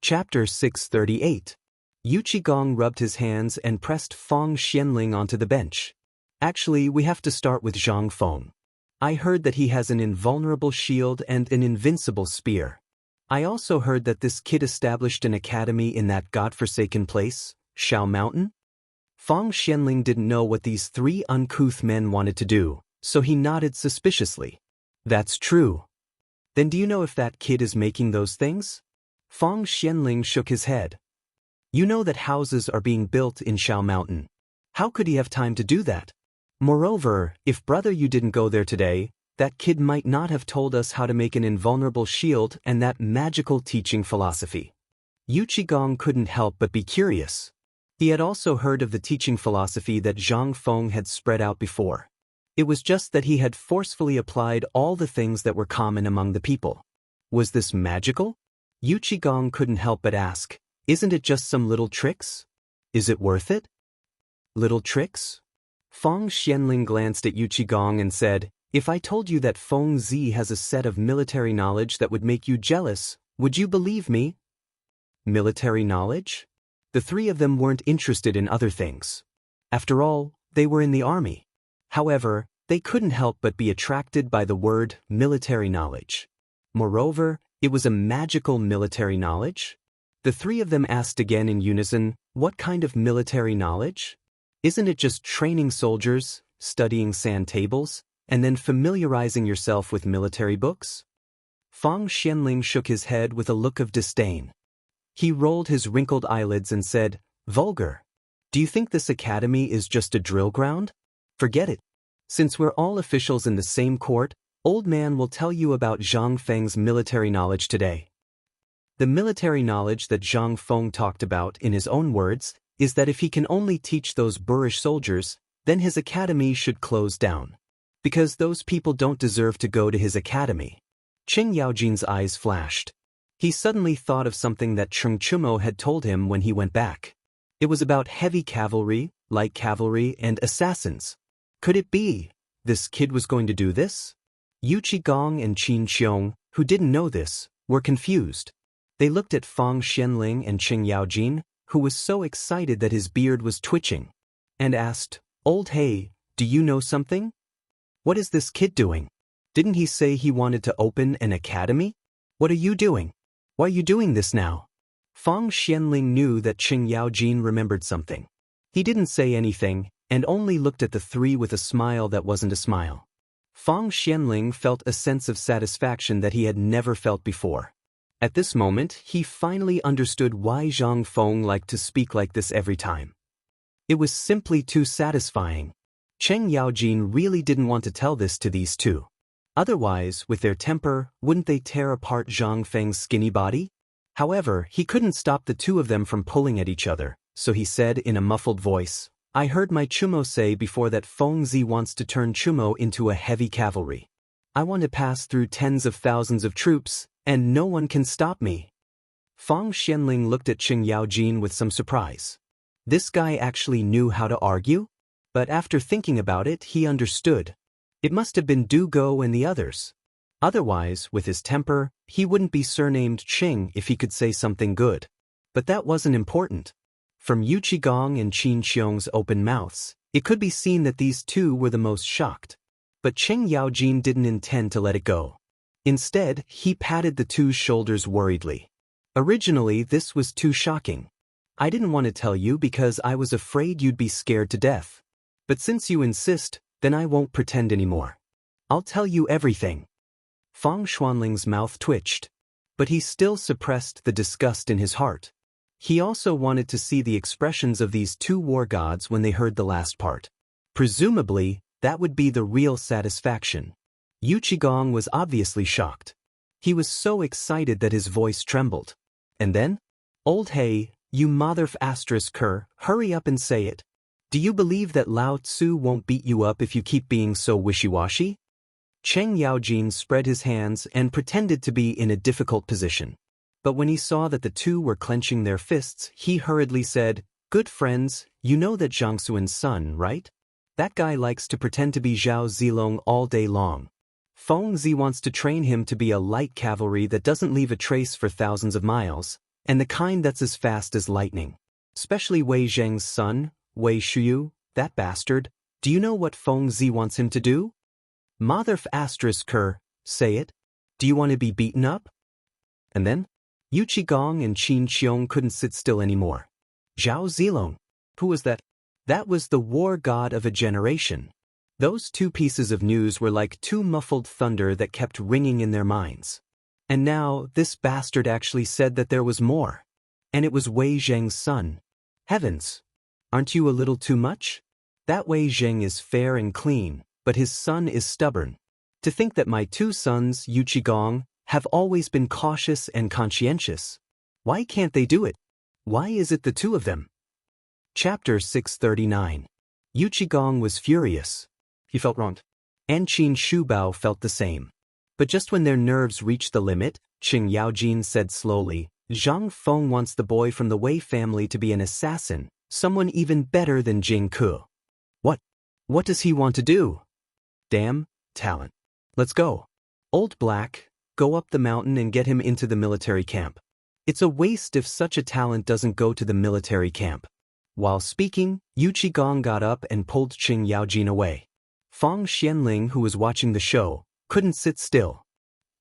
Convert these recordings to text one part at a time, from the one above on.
Chapter 638. Yuqigong rubbed his hands and pressed Feng Xianling onto the bench. Actually, we have to start with Zhang Feng. I heard that he has an invulnerable shield and an invincible spear. I also heard that this kid established an academy in that godforsaken place, Shao Mountain. Feng Xianling didn't know what these three uncouth men wanted to do, so he nodded suspiciously. That's true. Then do you know if that kid is making those things? Feng Xianling shook his head. You know that houses are being built in Shao Mountain. How could he have time to do that? Moreover, if brother you didn't go there today, that kid might not have told us how to make an invulnerable shield and that magical teaching philosophy. Yuqigong couldn't help but be curious. He had also heard of the teaching philosophy that Zhang Feng had spread out before. It was just that he had forcefully applied all the things that were common among the people. Was this magical? Yuqigong couldn't help but ask, isn't it just some little tricks? Is it worth it? Little tricks? Feng Xianling glanced at Yuqigong and said, if I told you that Feng Zi has a set of military knowledge that would make you jealous, would you believe me? Military knowledge? The three of them weren't interested in other things. After all, they were in the army. However, they couldn't help but be attracted by the word military knowledge. Moreover, it was a magical military knowledge. The three of them asked again in unison, what kind of military knowledge? Isn't it just training soldiers, studying sand tables, and then familiarizing yourself with military books? Feng Xianling shook his head with a look of disdain. He rolled his wrinkled eyelids and said, vulgar. Do you think this academy is just a drill ground? Forget it. Since we're all officials in the same court, Old Man will tell you about Zhang Feng's military knowledge today. The military knowledge that Zhang Feng talked about, in his own words, is that if he can only teach those boorish soldiers, then his academy should close down. Because those people don't deserve to go to his academy. Qing Yaojin's eyes flashed. He suddenly thought of something that Cheng Chumo had told him when he went back. It was about heavy cavalry, light cavalry, and assassins. Could it be this kid was going to do this? Yuqigong and Qin Qiong, who didn't know this, were confused. They looked at Feng Xianling and Qing Yaojin, who was so excited that his beard was twitching, and asked, Old Hey, do you know something? What is this kid doing? Didn't he say he wanted to open an academy? What are you doing? Why are you doing this now? Feng Xianling knew that Qing Yaojin remembered something. He didn't say anything, and only looked at the three with a smile that wasn't a smile. Feng Xianling felt a sense of satisfaction that he had never felt before. At this moment, he finally understood why Zhang Feng liked to speak like this every time. It was simply too satisfying. Cheng Yaojin really didn't want to tell this to these two. Otherwise, with their temper, wouldn't they tear apart Zhang Feng's skinny body? However, he couldn't stop the two of them from pulling at each other, so he said in a muffled voice, I heard my Chumo say before that Feng Zi wants to turn Chumo into a heavy cavalry. I want to pass through tens of thousands of troops, and no one can stop me. Feng Xianling looked at Qing Yaojin with some surprise. This guy actually knew how to argue? But after thinking about it, he understood. It must have been Du Go and the others. Otherwise, with his temper, he wouldn't be surnamed Qing if he could say something good. But that wasn't important. From Yuqigong and Qin Qiong's open mouths, it could be seen that these two were the most shocked. But Qing Yaojin didn't intend to let it go. Instead, he patted the two's shoulders worriedly. Originally, this was too shocking. I didn't want to tell you because I was afraid you'd be scared to death. But since you insist, then I won't pretend anymore. I'll tell you everything. Feng Xianling's mouth twitched. But he still suppressed the disgust in his heart. He also wanted to see the expressions of these two war gods when they heard the last part. Presumably, that would be the real satisfaction. Yuqigong was obviously shocked. He was so excited that his voice trembled. And then? Old Hey, you mother****, hurry up and say it. Do you believe that Lao Tzu won't beat you up if you keep being so wishy-washy? Cheng Yaojin spread his hands and pretended to be in a difficult position. But when he saw that the two were clenching their fists, he hurriedly said, Good friends, you know that Zhang Xuan's son, right? That guy likes to pretend to be Zhao Zilong all day long. Feng Zi wants to train him to be a light cavalry that doesn't leave a trace for thousands of miles, and the kind that's as fast as lightning. Especially Wei Zheng's son, Wei Shuyu, that bastard. Do you know what Feng Zi wants him to do? Motherf asterisk her, say it. Do you want to be beaten up? And then? Yu Qigong and Qin Qiong couldn't sit still anymore. Zhao Zilong. Who was that? That was the war god of a generation. Those two pieces of news were like two muffled thunder that kept ringing in their minds. And now, this bastard actually said that there was more. And it was Wei Zheng's son. Heavens! Aren't you a little too much? That Wei Zheng is fair and clean, but his son is stubborn. To think that my two sons, Yu Qigong, have always been cautious and conscientious. Why can't they do it? Why is it the two of them? Chapter 639. Yu Qigong was furious. He felt wronged. And Qin Shubao felt the same. But just when their nerves reached the limit, Qing Yaojin said slowly, Zhang Feng wants the boy from the Wei family to be an assassin, someone even better than Jing Ke. What? What does he want to do? Damn, talent. Let's go. Old Black, go up the mountain and get him into the military camp. It's a waste if such a talent doesn't go to the military camp. While speaking, Yu Qigong got up and pulled Qing Yaojin away. Fang Xianling, who was watching the show, couldn't sit still.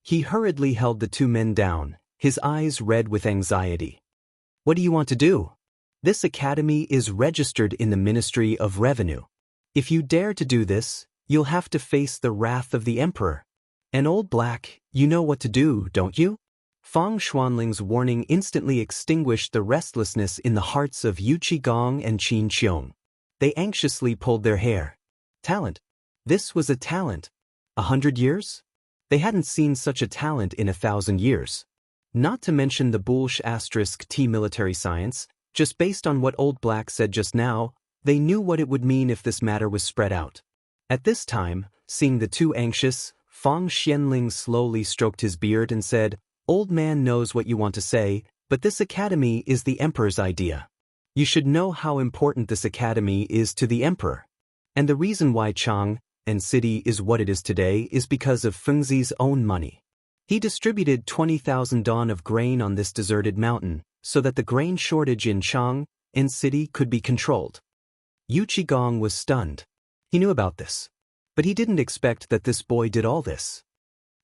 He hurriedly held the two men down, his eyes red with anxiety. What do you want to do? This academy is registered in the Ministry of Revenue. If you dare to do this, you'll have to face the wrath of the Emperor. And Old Black, you know what to do, don't you? Fang Xuanling's warning instantly extinguished the restlessness in the hearts of Yu Qigong and Qin Qiong. They anxiously pulled their hair. Talent. This was a talent. 100 years? They hadn't seen such a talent in 1,000 years. Not to mention the Bullsh *T military science, just based on what Old Black said just now, they knew what it would mean if this matter was spread out. At this time, seeing the two anxious, Fang Xianling slowly stroked his beard and said, Old man knows what you want to say, but this academy is the Emperor's idea. You should know how important this academy is to the Emperor. And the reason why Chang and city is what it is today is because of Feng Zi's own money. He distributed 20,000 don of grain on this deserted mountain, so that the grain shortage in Chang and city could be controlled. Yu Qigong was stunned. He knew about this. But he didn't expect that this boy did all this.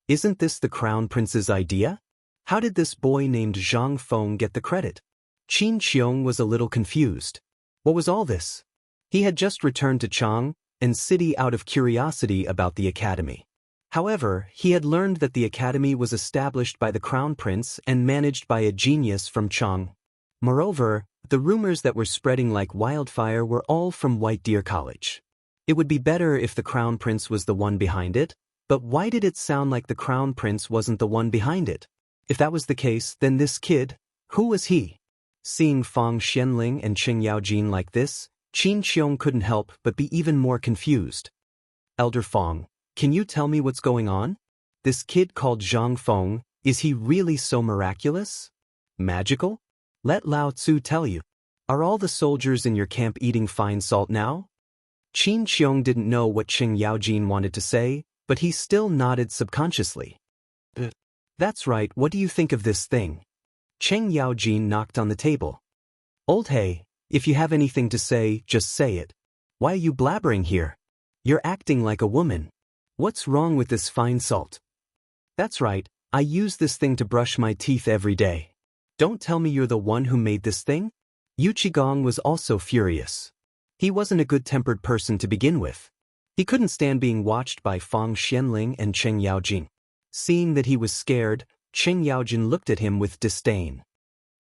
Isn't this the Crown Prince's idea? How did this boy named Zhang Feng get the credit? Qin Qiong was a little confused. What was all this? He had just returned to Chang and city out of curiosity about the academy. However, he had learned that the academy was established by the Crown Prince and managed by a genius from Chang. Moreover, the rumors that were spreading like wildfire were all from White Deer College. It would be better if the Crown Prince was the one behind it, but why did it sound like the Crown Prince wasn't the one behind it? If that was the case, then this kid, who was he? Seeing Fang Xianling and Qing Yaojin like this, Qin Qiong couldn't help but be even more confused. Elder Fang, can you tell me what's going on? This kid called Zhang Feng, is he really so miraculous? Magical? Let Lao Tzu tell you. Are all the soldiers in your camp eating fine salt now? Qin Qiong didn't know what Qing Yaojin wanted to say, but he still nodded subconsciously. That's right, what do you think of this thing? Qing Yaojin knocked on the table. Old Hey, if you have anything to say, just say it. Why are you blabbering here? You're acting like a woman. What's wrong with this fine salt? That's right, I use this thing to brush my teeth every day. Don't tell me you're the one who made this thing? Yu Qigong was also furious. He wasn't a good-tempered person to begin with. He couldn't stand being watched by Fang Xianling and Qing Yaojin. Seeing that he was scared, Qing Yaojin looked at him with disdain.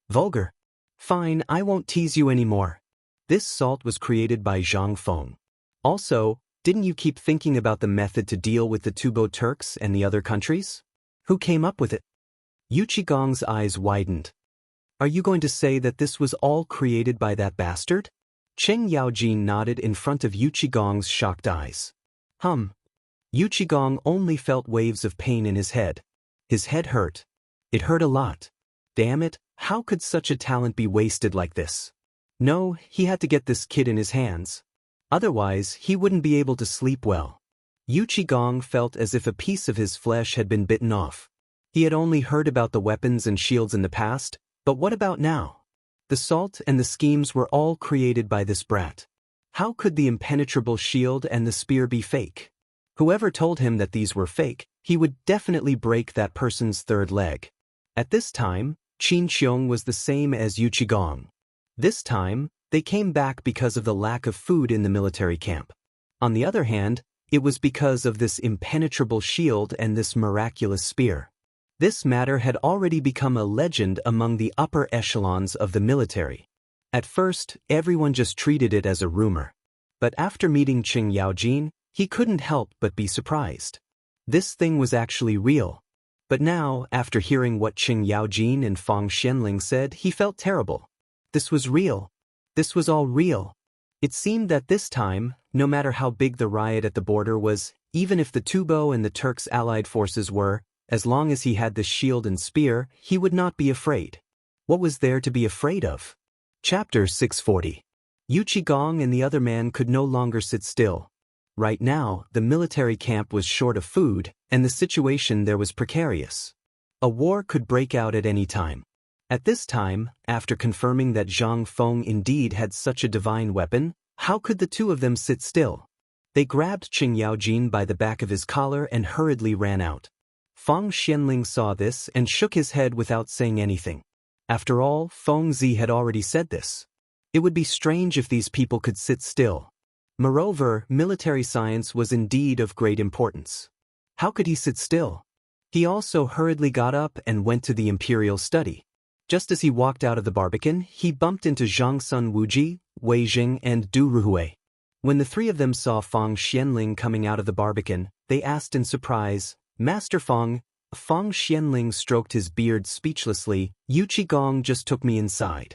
Vulgar. Fine, I won't tease you anymore. This salt was created by Zhang Feng. Also, didn't you keep thinking about the method to deal with the Tubo Turks and the other countries? Who came up with it? Yu Qigong's eyes widened. Are you going to say that this was all created by that bastard? Qing Yaojin nodded in front of Yu Qigong's shocked eyes. Yu Qigong only felt waves of pain in his head. His head hurt. It hurt a lot. Damn it, how could such a talent be wasted like this? No, he had to get this kid in his hands. Otherwise, he wouldn't be able to sleep well. Yu Qigong felt as if a piece of his flesh had been bitten off. He had only heard about the weapons and shields in the past, But what about now? The salt and the schemes were all created by this brat. How could the impenetrable shield and the spear be fake? Whoever told him that these were fake, he would definitely break that person's third leg. At this time, Qin Qiong was the same as Yu Qigong. This time, they came back because of the lack of food in the military camp. On the other hand, it was because of this impenetrable shield and this miraculous spear. This matter had already become a legend among the upper echelons of the military. At first, everyone just treated it as a rumor. But after meeting Qing Yaojin, he couldn't help but be surprised. This thing was actually real. But now, after hearing what Qing Yaojin and Fang Xianling said, he felt terrible. This was real. This was all real. It seemed that this time, no matter how big the riot at the border was, even if the Tubo and the Turks' allied forces were, as long as he had the shield and spear, he would not be afraid. What was there to be afraid of? Chapter 640. Yu Qigong and the other man could no longer sit still. Right now, the military camp was short of food, and the situation there was precarious. A war could break out at any time. At this time, after confirming that Zhang Feng indeed had such a divine weapon, how could the two of them sit still? They grabbed Qing Yaojin by the back of his collar and hurriedly ran out. Fang Xianling saw this and shook his head without saying anything. After all, Feng Zi had already said this. It would be strange if these people could sit still. Moreover, military science was indeed of great importance. How could he sit still? He also hurriedly got up and went to the imperial study. Just as he walked out of the barbican, he bumped into Zhang Sun Wuji, Wei Jing, and Du Ruhui. When the three of them saw Fang Xianling coming out of the barbican, they asked in surprise, "Master Fang." Fang Xianling stroked his beard speechlessly. "Yu Qigong just took me inside."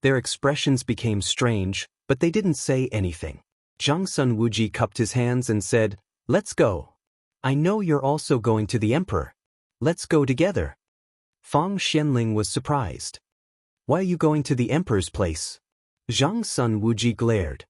Their expressions became strange, but they didn't say anything. Zhang Sun Wuji cupped his hands and said, "Let's go. I know you're also going to the emperor. Let's go together." Fang Xianling was surprised. "Why are you going to the emperor's place?" Zhang Sun Wuji glared.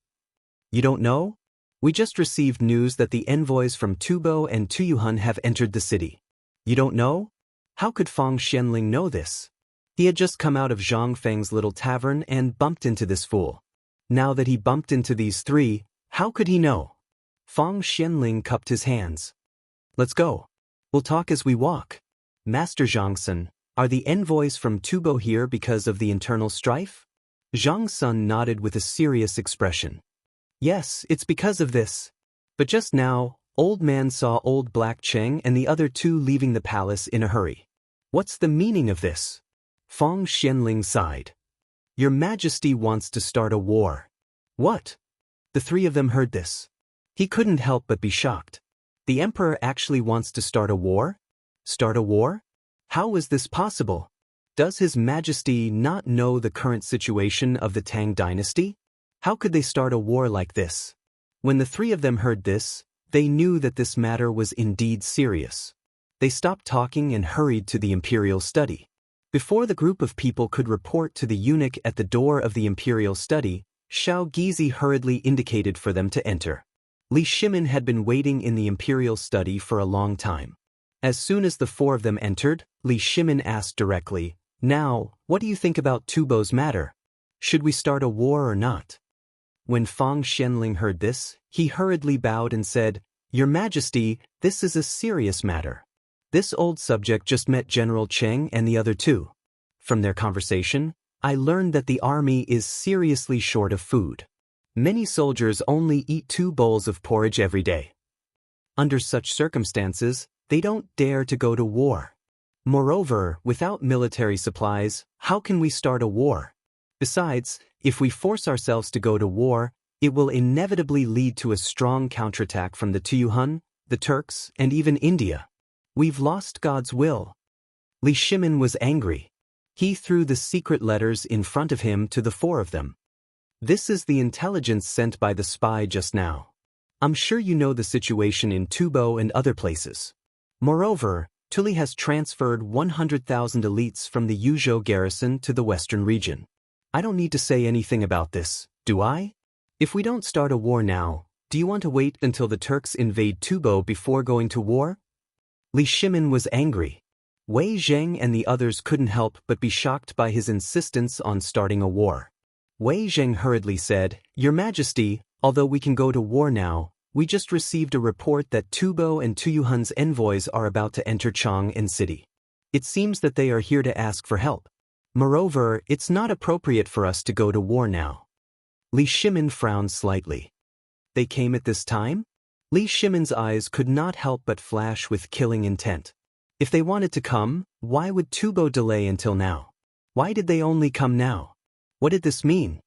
"You don't know? We just received news that the envoys from Tubo and Tuyuhun have entered the city. You don't know?" How could Fang Xianling know this? He had just come out of Zhang Feng's little tavern and bumped into this fool. Now that he bumped into these three, how could he know? Fang Xianling cupped his hands. "Let's go. We'll talk as we walk." "Master Zhangsun, are the envoys from Tubo here because of the internal strife?" Zhang Sun nodded with a serious expression. "Yes, it's because of this. But just now, Old Man saw Old Black Cheng and the other two leaving the palace in a hurry. What's the meaning of this?" Fang Xianling sighed. "Your Majesty wants to start a war." "What?" The three of them heard this. He couldn't help but be shocked. The emperor actually wants to start a war? Start a war? How was this possible? Does His Majesty not know the current situation of the Tang dynasty? How could they start a war like this? When the three of them heard this, they knew that this matter was indeed serious. They stopped talking and hurried to the imperial study. Before the group of people could report to the eunuch at the door of the imperial study, Xiao Gizi hurriedly indicated for them to enter. Li Shimin had been waiting in the imperial study for a long time. As soon as the four of them entered, Li Shimin asked directly, "Now, what do you think about Tubo's matter? Should we start a war or not?" When Fang Xianling heard this, he hurriedly bowed and said, "Your Majesty, this is a serious matter. This old subject just met General Cheng and the other two. From their conversation, I learned that the army is seriously short of food. Many soldiers only eat 2 bowls of porridge every day. Under such circumstances, they don't dare to go to war. Moreover, without military supplies, how can we start a war? Besides, if we force ourselves to go to war, it will inevitably lead to a strong counterattack from the Tuyuhun, the Turks, and even India. We've lost God's will." Li Shimin was angry. He threw the secret letters in front of him to the four of them. "This is the intelligence sent by the spy just now. I'm sure you know the situation in Tubo and other places. Moreover, Tuli has transferred 100,000 elites from the Yuzhou garrison to the western region. I don't need to say anything about this, do I? If we don't start a war now, do you want to wait until the Turks invade Tubo before going to war?" Li Shimin was angry. Wei Zheng and the others couldn't help but be shocked by his insistence on starting a war. Wei Zheng hurriedly said, "Your Majesty, although we can go to war now, we just received a report that Tubo and Tuyuhan's envoys are about to enter Chang'an City. It seems that they are here to ask for help. Moreover, it's not appropriate for us to go to war now." Li Shimin frowned slightly. They came at this time? Li Shimin's eyes could not help but flash with killing intent. If they wanted to come, why would Tubo delay until now? Why did they only come now? What did this mean?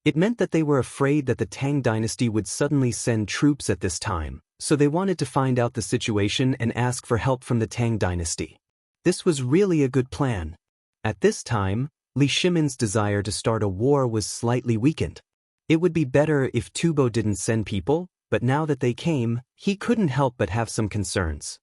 It meant that they were afraid that the Tang dynasty would suddenly send troops at this time, so they wanted to find out the situation and ask for help from the Tang dynasty. This was really a good plan. At this time, Li Shimin's desire to start a war was slightly weakened. It would be better if Tubo didn't send people, but now that they came, he couldn't help but have some concerns.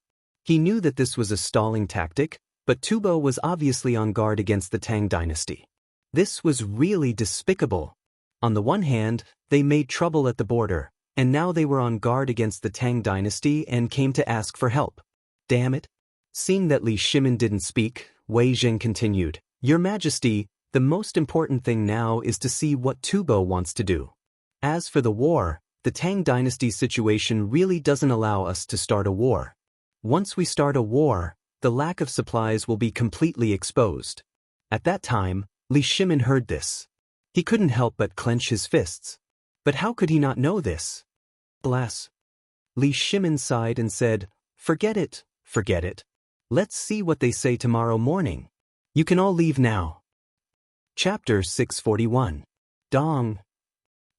He knew that this was a stalling tactic, but Tubo was obviously on guard against the Tang dynasty. This was really despicable. On the one hand, they made trouble at the border, and now they were on guard against the Tang dynasty and came to ask for help. Damn it. Seeing that Li Shimin didn't speak, Wei Zheng continued, "Your Majesty, the most important thing now is to see what Tubo wants to do. As for the war, the Tang dynasty's situation really doesn't allow us to start a war. Once we start a war, the lack of supplies will be completely exposed." At that time, Li Shimin heard this. He couldn't help but clench his fists. But how could he not know this? Alas. Li Shimin sighed and said, forget it. Let's see what they say tomorrow morning. You can all leave now." Chapter 641. Dong.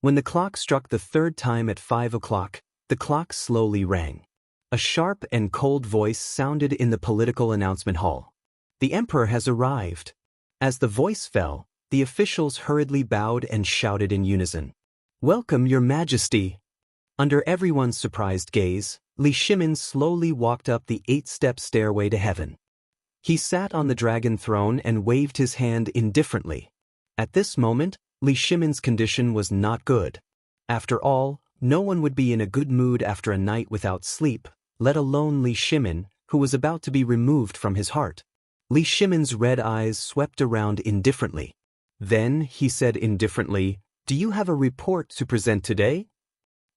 When the clock struck the third time at 5 o'clock, the clock slowly rang. A sharp and cold voice sounded in the political announcement hall. "The emperor has arrived." As the voice fell, the officials hurriedly bowed and shouted in unison, "Welcome, Your Majesty." Under everyone's surprised gaze, Li Shimin slowly walked up the 8-step stairway to heaven. He sat on the dragon throne and waved his hand indifferently. At this moment, Li Shimin's condition was not good. After all, no one would be in a good mood after a night without sleep, let alone Li Shimin, who was about to be removed from his heart. Li Shimin's red eyes swept around indifferently. Then he said indifferently, "Do you have a report to present today?"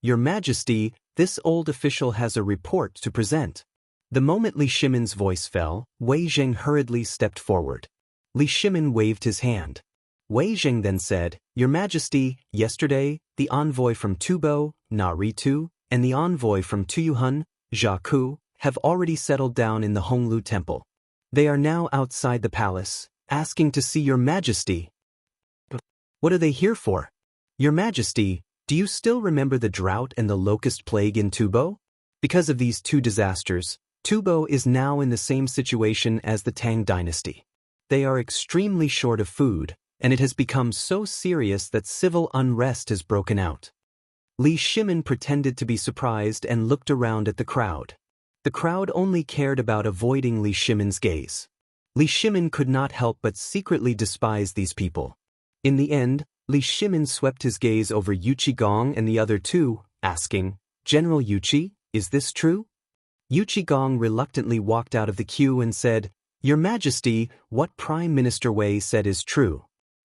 "Your Majesty, this old official has a report to present." The moment Li Shimin's voice fell, Wei Zheng hurriedly stepped forward. Li Shimin waved his hand. Wei Zheng then said, "Your Majesty, yesterday, the envoy from Tubo, Naritu, and the envoy from Tuyuhan, Zhaku, have already settled down in the Honglu Temple. They are now outside the palace, asking to see Your Majesty." "What are they here for?" "Your Majesty, do you still remember the drought and the locust plague in Tubo? Because of these two disasters, Tubo is now in the same situation as the Tang dynasty. They are extremely short of food, and it has become so serious that civil unrest has broken out." Li Shimin pretended to be surprised and looked around at the crowd. The crowd only cared about avoiding Li Shimin's gaze. Li Shimin could not help but secretly despise these people. In the end, Li Shimin swept his gaze over Yuqi Gong and the other two, asking, "General Yuqi, is this true?" Yuqi Gong reluctantly walked out of the queue and said, "Your Majesty, what Prime Minister Wei said is true.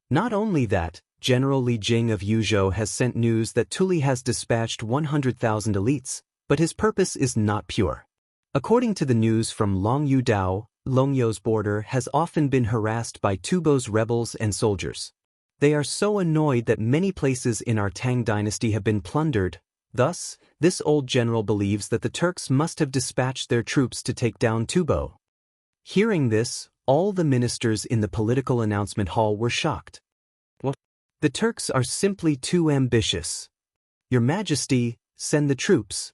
Not only that, General Li Jing of Yuzhou has sent news that Tuli has dispatched 100,000 elites, but his purpose is not pure. According to the news from Longyu Dao, Longyou's border has often been harassed by Tubo's rebels and soldiers. They are so annoyed that many places in our Tang dynasty have been plundered. Thus, this old general believes that the Turks must have dispatched their troops to take down Tubo." Hearing this, all the ministers in the political announcement hall were shocked. "What? The Turks are simply too ambitious. Your Majesty, send the troops."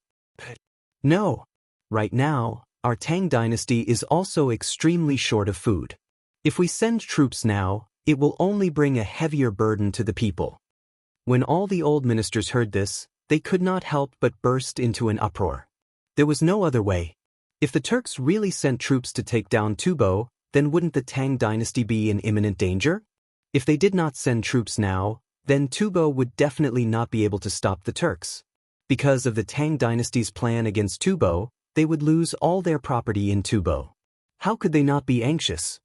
"No. Right now, our Tang dynasty is also extremely short of food. If we send troops now, it will only bring a heavier burden to the people." When all the old ministers heard this, they could not help but burst into an uproar. There was no other way. If the Turks really sent troops to take down Tubo, then wouldn't the Tang dynasty be in imminent danger? If they did not send troops now, then Tubo would definitely not be able to stop the Turks. Because of the Tang dynasty's plan against Tubo, they would lose all their property in Tubo. How could they not be anxious?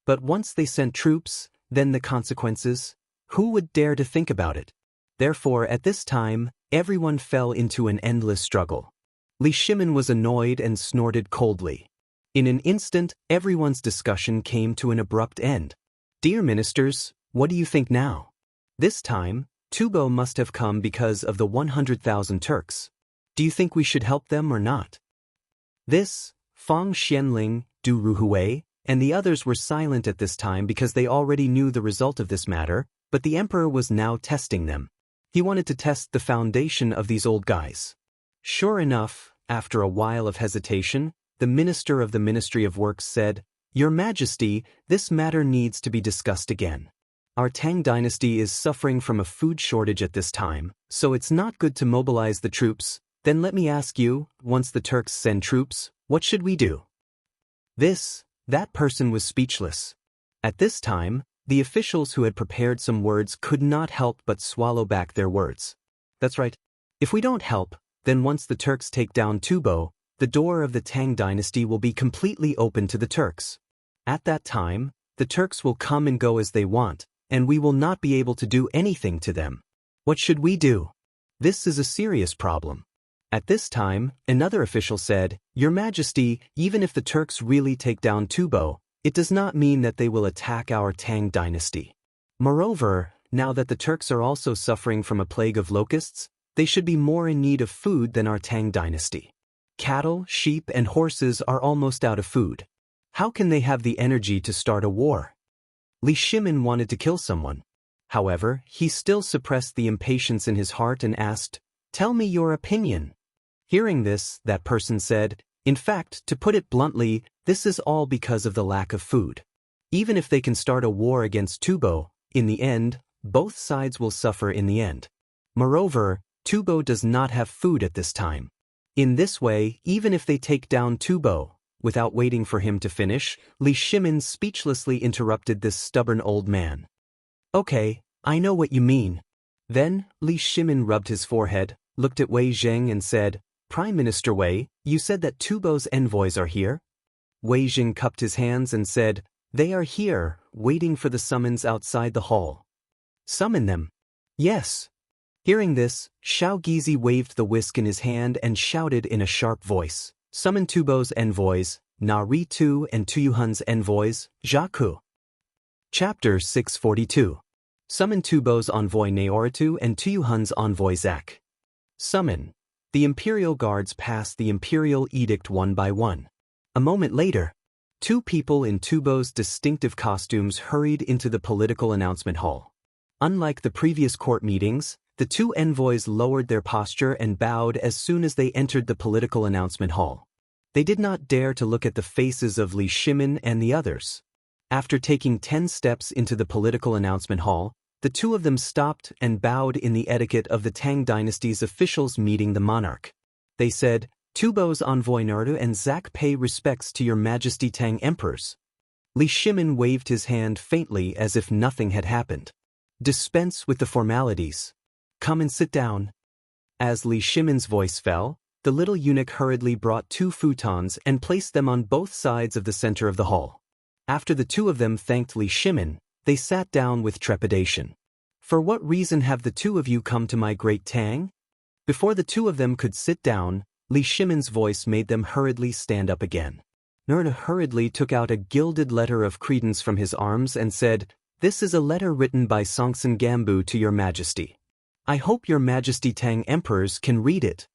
But once they sent troops, then the consequences? Who would dare to think about it? Therefore, at this time, everyone fell into an endless struggle. Li Shimin was annoyed and snorted coldly. In an instant, everyone's discussion came to an abrupt end. Dear ministers, what do you think now? This time, Tubo must have come because of the 100,000 Turks. Do you think we should help them or not? This, Fang Xianling, Du Ruhui, and the others were silent at this time because they already knew the result of this matter, but the emperor was now testing them. He wanted to test the foundation of these old guys. Sure enough, after a while of hesitation, the minister of the Ministry of Works said, Your Majesty, this matter needs to be discussed again. Our Tang dynasty is suffering from a food shortage at this time, so it's not good to mobilize the troops. Then let me ask you, once the Turks send troops, what should we do? That person was speechless. At this time, the officials who had prepared some words could not help but swallow back their words. That's right. If we don't help, then once the Turks take down Tubo, the door of the Tang dynasty will be completely open to the Turks. At that time, the Turks will come and go as they want, and we will not be able to do anything to them. What should we do? This is a serious problem. At this time, another official said, Your Majesty, even if the Turks really take down Tubo, it does not mean that they will attack our Tang dynasty. Moreover, now that the Turks are also suffering from a plague of locusts, they should be more in need of food than our Tang dynasty. Cattle, sheep, and horses are almost out of food. How can they have the energy to start a war? Li Shimin wanted to kill someone. However, he still suppressed the impatience in his heart and asked, Tell me your opinion. Hearing this, that person said, In fact, to put it bluntly, this is all because of the lack of food. Even if they can start a war against Tubo, in the end, both sides will suffer in the end. Moreover, Tubo does not have food at this time. In this way, even if they take down Tubo, without waiting for him to finish, Li Shimin speechlessly interrupted this stubborn old man. Okay, I know what you mean. Then, Li Shimin rubbed his forehead, looked at Wei Zheng and said, Prime Minister Wei, you said that Tubo's envoys are here? Wei Zheng cupped his hands and said, They are here, waiting for the summons outside the hall. Summon them. Yes. Hearing this, Xianxia waved the whisk in his hand and shouted in a sharp voice, Summon Tubo's envoys, Na Ri-tu and Tuyuhun's envoys, Zhaku. Chapter 642. Summon Tubo's envoy Naoritu and Tuyuhun's envoy Zak. Summon. The Imperial Guards passed the Imperial Edict one by one. A moment later, two people in Tubo's distinctive costumes hurried into the political announcement hall. Unlike the previous court meetings, the two envoys lowered their posture and bowed as soon as they entered the political announcement hall. They did not dare to look at the faces of Li Shimin and the others. After taking 10 steps into the political announcement hall, the two of them stopped and bowed in the etiquette of the Tang dynasty's officials meeting the monarch. They said, Tubo's envoy Naoritu and Zak pay respects to your Majesty Tang emperors. Li Shimin waved his hand faintly as if nothing had happened. Dispense with the formalities. Come and sit down. As Li Shimin's voice fell, the little eunuch hurriedly brought 2 futons and placed them on both sides of the center of the hall. After the two of them thanked Li Shimin, they sat down with trepidation. For what reason have the two of you come to my great Tang? Before the two of them could sit down, Li Shimin's voice made them hurriedly stand up again. Naoritu hurriedly took out a gilded letter of credence from his arms and said, This is a letter written by Songtsen Gambu to your Majesty. I hope your Majesty Tang emperors can read it.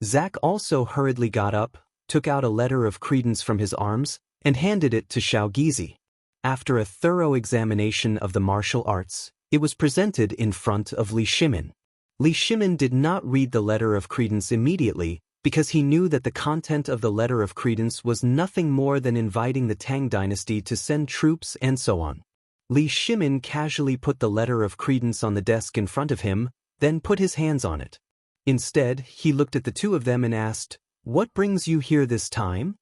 Zak also hurriedly got up, took out a letter of credence from his arms, and handed it to Xianxia. After a thorough examination of the martial arts, it was presented in front of Li Shimin. Li Shimin did not read the letter of credence immediately because he knew that the content of the letter of credence was nothing more than inviting the Tang dynasty to send troops and so on. Li Shimin casually put the letter of credence on the desk in front of him, then put his hands on it. Instead, he looked at the two of them and asked, What brings you here this time?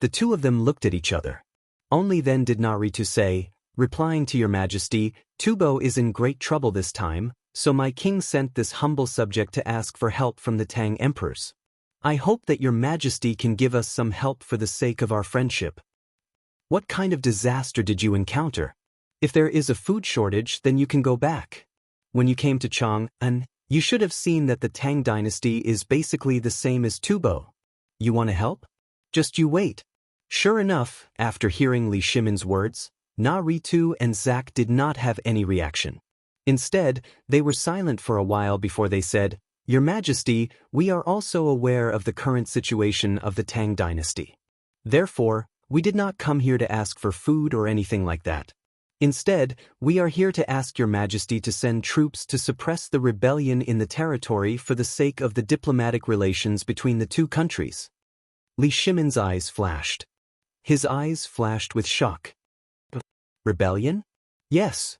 The two of them looked at each other. Only then did Naoritu say, Replying to your Majesty, Tubo is in great trouble this time, so my king sent this humble subject to ask for help from the Tang emperors. I hope that your Majesty can give us some help for the sake of our friendship. What kind of disaster did you encounter? If there is a food shortage, then you can go back. When you came to Chang'an, you should have seen that the Tang dynasty is basically the same as Tubo. You want to help? Just you wait. Sure enough, after hearing Li Shimin's words, Na Ritu and Zack did not have any reaction. Instead, they were silent for a while before they said, "Your Majesty, we are also aware of the current situation of the Tang dynasty. Therefore, we did not come here to ask for food or anything like that. Instead, we are here to ask Your Majesty to send troops to suppress the rebellion in the territory for the sake of the diplomatic relations between the two countries." Li Shimin's eyes flashed. His eyes flashed with shock. Rebellion? Yes.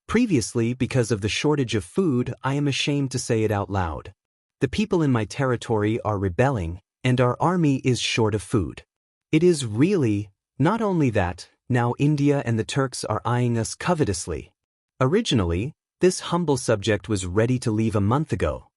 Previously, because of the shortage of food, I am ashamed to say it out loud. The people in my territory are rebelling, and our army is short of food. It is really, not only that, now India and the Turks are eyeing us covetously. Originally, this humble subject was ready to leave a month ago.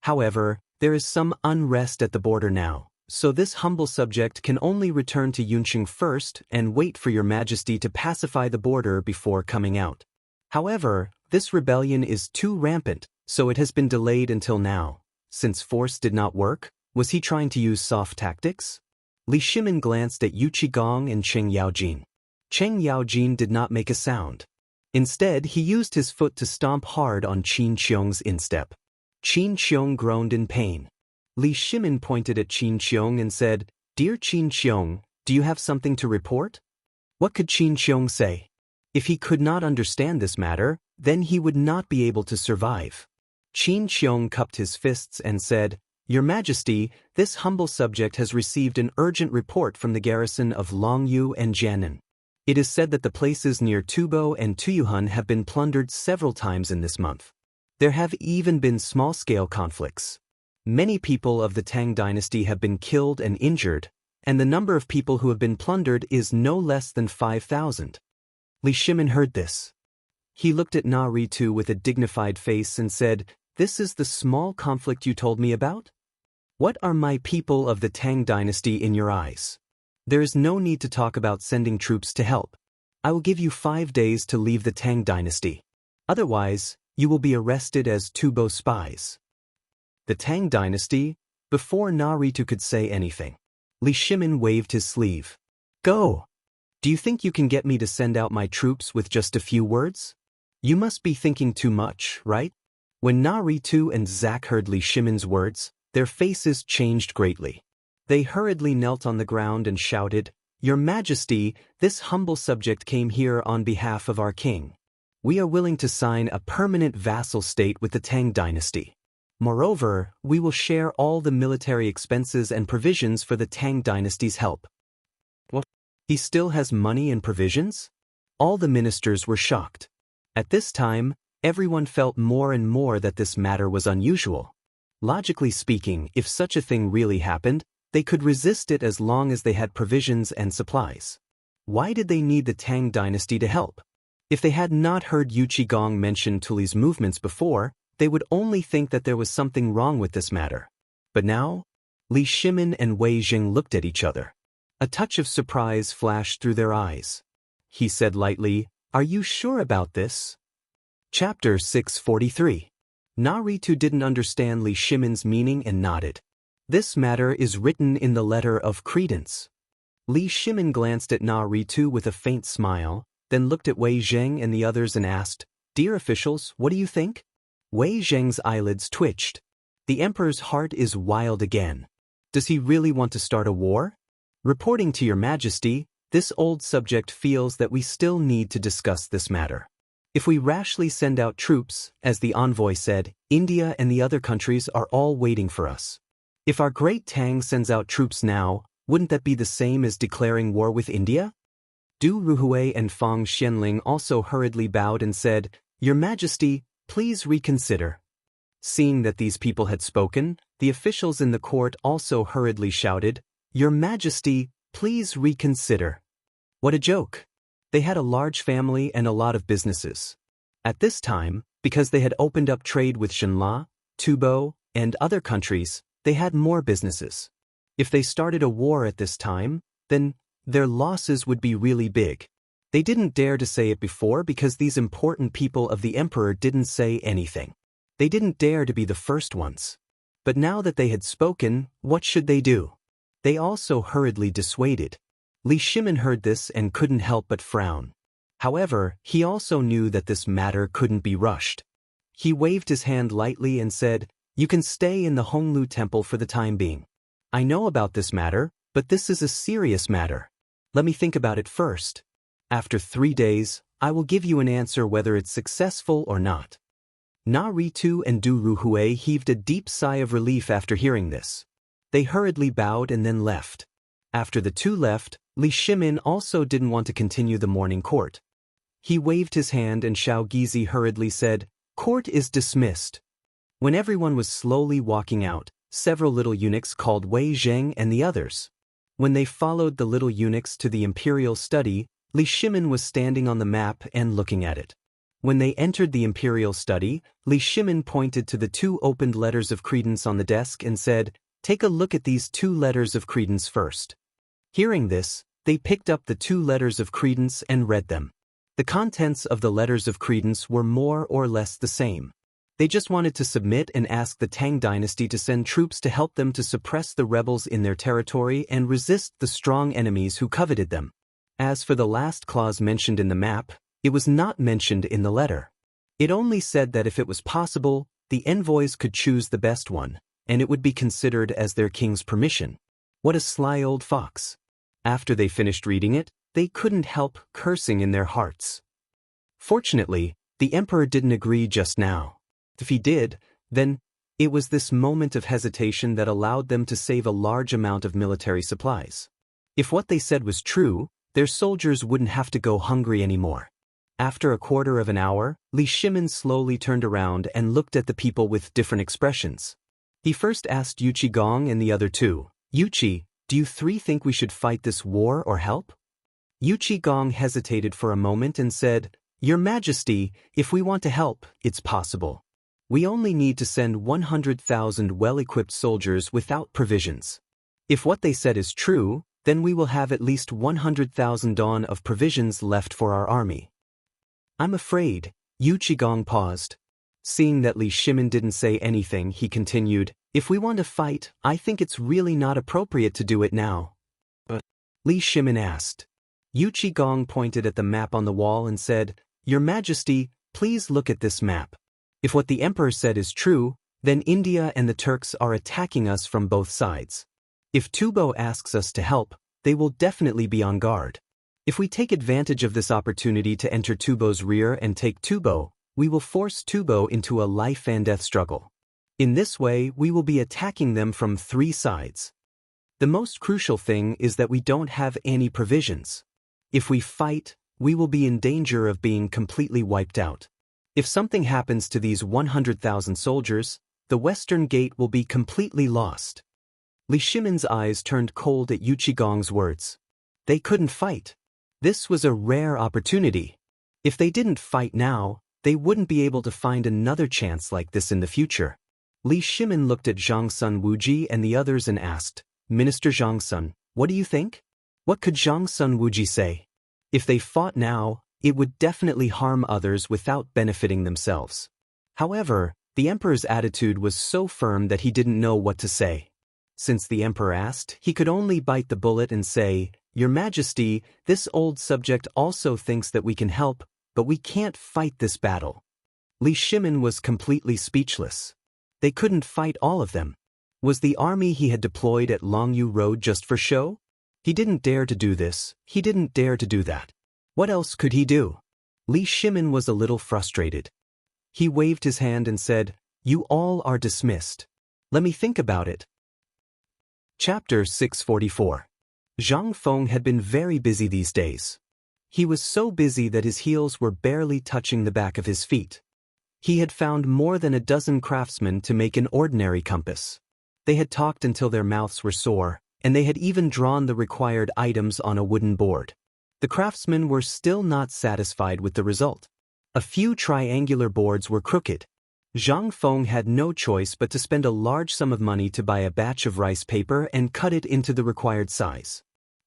However, there is some unrest at the border now, so this humble subject can only return to Yunqing first and wait for Your Majesty to pacify the border before coming out. However, this rebellion is too rampant, so it has been delayed until now. Since force did not work, was he trying to use soft tactics? Li Shimin glanced at Yu Qigong and Cheng Yaojin. Cheng Yaojin did not make a sound. Instead, he used his foot to stomp hard on Qin Qiong's instep. Qin Qiong groaned in pain. Li Shimin pointed at Qin Qiong and said, "Dear Qin Qiong, do you have something to report?" What could Qin Qiong say? If he could not understand this matter, then he would not be able to survive. Qin Qiong cupped his fists and said, "Your Majesty, this humble subject has received an urgent report from the garrison of Longyu and Jianan. It is said that the places near Tubo and Tuyuhun have been plundered several times in this month. There have even been small-scale conflicts. Many people of the Tang dynasty have been killed and injured, and the number of people who have been plundered is no less than 5,000. Li Shimin heard this. He looked at Na Ritu with a dignified face and said, "This is the small conflict you told me about? What are my people of the Tang dynasty in your eyes? There is no need to talk about sending troops to help. I will give you 5 days to leave the Tang dynasty. Otherwise, you will be arrested as Tubo spies." The Tang dynasty? Before Na Ritu could say anything, Li Shimin waved his sleeve. "Go! Do you think you can get me to send out my troops with just a few words? You must be thinking too much, right?" When Na Ritu and Zack heard Li Shimin's words, their faces changed greatly. They hurriedly knelt on the ground and shouted, "Your Majesty, this humble subject came here on behalf of our king. We are willing to sign a permanent vassal state with the Tang dynasty. Moreover, we will share all the military expenses and provisions for the Tang dynasty's help." What? He still has money and provisions? All the ministers were shocked. At this time, everyone felt more and more that this matter was unusual. Logically speaking, if such a thing really happened, they could resist it as long as they had provisions and supplies. Why did they need the Tang dynasty to help? If they had not heard Yu Qigong mention Tuli's movements before, they would only think that there was something wrong with this matter. But now, Li Shimin and Wei Jing looked at each other. A touch of surprise flashed through their eyes. He said lightly, "Are you sure about this?" Chapter 643. Na Ritu didn't understand Li Shimin's meaning and nodded. "This matter is written in the letter of credence." Li Shimin glanced at Na Ritu with a faint smile, then looked at Wei Zheng and the others and asked, "Dear officials, what do you think?" Wei Zheng's eyelids twitched. The emperor's heart is wild again. Does he really want to start a war? "Reporting to Your Majesty, this old subject feels that we still need to discuss this matter. If we rashly send out troops, as the envoy said, India and the other countries are all waiting for us. If our great Tang sends out troops now, wouldn't that be the same as declaring war with India?" Du Ruhui and Fang Xianling also hurriedly bowed and said, "Your Majesty, please reconsider." Seeing that these people had spoken, the officials in the court also hurriedly shouted, "Your Majesty, please reconsider." What a joke! They had a large family and a lot of businesses. At this time, because they had opened up trade with Shenla, Tubo, and other countries, they had more businesses. If they started a war at this time, then their losses would be really big. They didn't dare to say it before because these important people of the emperor didn't say anything. They didn't dare to be the first ones. But now that they had spoken, what should they do? They also hurriedly dissuaded. Li Shimin heard this and couldn't help but frown. However, he also knew that this matter couldn't be rushed. He waved his hand lightly and said, "You can stay in the Honglu temple for the time being. I know about this matter, but this is a serious matter. Let me think about it first. After 3 days, I will give you an answer whether it's successful or not." Na Ritu and Du Ruhui heaved a deep sigh of relief after hearing this. They hurriedly bowed and then left. After the two left, Li Shimin also didn't want to continue the morning court. He waved his hand and Xiao Gizi hurriedly said, "Court is dismissed." When everyone was slowly walking out, several little eunuchs called Wei Zheng and the others. When they followed the little eunuchs to the imperial study, Li Shimin was standing on the map and looking at it. When they entered the imperial study, Li Shimin pointed to the 2 opened letters of credence on the desk and said, "Take a look at these 2 letters of credence first." Hearing this, they picked up the 2 letters of credence and read them. The contents of the letters of credence were more or less the same. They just wanted to submit and ask the Tang dynasty to send troops to help them to suppress the rebels in their territory and resist the strong enemies who coveted them. As for the last clause mentioned in the map, it was not mentioned in the letter. It only said that if it was possible, the envoys could choose the best one, and it would be considered as their king's permission. What a sly old fox. After they finished reading it, they couldn't help cursing in their hearts. Fortunately, the emperor didn't agree just now. If he did, then it was this moment of hesitation that allowed them to save a large amount of military supplies. If what they said was true, their soldiers wouldn't have to go hungry anymore. After a quarter of an hour, Li Shimin slowly turned around and looked at the people with different expressions. He first asked Yuchi Gong and the other 2, "Yuchi, do you 3 think we should fight this war or help?" Yuchi Gong hesitated for a moment and said, "Your Majesty, if we want to help, it's possible. We only need to send 100,000 well-equipped soldiers without provisions. If what they said is true, then we will have at least 100,000 dawn of provisions left for our army." "I'm afraid," Yuchi Gong paused. Seeing that Li Shimin didn't say anything, he continued, "If we want to fight, I think it's really not appropriate to do it now." "But?" Li Shimin asked. Yuchi Gong pointed at the map on the wall and said, "Your Majesty, please look at this map. If what the emperor said is true, then India and the Turks are attacking us from both sides. If Tubo asks us to help, they will definitely be on guard. If we take advantage of this opportunity to enter Tubo's rear and take Tubo, we will force Tubo into a life-and-death struggle. In this way, we will be attacking them from 3 sides. The most crucial thing is that we don't have any provisions. If we fight, we will be in danger of being completely wiped out. If something happens to these 100,000 soldiers, the Western Gate will be completely lost." Li Shimin's eyes turned cold at Yuchi Gong's words. They couldn't fight. This was a rare opportunity. If they didn't fight now, they wouldn't be able to find another chance like this in the future. Li Shimin looked at Zhang Sun Wuji and the others and asked, "Minister Zhang Sun, what do you think?" What could Zhang Sun Wuji say? If they fought now, it would definitely harm others without benefiting themselves. However, the emperor's attitude was so firm that he didn't know what to say. Since the emperor asked, he could only bite the bullet and say, "Your Majesty, this old subject also thinks that we can help, but we can't fight this battle." Li Shimin was completely speechless. They couldn't fight all of them. Was the army he had deployed at Longyu Road just for show? He didn't dare to do this, he didn't dare to do that. What else could he do? Li Shimin was a little frustrated. He waved his hand and said, "You all are dismissed. Let me think about it." Chapter 644. Zhang Feng had been very busy these days. He was so busy that his heels were barely touching the back of his feet. He had found more than a dozen craftsmen to make an ordinary compass. They had talked until their mouths were sore, and they had even drawn the required items on a wooden board. The craftsmen were still not satisfied with the result. A few triangular boards were crooked. Zhang Feng had no choice but to spend a large sum of money to buy a batch of rice paper and cut it into the required size.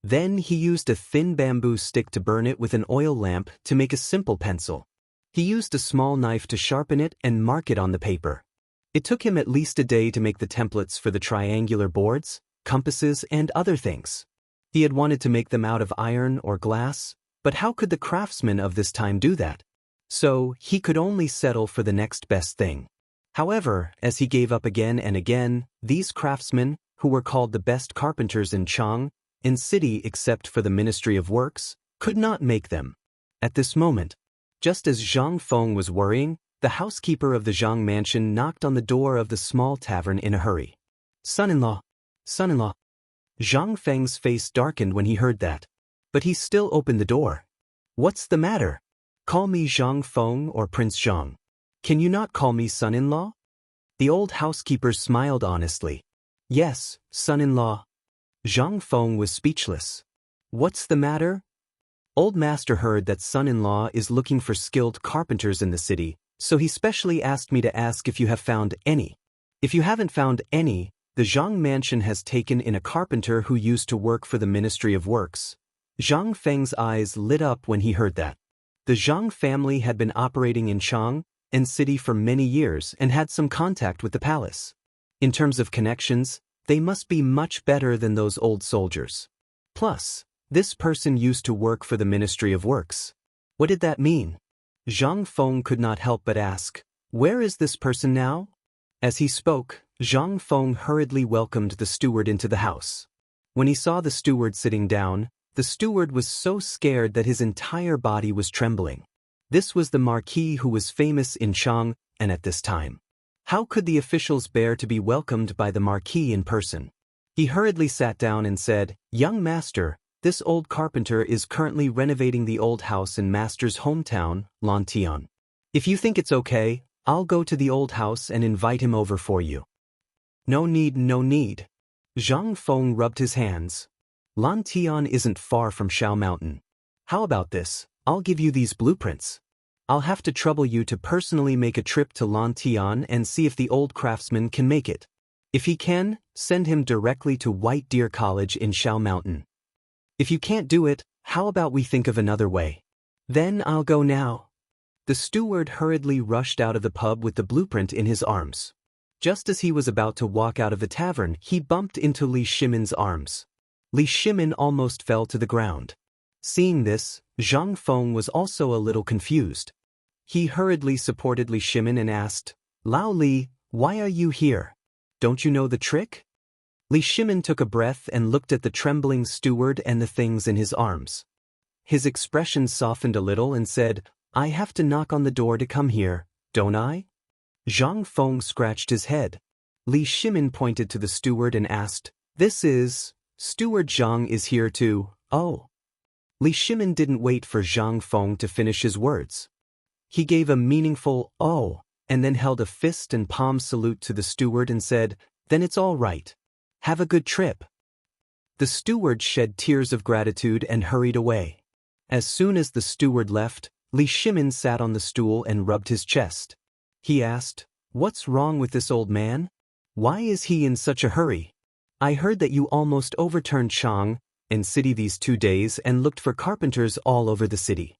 Then he used a thin bamboo stick to burn it with an oil lamp to make a simple pencil. He used a small knife to sharpen it and mark it on the paper. It took him at least a day to make the templates for the triangular boards, compasses, and other things. He had wanted to make them out of iron or glass, but how could the craftsmen of this time do that? So he could only settle for the next best thing. However, as he gave up again and again, these craftsmen, who were called the best carpenters in Chang, in city except for the Ministry of Works, could not make them. At this moment, just as Zhang Feng was worrying, the housekeeper of the Zhang mansion knocked on the door of the small tavern in a hurry. Son-in-law, son-in-law. Zhang Feng's face darkened when he heard that, but he still opened the door. What's the matter? Call me Zhang Feng or Prince Zhang. Can you not call me son-in-law? The old housekeeper smiled honestly. Yes, son-in-law. Zhang Feng was speechless. What's the matter? Old master heard that son-in-law is looking for skilled carpenters in the city, so he specially asked me to ask if you have found any. If you haven't found any, the Zhang mansion has taken in a carpenter who used to work for the Ministry of Works. Zhang Feng's eyes lit up when he heard that. The Zhang family had been operating in Chang and city for many years and had some contact with the palace. In terms of connections, they must be much better than those old soldiers. Plus, this person used to work for the Ministry of Works. What did that mean? Zhang Feng could not help but ask, where is this person now? As he spoke, Zhang Feng hurriedly welcomed the steward into the house. When he saw the steward sitting down, the steward was so scared that his entire body was trembling. This was the marquis who was famous in Chang, and at this time. How could the officials bear to be welcomed by the marquis in person? He hurriedly sat down and said, Young master, this old carpenter is currently renovating the old house in master's hometown, Lantian. If you think it's okay, I'll go to the old house and invite him over for you. No need, no need. Zhang Feng rubbed his hands. Lantian isn't far from Shao Mountain. How about this? I'll give you these blueprints. I'll have to trouble you to personally make a trip to Lantian and see if the old craftsman can make it. If he can, send him directly to White Deer College in Shao Mountain. If you can't do it, how about we think of another way? Then I'll go now. The steward hurriedly rushed out of the pub with the blueprint in his arms. Just as he was about to walk out of the tavern, he bumped into Li Shimin's arms. Li Shimin almost fell to the ground. Seeing this, Zhang Feng was also a little confused. He hurriedly supported Li Shimin and asked, Lao Li, why are you here? Don't you know the trick? Li Shimin took a breath and looked at the trembling steward and the things in his arms. His expression softened a little and said, I have to knock on the door to come here, don't I? Zhang Feng scratched his head. Li Shimin pointed to the steward and asked, This is... Steward Zhang is here too, oh. Li Shimin didn't wait for Zhang Feng to finish his words. He gave a meaningful, oh, and then held a fist and palm salute to the steward and said, Then it's all right. Have a good trip. The steward shed tears of gratitude and hurried away. As soon as the steward left, Li Shimin sat on the stool and rubbed his chest. He asked, What's wrong with this old man? Why is he in such a hurry? I heard that you almost overturned Chang and city these 2 days and looked for carpenters all over the city.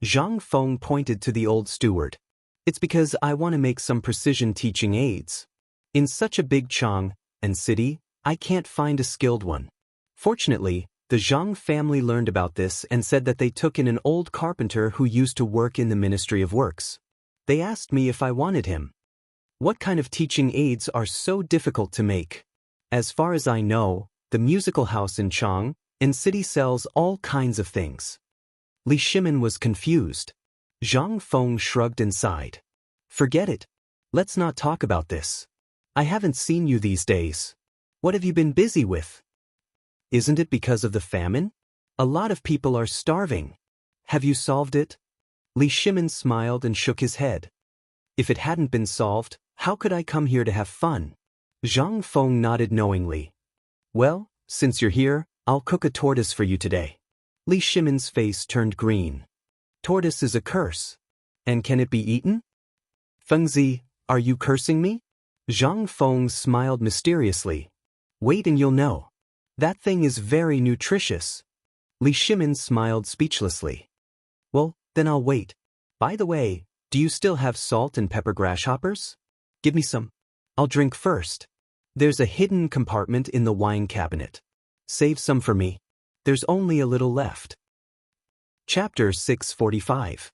Zhang Feng pointed to the old steward. It's because I want to make some precision teaching aids. In such a big Chang and city, I can't find a skilled one. Fortunately, the Zhang family learned about this and said that they took in an old carpenter who used to work in the Ministry of Works. They asked me if I wanted him. What kind of teaching aids are so difficult to make? As far as I know, the musical house in Chang and city sells all kinds of things. Li Shimin was confused. Zhang Feng shrugged and sighed. Forget it. Let's not talk about this. I haven't seen you these days. What have you been busy with? Isn't it because of the famine? A lot of people are starving. Have you solved it? Li Shimin smiled and shook his head. If it hadn't been solved, how could I come here to have fun? Zhang Feng nodded knowingly. Well, since you're here, I'll cook a tortoise for you today. Li Shimin's face turned green. Tortoise is a curse. And can it be eaten? Fengzi, are you cursing me? Zhang Feng smiled mysteriously. Wait and you'll know. That thing is very nutritious. Li Shimin smiled speechlessly. Well, then I'll wait. By the way, do you still have salt and pepper grasshoppers? Give me some. I'll drink first. There's a hidden compartment in the wine cabinet. Save some for me. There's only a little left. Chapter 645.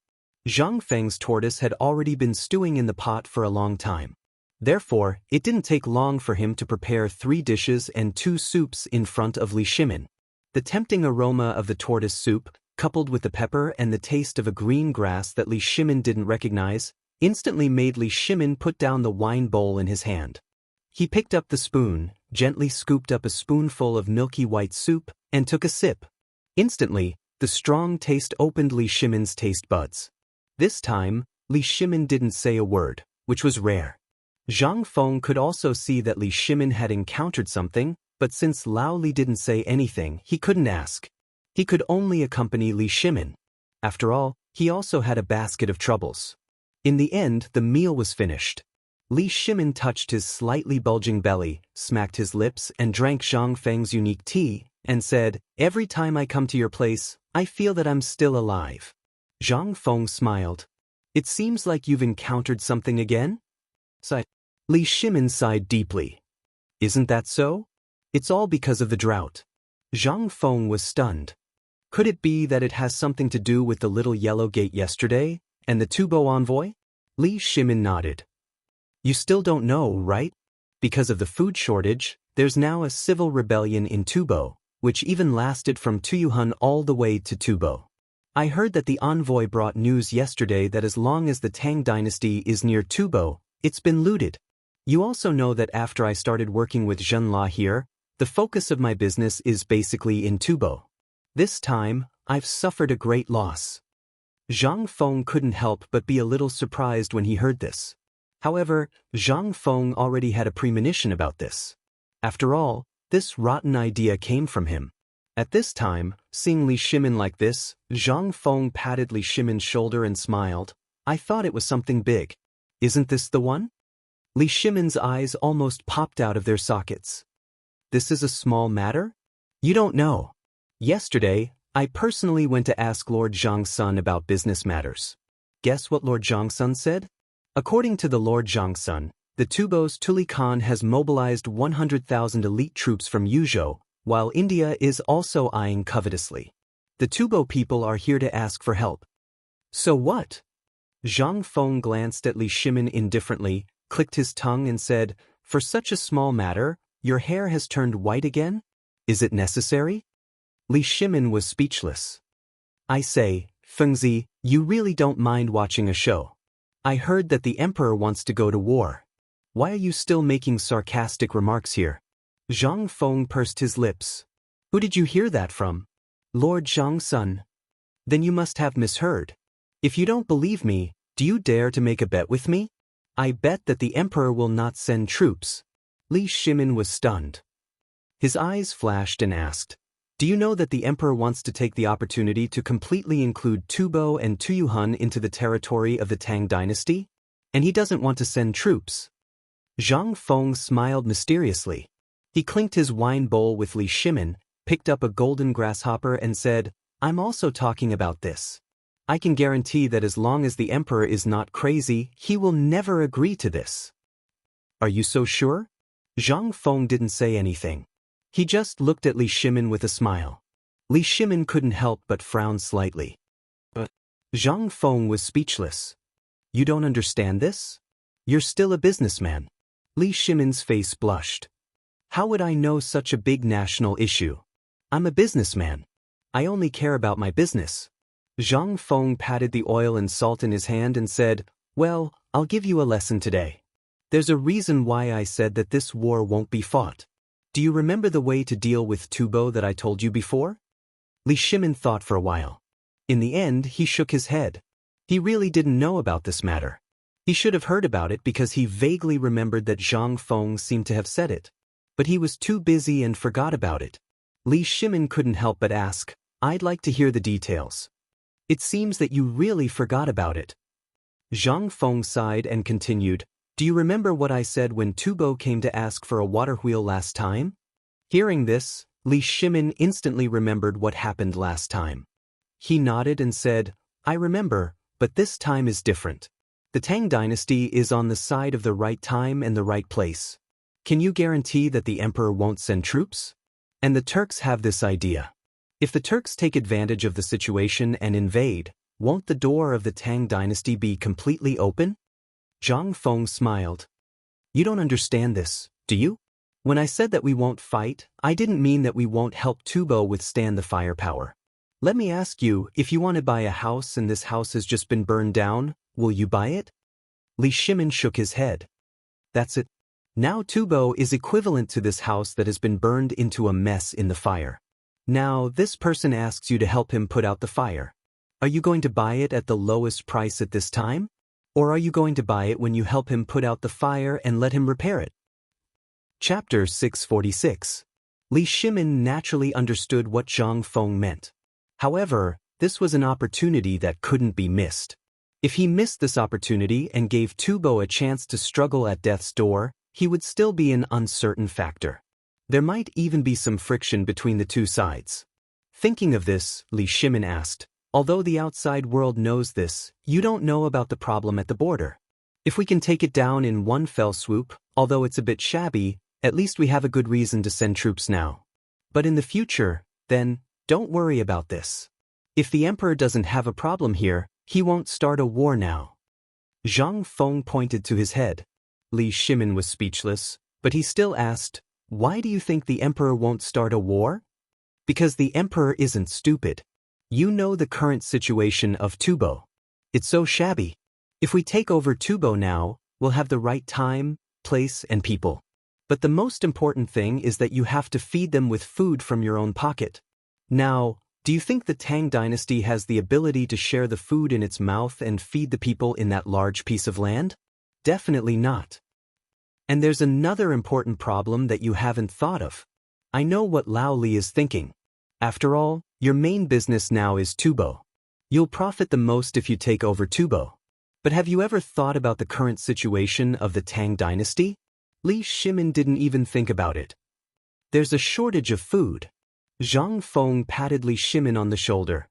Zhang Feng's tortoise had already been stewing in the pot for a long time. Therefore, it didn't take long for him to prepare 3 dishes and 2 soups in front of Li Shimin. The tempting aroma of the tortoise soup, coupled with the pepper and the taste of a green grass that Li Shimin didn't recognize, instantly made Li Shimin put down the wine bowl in his hand. He picked up the spoon, gently scooped up a spoonful of milky white soup, and took a sip. Instantly, the strong taste opened Li Shimin's taste buds. This time, Li Shimin didn't say a word, which was rare. Zhang Feng could also see that Li Shimin had encountered something, but since Lao Li didn't say anything, he couldn't ask. He could only accompany Li Shimin. After all, he also had a basket of troubles. In the end, the meal was finished. Li Shimin touched his slightly bulging belly, smacked his lips, and drank Zhang Feng's unique tea, and said, "Every time I come to your place, I feel that I'm still alive." Zhang Feng smiled. "It seems like you've encountered something again?" Li Shimin sighed deeply. "Isn't that so? It's all because of the drought." Zhang Feng was stunned. Could it be that it has something to do with the little yellow gate yesterday, and the Tubo envoy? Li Shimin nodded. "You still don't know, right? Because of the food shortage, there's now a civil rebellion in Tubo, which even lasted from Tuyuhun all the way to Tubo. I heard that the envoy brought news yesterday that as long as the Tang dynasty is near Tubo, it's been looted. You also know that after I started working with Zhenla here, the focus of my business is basically in Tubo. This time, I've suffered a great loss." Zhang Feng couldn't help but be a little surprised when he heard this. However, Zhang Feng already had a premonition about this. After all, this rotten idea came from him. At this time, seeing Li Shimin like this, Zhang Feng patted Li Shimin's shoulder and smiled. "I thought it was something big. Isn't this the one?" Li Shimin's eyes almost popped out of their sockets. "This is a small matter? You don't know. Yesterday, I personally went to ask Lord Zhangsun about business matters. Guess what Lord Zhangsun said? According to the Lord Zhangsun, the Tubo's Tuli Khan has mobilized 100,000 elite troops from Yuzhou, while India is also eyeing covetously. The Tubo people are here to ask for help." "So what?" Zhang Feng glanced at Li Shimin indifferently, clicked his tongue and said, "For such a small matter, your hair has turned white again? Is it necessary?" Li Shimin was speechless. "I say, Fengzi, you really don't mind watching a show. I heard that the emperor wants to go to war. Why are you still making sarcastic remarks here?" Zhang Feng pursed his lips. "Who did you hear that from?" "Lord Zhangsun." "Then you must have misheard. If you don't believe me, do you dare to make a bet with me? I bet that the emperor will not send troops." Li Shimin was stunned. His eyes flashed and asked, "Do you know that the emperor wants to take the opportunity to completely include Tubo and Tuyuhun into the territory of the Tang dynasty? And he doesn't want to send troops?" Zhang Feng smiled mysteriously. He clinked his wine bowl with Li Shimin, picked up a golden grasshopper and said, "I'm also talking about this. I can guarantee that as long as the emperor is not crazy, he will never agree to this." "Are you so sure?" Zhang Feng didn't say anything. He just looked at Li Shimin with a smile. Li Shimin couldn't help but frown slightly. But Zhang Feng was speechless. "You don't understand this? You're still a businessman." Li Shimin's face blushed. "How would I know such a big national issue? I'm a businessman. I only care about my business." Zhang Feng patted the oil and salt in his hand and said, "Well, I'll give you a lesson today. There's a reason why I said that this war won't be fought. Do you remember the way to deal with Tubo that I told you before?" Li Shimin thought for a while. In the end, he shook his head. He really didn't know about this matter. He should have heard about it because he vaguely remembered that Zhang Feng seemed to have said it. But he was too busy and forgot about it. Li Shimin couldn't help but ask, "I'd like to hear the details." "It seems that you really forgot about it." Zhang Feng sighed and continued, "Do you remember what I said when Tubo came to ask for a water wheel last time?" Hearing this, Li Shimin instantly remembered what happened last time. He nodded and said, I remember, but this time is different. The Tang dynasty is on the side of the right time and the right place. Can you guarantee that the emperor won't send troops? And the Turks have this idea. If the Turks take advantage of the situation and invade, won't the door of the Tang dynasty be completely open? Zhang Feng smiled. You don't understand this, do you? When I said that we won't fight, I didn't mean that we won't help Tubo withstand the firepower. Let me ask you, if you want to buy a house and this house has just been burned down, will you buy it? Li Shimin shook his head. That's it. Now Tubo is equivalent to this house that has been burned into a mess in the fire. Now this person asks you to help him put out the fire. Are you going to buy it at the lowest price at this time? Or are you going to buy it when you help him put out the fire and let him repair it? Chapter 646. Li Shimin naturally understood what Zhang Feng meant. However, this was an opportunity that couldn't be missed. If he missed this opportunity and gave Tubo a chance to struggle at death's door, he would still be an uncertain factor. There might even be some friction between the two sides. Thinking of this, Li Shimin asked, although the outside world knows this, you don't know about the problem at the border. If we can take it down in one fell swoop, although it's a bit shabby, at least we have a good reason to send troops now. But in the future, then, don't worry about this. If the emperor doesn't have a problem here, he won't start a war now. Zhang Feng pointed to his head. Li Shimin was speechless, but he still asked, why do you think the emperor won't start a war? Because the emperor isn't stupid. You know the current situation of Tubo. It's so shabby. If we take over Tubo now, we'll have the right time, place, and people. But the most important thing is that you have to feed them with food from your own pocket. Now, do you think the Tang dynasty has the ability to share the food in its mouth and feed the people in that large piece of land? Definitely not. And there's another important problem that you haven't thought of. I know what Lao Li is thinking. After all, your main business now is Tubo. You'll profit the most if you take over Tubo. But have you ever thought about the current situation of the Tang dynasty? Li Shimin didn't even think about it. There's a shortage of food. Zhang Feng patted Li Shimin on the shoulder.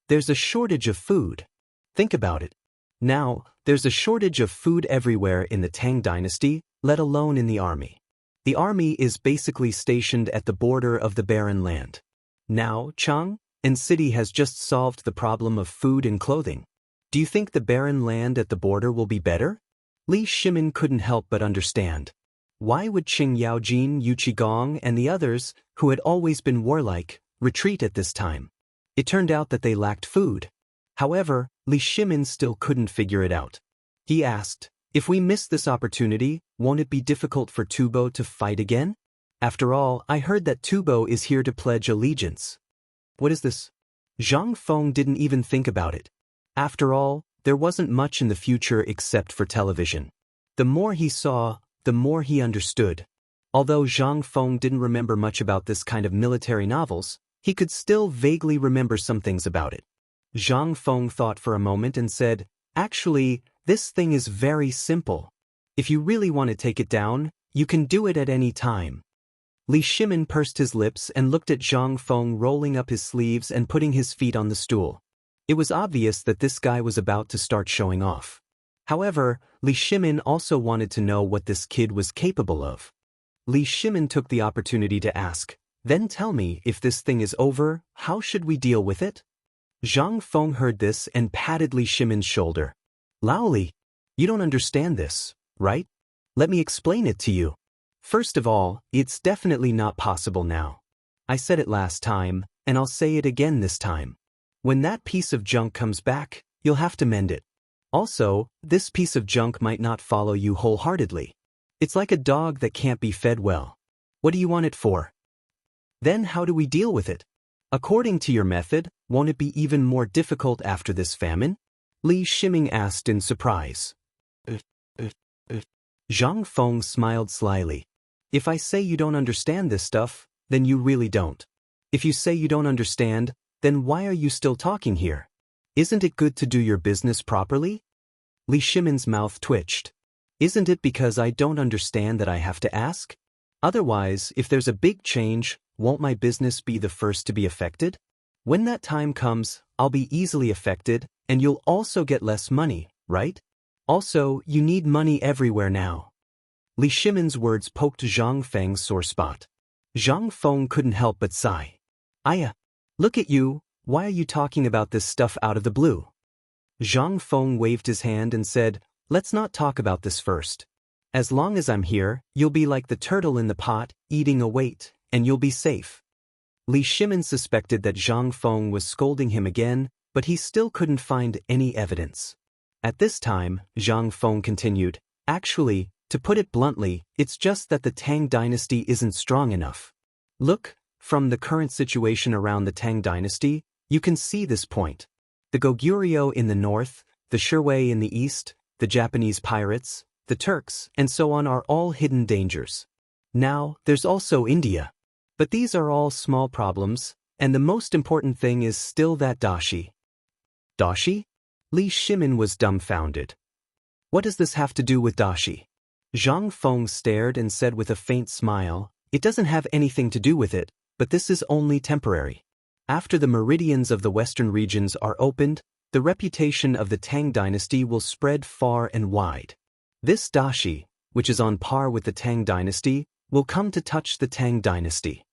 There's a shortage of food. Think about it. Now, there's a shortage of food everywhere in the Tang dynasty, let alone in the army. The army is basically stationed at the border of the barren land. Now, Chang and city has just solved the problem of food and clothing. Do you think the barren land at the border will be better? Li Shimin couldn't help but understand. Why would Qing Yaojin, Yu Qigong, and the others, who had always been warlike, retreat at this time? It turned out that they lacked food. However, Li Shimin still couldn't figure it out. He asked, if we miss this opportunity, won't it be difficult for Tubo to fight again? After all, I heard that Tubo is here to pledge allegiance. What is this? Zhang Feng didn't even think about it. After all, there wasn't much in the future except for television. The more he saw, the more he understood. Although Zhang Feng didn't remember much about this kind of military novels, he could still vaguely remember some things about it. Zhang Feng thought for a moment and said, actually, this thing is very simple. If you really want to take it down, you can do it at any time. Li Shimin pursed his lips and looked at Zhang Feng rolling up his sleeves and putting his feet on the stool. It was obvious that this guy was about to start showing off. However, Li Shimin also wanted to know what this kid was capable of. Li Shimin took the opportunity to ask, then tell me, if this thing is over, how should we deal with it? Zhang Feng heard this and patted Li Shimin's shoulder. Lao Li, you don't understand this, right? Let me explain it to you. First of all, it's definitely not possible now. I said it last time, and I'll say it again this time. When that piece of junk comes back, you'll have to mend it. Also, this piece of junk might not follow you wholeheartedly. It's like a dog that can't be fed well. What do you want it for? Then how do we deal with it? According to your method, won't it be even more difficult after this famine? Li Shimin asked in surprise. Zhang Feng smiled slyly. If I say you don't understand this stuff, then you really don't. If you say you don't understand, then why are you still talking here? Isn't it good to do your business properly? Li Shimin's mouth twitched. Isn't it because I don't understand that I have to ask? Otherwise, if there's a big change, won't my business be the first to be affected? When that time comes, I'll be easily affected, and you'll also get less money, right? Also, you need money everywhere now. Li Shimin's words poked Zhang Feng's sore spot. Zhang Feng couldn't help but sigh. Aya, look at you, why are you talking about this stuff out of the blue? Zhang Feng waved his hand and said, let's not talk about this first. As long as I'm here, you'll be like the turtle in the pot, eating a weight, and you'll be safe. Li Shimin suspected that Zhang Feng was scolding him again, but he still couldn't find any evidence. At this time, Zhang Feng continued, actually, to put it bluntly, it's just that the Tang dynasty isn't strong enough. Look, from the current situation around the Tang dynasty, you can see this point. The Goguryeo in the north, the Shirwei in the east, the Japanese pirates, the Turks, and so on are all hidden dangers. Now, there's also India. But these are all small problems, and the most important thing is still that dashi. Dashi? Li Shimin was dumbfounded. What does this have to do with dashi? Zhang Feng stared and said with a faint smile, it doesn't have anything to do with it, but this is only temporary. After the meridians of the western regions are opened, the reputation of the Tang dynasty will spread far and wide. This dashi, which is on par with the Tang dynasty, will come to touch the Tang dynasty.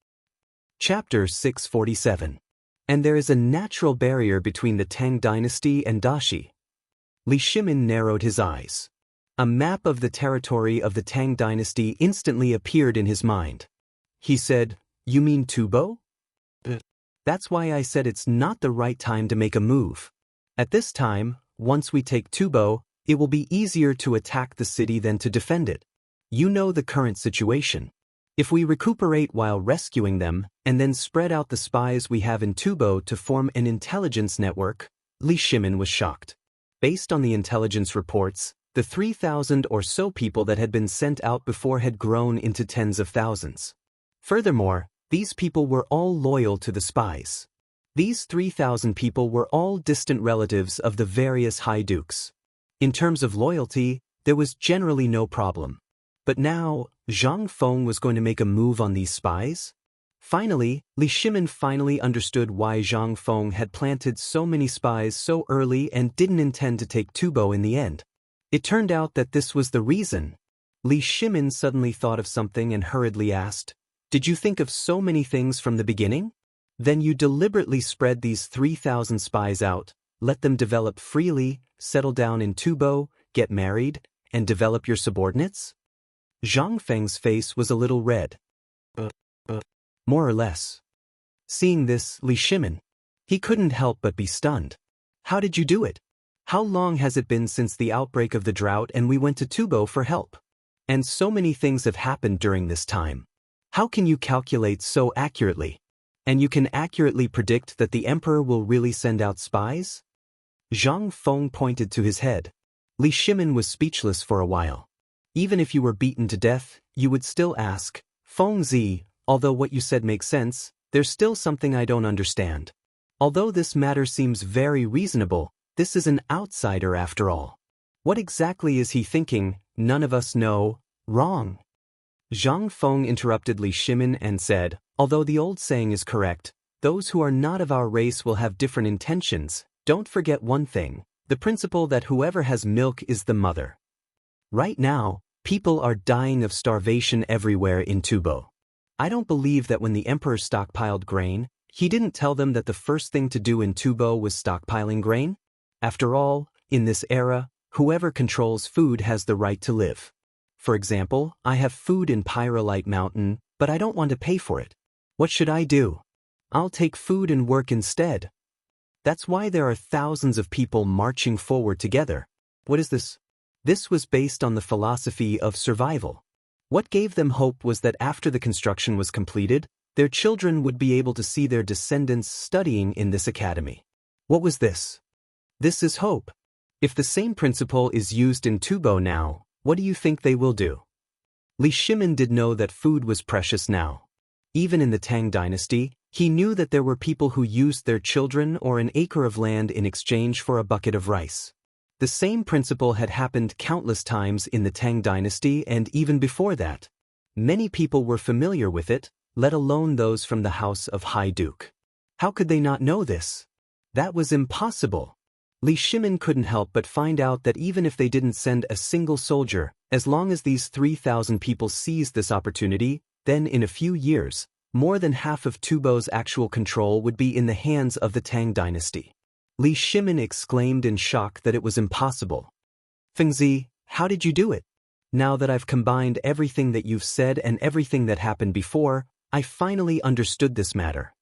Chapter 647. And there is a natural barrier between the Tang dynasty and dashi. Li Shimin narrowed his eyes. A map of the territory of the Tang dynasty instantly appeared in his mind. He said, you mean Tubo? That's why I said it's not the right time to make a move. At this time, once we take Tubo, it will be easier to attack the city than to defend it. You know the current situation. If we recuperate while rescuing them, and then spread out the spies we have in Tubo to form an intelligence network, Li Shimin was shocked. Based on the intelligence reports, the 3,000 or so people that had been sent out before had grown into tens of thousands. Furthermore, these people were all loyal to the spies. These 3,000 people were all distant relatives of the various high dukes. In terms of loyalty, there was generally no problem. But now, Zhang Feng was going to make a move on these spies? Finally, Li Shimin finally understood why Zhang Feng had planted so many spies so early and didn't intend to take Tubo in the end. It turned out that this was the reason. Li Shimin suddenly thought of something and hurriedly asked, did you think of so many things from the beginning? Then you deliberately spread these 3,000 spies out, let them develop freely, settle down in Tubo, get married, and develop your subordinates? Zhang Feng's face was a little red. More or less. Seeing this, Li Shimin, he couldn't help but be stunned. How did you do it? How long has it been since the outbreak of the drought and we went to Tubo for help? And so many things have happened during this time. How can you calculate so accurately? And you can accurately predict that the emperor will really send out spies? Zhang Feng pointed to his head. Li Shimin was speechless for a while. Even if you were beaten to death, you would still ask, Feng Zi, although what you said makes sense, there's still something I don't understand. Although this matter seems very reasonable, this is an outsider after all. What exactly is he thinking? None of us know. Wrong. Zhang Feng interrupted Li Shimin and said, although the old saying is correct, those who are not of our race will have different intentions. Don't forget one thing, the principle that whoever has milk is the mother. Right now, people are dying of starvation everywhere in Tubo. I don't believe that when the emperor stockpiled grain, he didn't tell them that the first thing to do in Tubo was stockpiling grain. After all, in this era, whoever controls food has the right to live. For example, I have food in Pyrolite Mountain, but I don't want to pay for it. What should I do? I'll take food and work instead. That's why there are thousands of people marching forward together. What is this? This was based on the philosophy of survival. What gave them hope was that after the construction was completed, their children would be able to see their descendants studying in this academy. What was this? This is hope. If the same principle is used in Tubo now, what do you think they will do? Li Shimin did know that food was precious now. Even in the Tang dynasty, he knew that there were people who used their children or an acre of land in exchange for a bucket of rice. The same principle had happened countless times in the Tang dynasty and even before that. Many people were familiar with it, let alone those from the house of High Duke. How could they not know this? That was impossible. Li Shimin couldn't help but find out that even if they didn't send a single soldier, as long as these 3,000 people seized this opportunity, then in a few years, more than half of Tubo's actual control would be in the hands of the Tang dynasty. Li Shimin exclaimed in shock that it was impossible. Fengzi, how did you do it? Now that I've combined everything that you've said and everything that happened before, I finally understood this matter.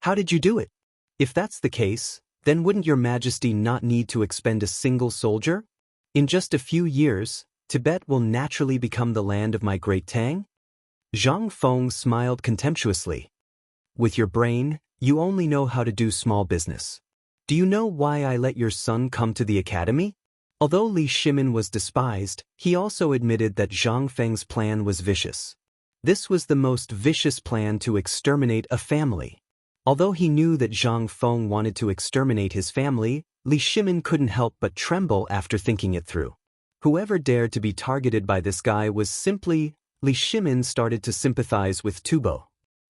How did you do it? If that's the case, then wouldn't your majesty not need to expend a single soldier? In just a few years, Tibet will naturally become the land of my great Tang? Zhang Feng smiled contemptuously. With your brain, you only know how to do small business. Do you know why I let your son come to the academy? Although Li Shimin was despised, he also admitted that Zhang Feng's plan was vicious. This was the most vicious plan to exterminate a family. Although he knew that Zhang Feng wanted to exterminate his family, Li Shimin couldn't help but tremble after thinking it through. Whoever dared to be targeted by this guy was simply... Li Shimin started to sympathize with Tubo.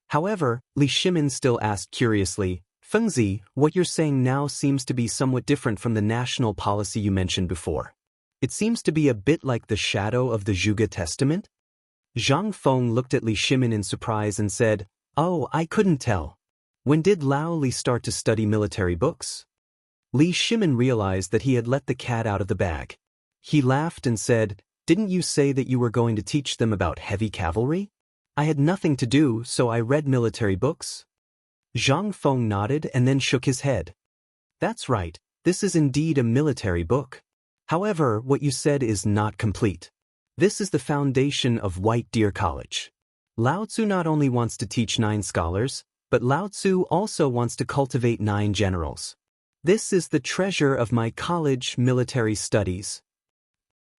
However, Li Shimin still asked curiously, Fengzi, what you're saying now seems to be somewhat different from the national policy you mentioned before. It seems to be a bit like the shadow of the Zhuge Testament? Zhang Feng looked at Li Shimin in surprise and said, Oh, I couldn't tell. When did Lao Li start to study military books? Li Shimin realized that he had let the cat out of the bag. He laughed and said, Didn't you say that you were going to teach them about heavy cavalry? I had nothing to do, so I read military books. Zhang Feng nodded and then shook his head. That's right, this is indeed a military book. However, what you said is not complete. This is the foundation of White Deer College. Lao Tzu not only wants to teach 9 scholars, but Lao Tzu also wants to cultivate 9 generals. This is the treasure of my college military studies.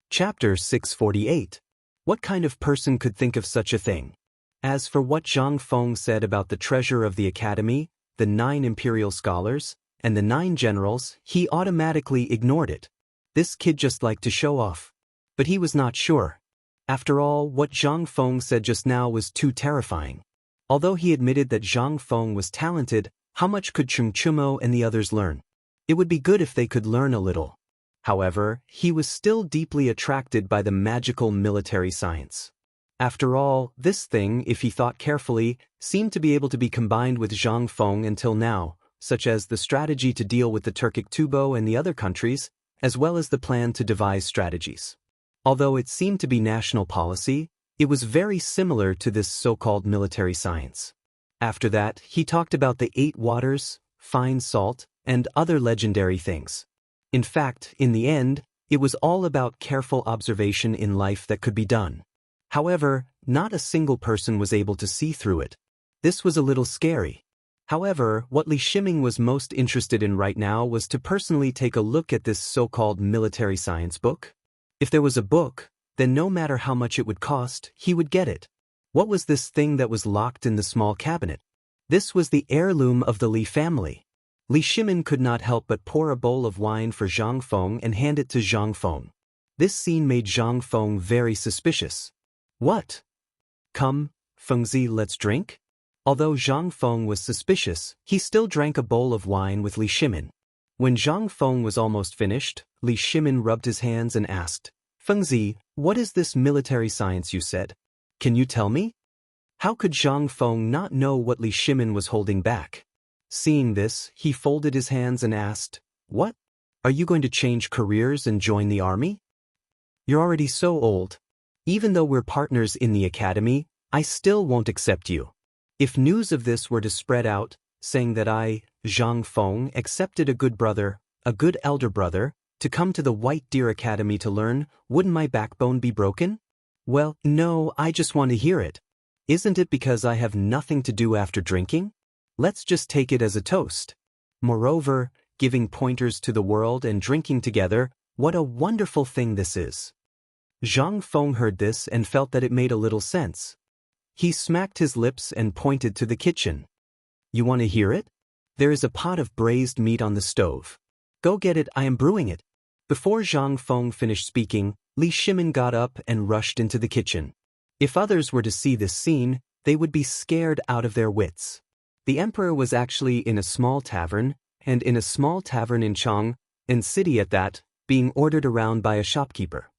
Chapter 648. What kind of person could think of such a thing? As for what Zhang Feng said about the treasure of the academy, the 9 imperial scholars, and the 9 generals, he automatically ignored it. This kid just liked to show off. But he was not sure. After all, what Zhang Feng said just now was too terrifying. Although he admitted that Zhang Feng was talented, how much could Chung Chumo and the others learn? It would be good if they could learn a little. However, he was still deeply attracted by the magical military science. After all, this thing, if he thought carefully, seemed to be able to be combined with Zhang Feng until now, such as the strategy to deal with the Turkic Tubo and the other countries, as well as the plan to devise strategies. Although it seemed to be national policy, it was very similar to this so-called military science. After that, he talked about the 8 waters, fine salt, and other legendary things. In fact, in the end, it was all about careful observation in life that could be done. However, not a single person was able to see through it. This was a little scary. However, what Li Shimin was most interested in right now was to personally take a look at this so-called military science book. If there was a book, then no matter how much it would cost, he would get it. What was this thing that was locked in the small cabinet? This was the heirloom of the Li family. Li Shimin could not help but pour a bowl of wine for Zhang Feng and hand it to Zhang Feng. This scene made Zhang Feng very suspicious. What? Come, Fengzi, let's drink? Although Zhang Feng was suspicious, he still drank a bowl of wine with Li Shimin. When Zhang Feng was almost finished, Li Shimin rubbed his hands and asked, Fengzi, what is this military science you said? Can you tell me? How could Zhang Feng not know what Li Shimin was holding back? Seeing this, he folded his hands and asked, What? Are you going to change careers and join the army? You're already so old. Even though we're partners in the academy, I still won't accept you. If news of this were to spread out, saying that I, Zhang Feng, accepted a good brother, a good elder brother, to come to the White Deer Academy to learn, wouldn't my backbone be broken? Well, no, I just want to hear it. Isn't it because I have nothing to do after drinking? Let's just take it as a toast. Moreover, giving pointers to the world and drinking together, what a wonderful thing this is. Zhang Feng heard this and felt that it made a little sense. He smacked his lips and pointed to the kitchen. You want to hear it? There is a pot of braised meat on the stove. Go get it, I am brewing it. Before Zhang Feng finished speaking, Li Shimin got up and rushed into the kitchen. If others were to see this scene, they would be scared out of their wits. The emperor was actually in a small tavern, and in a small tavern in Chang, and city at that, being ordered around by a shopkeeper.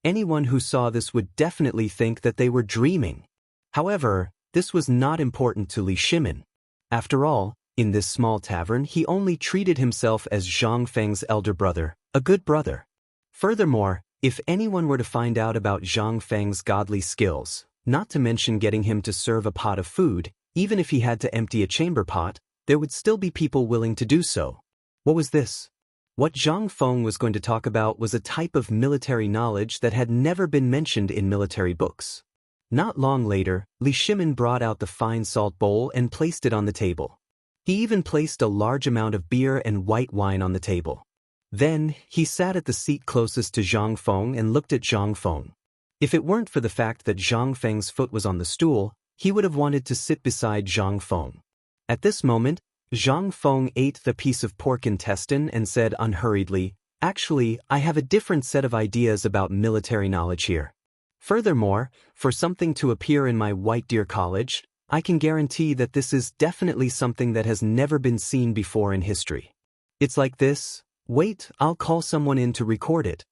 Anyone who saw this would definitely think that they were dreaming. However, this was not important to Li Shimin. After all, in this small tavern he only treated himself as Zhang Feng's elder brother, a good brother. Furthermore, if anyone were to find out about Zhang Feng's godly skills, not to mention getting him to serve a pot of food, even if he had to empty a chamber pot, there would still be people willing to do so. What was this? What Zhang Feng was going to talk about was a type of military knowledge that had never been mentioned in military books. Not long later, Li Shimin brought out the fine salt bowl and placed it on the table. He even placed a large amount of beer and white wine on the table. Then, he sat at the seat closest to Zhang Feng and looked at Zhang Feng. If it weren't for the fact that Zhang Feng's foot was on the stool, he would have wanted to sit beside Zhang Feng. At this moment, Zhang Feng ate the piece of pork intestine and said unhurriedly, "Actually, I have a different set of ideas about military knowledge here. Furthermore, for something to appear in my White Deer College, I can guarantee that this is definitely something that has never been seen before in history. It's like this. Wait, I'll call someone in to record it."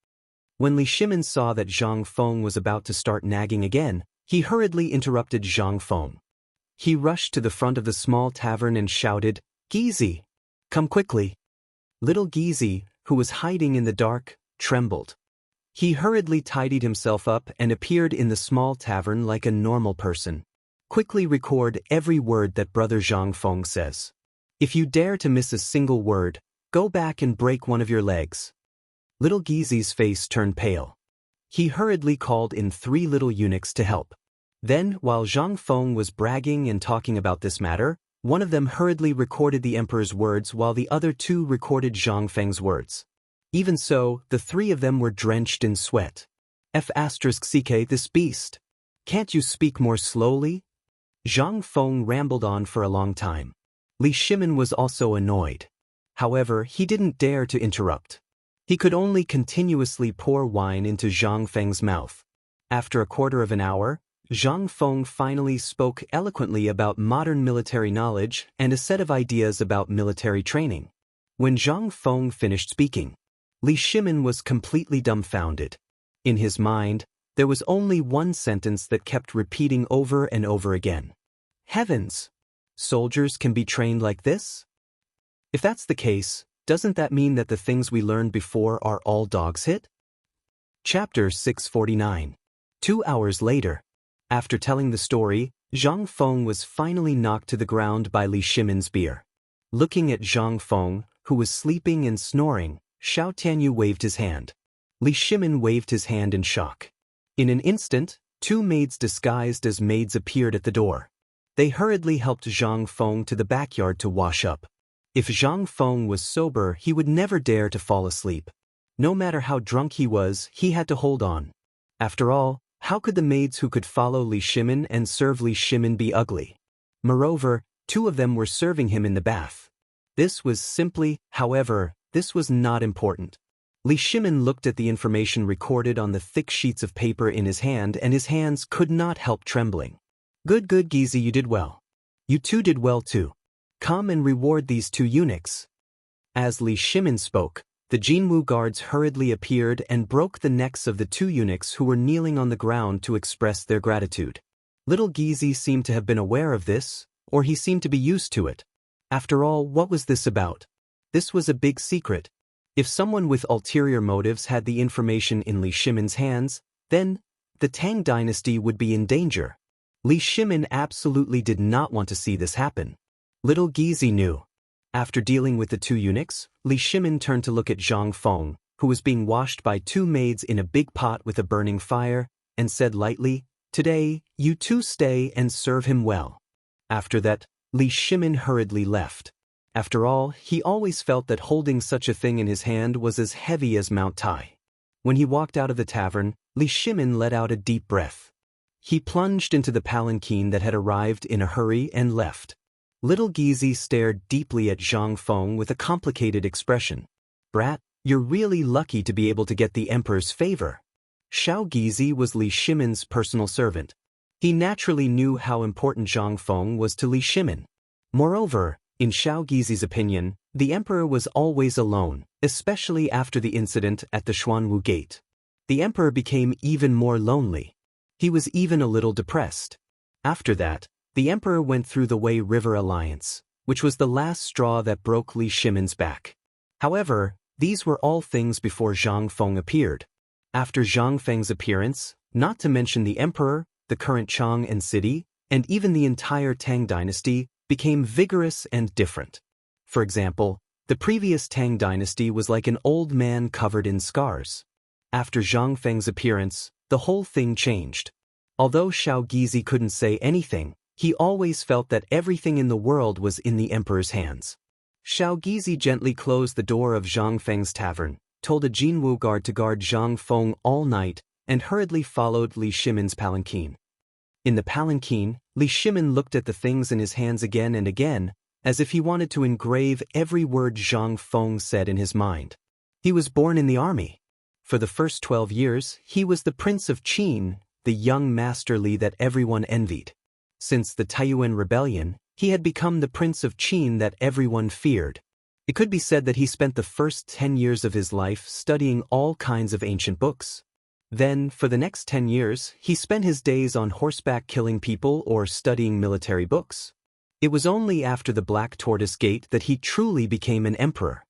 When Li Shimin saw that Zhang Feng was about to start nagging again, he hurriedly interrupted Zhang Feng. He rushed to the front of the small tavern and shouted, "Gizi! Come quickly!" Little Gizi, who was hiding in the dark, trembled. He hurriedly tidied himself up and appeared in the small tavern like a normal person. "Quickly record every word that Brother Zhang Feng says. If you dare to miss a single word, go back and break one of your legs." Little Gizi's face turned pale. He hurriedly called in 3 little eunuchs to help. Then, while Zhang Feng was bragging and talking about this matter, one of them hurriedly recorded the emperor's words while the other 2 recorded Zhang Feng's words. Even so, the 3 of them were drenched in sweat. "F***ck this beast. Can't you speak more slowly?" Zhang Feng rambled on for a long time. Li Shimin was also annoyed. However, he didn't dare to interrupt. He could only continuously pour wine into Zhang Feng's mouth. After a quarter of an hour, Zhang Feng finally spoke eloquently about modern military knowledge and a set of ideas about military training. When Zhang Feng finished speaking, Li Shimin was completely dumbfounded. In his mind, there was only one sentence that kept repeating over and over again. "Heavens! Soldiers can be trained like this?" If that's the case, doesn't that mean that the things we learned before are all dog's hit? Chapter 649. 2 hours later. After telling the story, Zhang Feng was finally knocked to the ground by Li Shimin's beer. Looking at Zhang Feng, who was sleeping and snoring, Xiao Tianyu waved his hand. Li Shimin waved his hand in shock. In an instant, 2 maids disguised as maids appeared at the door. They hurriedly helped Zhang Feng to the backyard to wash up. If Zhang Feng was sober, he would never dare to fall asleep. No matter how drunk he was, he had to hold on. After all, how could the maids who could follow Li Shimin and serve Li Shimin be ugly? Moreover, 2 of them were serving him in the bath. However, this was not important. Li Shimin looked at the information recorded on the thick sheets of paper in his hand, and his hands could not help trembling. Good, Gizi, you did well. You 2 did well too. Come and reward these 2 eunuchs." As Li Shimin spoke, the Jinwu guards hurriedly appeared and broke the necks of the 2 eunuchs who were kneeling on the ground to express their gratitude. Little Gizi seemed to have been aware of this, or he seemed to be used to it. After all, what was this about? This was a big secret. If someone with ulterior motives had the information in Li Shimin's hands, then the Tang dynasty would be in danger. Li Shimin absolutely did not want to see this happen. Little Gizi knew. After dealing with the 2 eunuchs, Li Shimin turned to look at Zhang Feng, who was being washed by 2 maids in a big pot with a burning fire, and said lightly, "Today, you 2 stay and serve him well." After that, Li Shimin hurriedly left. After all, he always felt that holding such a thing in his hand was as heavy as Mount Tai. When he walked out of the tavern, Li Shimin let out a deep breath. He plunged into the palanquin that had arrived in a hurry and left. Little Gizi stared deeply at Zhang Feng with a complicated expression. "Brat, you're really lucky to be able to get the emperor's favor." Xiao Gizi was Li Shimin's personal servant. He naturally knew how important Zhang Feng was to Li Shimin. Moreover, in Xiao Gizi's opinion, the emperor was always alone, especially after the incident at the Xuanwu Gate. The emperor became even more lonely. He was even a little depressed. After that, the emperor went through the Wei River Alliance, which was the last straw that broke Li Shimin's back. However, these were all things before Zhang Feng appeared. After Zhang Feng's appearance, not to mention the emperor, the current Chang and city, and even the entire Tang dynasty, became vigorous and different. For example, the previous Tang dynasty was like an old man covered in scars. After Zhang Feng's appearance, the whole thing changed. Although Xiao Gizi couldn't say anything, he always felt that everything in the world was in the emperor's hands. Xiao Gizi gently closed the door of Zhang Feng's tavern, told a Jinwu guard to guard Zhang Feng all night, and hurriedly followed Li Shimin's palanquin. In the palanquin, Li Shimin looked at the things in his hands again and again, as if he wanted to engrave every word Zhang Feng said in his mind. He was born in the army. For the first 12 years, he was the Prince of Qin, the young Master Li that everyone envied. Since the Taiyuan Rebellion, he had become the Prince of Qin that everyone feared. It could be said that he spent the first 10 years of his life studying all kinds of ancient books. Then, for the next 10 years, he spent his days on horseback killing people or studying military books. It was only after the Black Tortoise Gate that he truly became an emperor.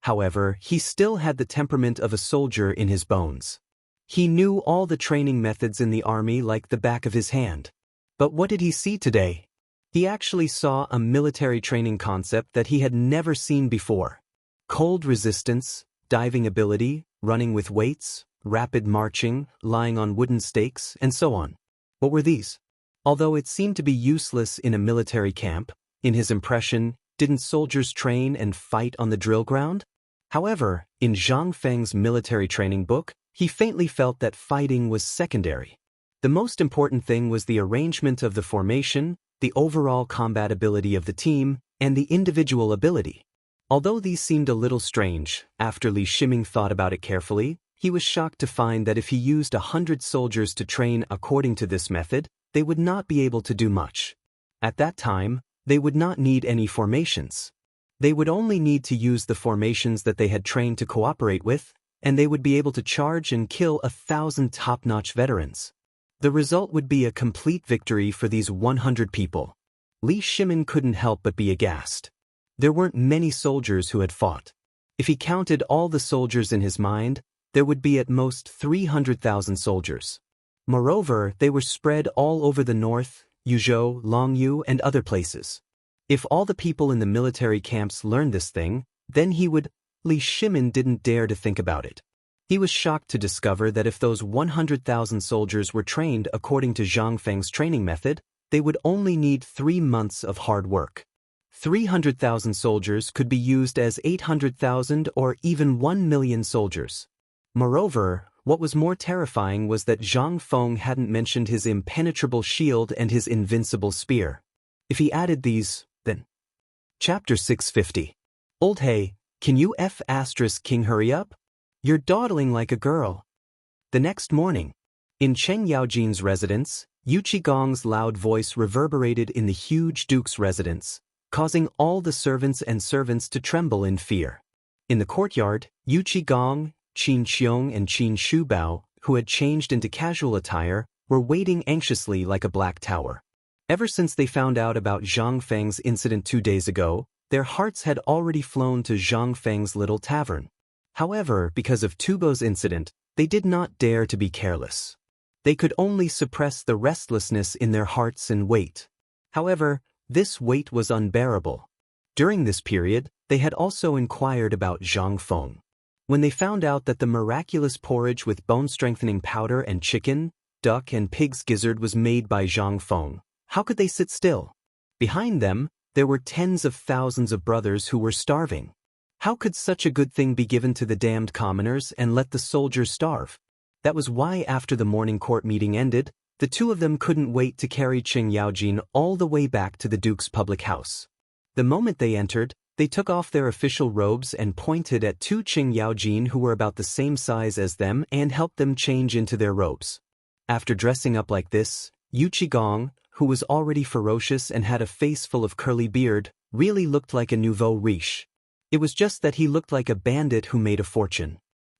However, he still had the temperament of a soldier in his bones. He knew all the training methods in the army like the back of his hand. But what did he see today? He actually saw a military training concept that he had never seen before. Cold resistance, diving ability, running with weights, rapid marching, lying on wooden stakes, and so on. What were these? Although it seemed to be useless in a military camp, in his impression, didn't soldiers train and fight on the drill ground? However, in Zhang Feng's military training book, he faintly felt that fighting was secondary. The most important thing was the arrangement of the formation, the overall combat ability of the team, and the individual ability. Although these seemed a little strange, after Li Shimin thought about it carefully, he was shocked to find that if he used 100 soldiers to train according to this method, they would not be able to do much. At that time, they would not need any formations. They would only need to use the formations that they had trained to cooperate with, and they would be able to charge and kill 1,000 top-notch veterans. The result would be a complete victory for these 100 people. Li Shimin couldn't help but be aghast. There weren't many soldiers who had fought. If he counted all the soldiers in his mind, there would be at most 300,000 soldiers. Moreover, they were spread all over the north, Yuzhou, Longyu, and other places. If all the people in the military camps learned this thing, then Li Shimin didn't dare to think about it. He was shocked to discover that if those 100,000 soldiers were trained according to Zhang Feng's training method, they would only need 3 months of hard work. 300,000 soldiers could be used as 800,000 or even 1 million soldiers. Moreover, what was more terrifying was that Zhang Feng hadn't mentioned his impenetrable shield and his invincible spear. If he added these, then... Chapter 650. Old Hey, can you King hurry up? You're dawdling like a girl. The next morning, in Chen Yaojin's residence, Yu Qigong's loud voice reverberated in the huge duke's residence, causing all the servants and servants to tremble in fear. In the courtyard, Yu Qigong, Qin Xiong and Qin Shubao, who had changed into casual attire, were waiting anxiously like a black tower. Ever since they found out about Zhang Feng's incident 2 days ago, their hearts had already flown to Zhang Feng's little tavern. However, because of Tubo's incident, they did not dare to be careless. They could only suppress the restlessness in their hearts and wait. However, this weight was unbearable. During this period, they had also inquired about Zhang Feng. When they found out that the miraculous porridge with bone-strengthening powder and chicken, duck and pig's gizzard was made by Zhang Feng, how could they sit still? Behind them, there were tens of thousands of brothers who were starving. How could such a good thing be given to the damned commoners and let the soldiers starve? That was why after the morning court meeting ended, the two of them couldn't wait to carry Chen Yaojin all the way back to the duke's public house. The moment they entered, they took off their official robes and pointed at two Chen Yaojin who were about the same size as them and helped them change into their robes. After dressing up like this, Yu Qigong, who was already ferocious and had a face full of curly beard, really looked like a nouveau riche. It was just that he looked like a bandit who made a fortune.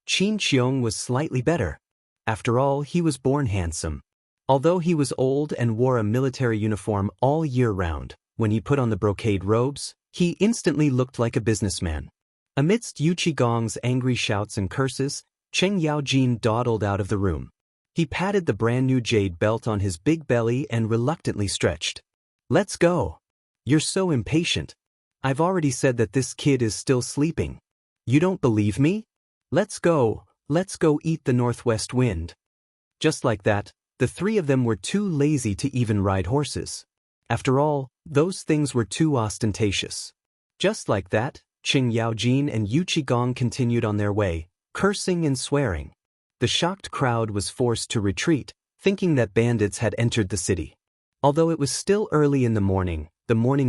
Qin Qiong was slightly better. After all, he was born handsome. Although he was old and wore a military uniform all year round, when he put on the brocade robes, he instantly looked like a businessman. Amidst Yu Qigong's angry shouts and curses, Cheng Yaojin dawdled out of the room. He patted the brand-new jade belt on his big belly and reluctantly stretched. "Let's go. You're so impatient. I've already said that this kid is still sleeping. You don't believe me? Let's go eat the northwest wind." Just like that, the three of them were too lazy to even ride horses. After all, those things were too ostentatious. Just like that, Cheng Yaojin and Yu Qigong continued on their way, cursing and swearing. The shocked crowd was forced to retreat, thinking that bandits had entered the city. Although it was still early in the morning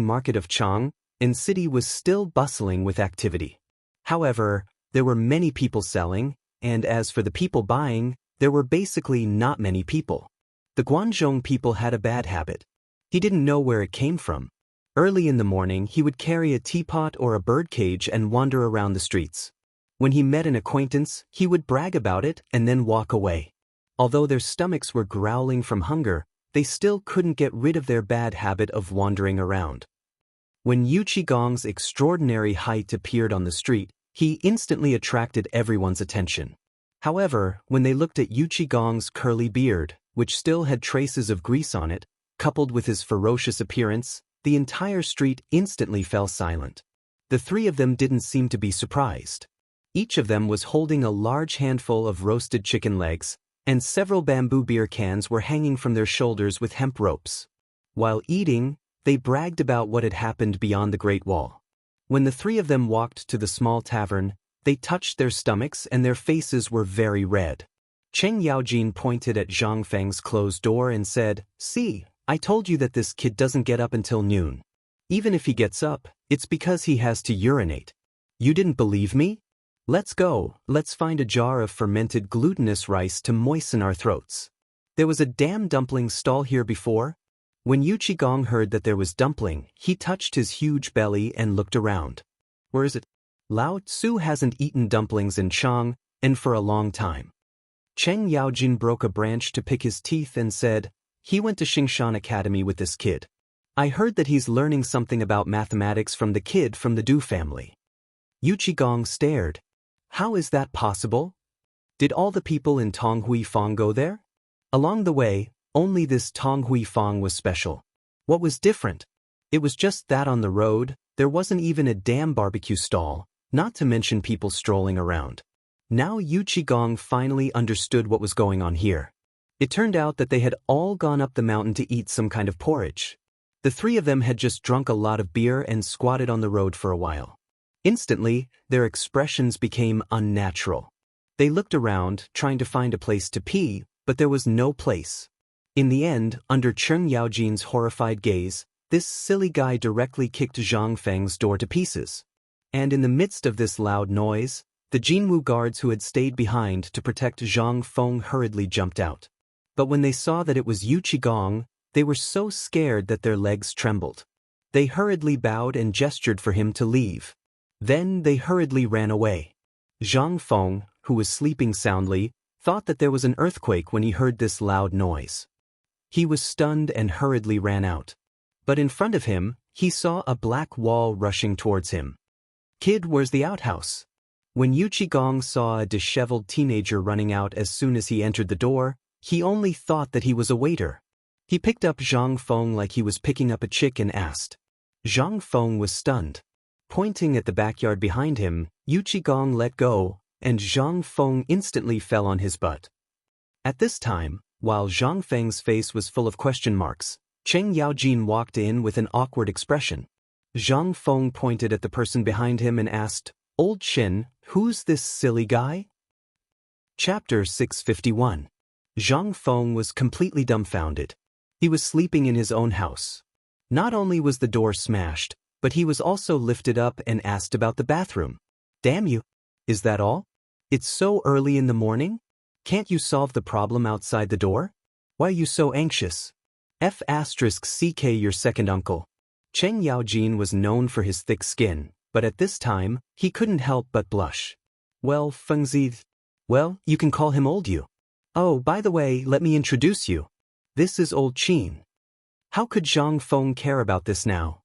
market of Chang'an city was still bustling with activity. However, there were many people selling, and as for the people buying, there were basically not many people. The Guangzhong people had a bad habit. He didn't know where it came from. Early in the morning, he would carry a teapot or a birdcage and wander around the streets. When he met an acquaintance, he would brag about it and then walk away. Although their stomachs were growling from hunger, they still couldn't get rid of their bad habit of wandering around. When Yu Qigong's extraordinary height appeared on the street, he instantly attracted everyone's attention. However, when they looked at Yu Qigong's curly beard, which still had traces of grease on it, coupled with his ferocious appearance, the entire street instantly fell silent. The three of them didn't seem to be surprised. Each of them was holding a large handful of roasted chicken legs, and several bamboo beer cans were hanging from their shoulders with hemp ropes. While eating, they bragged about what had happened beyond the Great Wall. When the three of them walked to the small tavern, they touched their stomachs and their faces were very red. Cheng Yaojin pointed at Zhang Feng's closed door and said, "See, I told you that this kid doesn't get up until noon. Even if he gets up, it's because he has to urinate. You didn't believe me? Let's go, let's find a jar of fermented glutinous rice to moisten our throats. There was a damn dumpling stall here before." When Yu Qigong heard that there was dumpling, he touched his huge belly and looked around. "Where is it? Lao Tzu hasn't eaten dumplings in Chang'an and for a long time." Cheng Yaojin broke a branch to pick his teeth and said, "He went to Xianxia Academy with this kid. I heard that he's learning something about mathematics from the kid from the Du family." Yu Qigong stared. "How is that possible? Did all the people in Tong Hui Fong go there?" Along the way, only this Tong Hui Fong was special. What was different? It was just that on the road, there wasn't even a damn barbecue stall, not to mention people strolling around. Now Yu Qigong finally understood what was going on here. It turned out that they had all gone up the mountain to eat some kind of porridge. The three of them had just drunk a lot of beer and squatted on the road for a while. Instantly, their expressions became unnatural. They looked around, trying to find a place to pee, but there was no place. In the end, under Cheng Yaojin's horrified gaze, this silly guy directly kicked Zhang Feng's door to pieces. And in the midst of this loud noise, the Jinwu guards who had stayed behind to protect Zhang Feng hurriedly jumped out. But when they saw that it was Yu Qigong, they were so scared that their legs trembled. They hurriedly bowed and gestured for him to leave. Then they hurriedly ran away. Zhang Feng, who was sleeping soundly, thought that there was an earthquake when he heard this loud noise. He was stunned and hurriedly ran out. But in front of him, he saw a black wall rushing towards him. "Kid, where's the outhouse?" When Yu Qigong saw a disheveled teenager running out as soon as he entered the door, he only thought that he was a waiter. He picked up Zhang Feng like he was picking up a chick and asked. Zhang Feng was stunned. Pointing at the backyard behind him, Yu Qigong let go, and Zhang Feng instantly fell on his butt. At this time, while Zhang Feng's face was full of question marks, Cheng Yaojin walked in with an awkward expression. Zhang Feng pointed at the person behind him and asked, "Old Chen, who's this silly guy?" Chapter 651. Zhang Feng was completely dumbfounded. He was sleeping in his own house. Not only was the door smashed, but he was also lifted up and asked about the bathroom. "Damn you! Is that all? It's so early in the morning? Can't you solve the problem outside the door? Why are you so anxious?" F***ck your second uncle. Cheng Yaojin was known for his thick skin, but at this time, he couldn't help but blush. Well, Fengzi. Well, you can call him Old You. Oh, by the way, let me introduce you. This is Old Qin. How could Zhang Feng care about this now?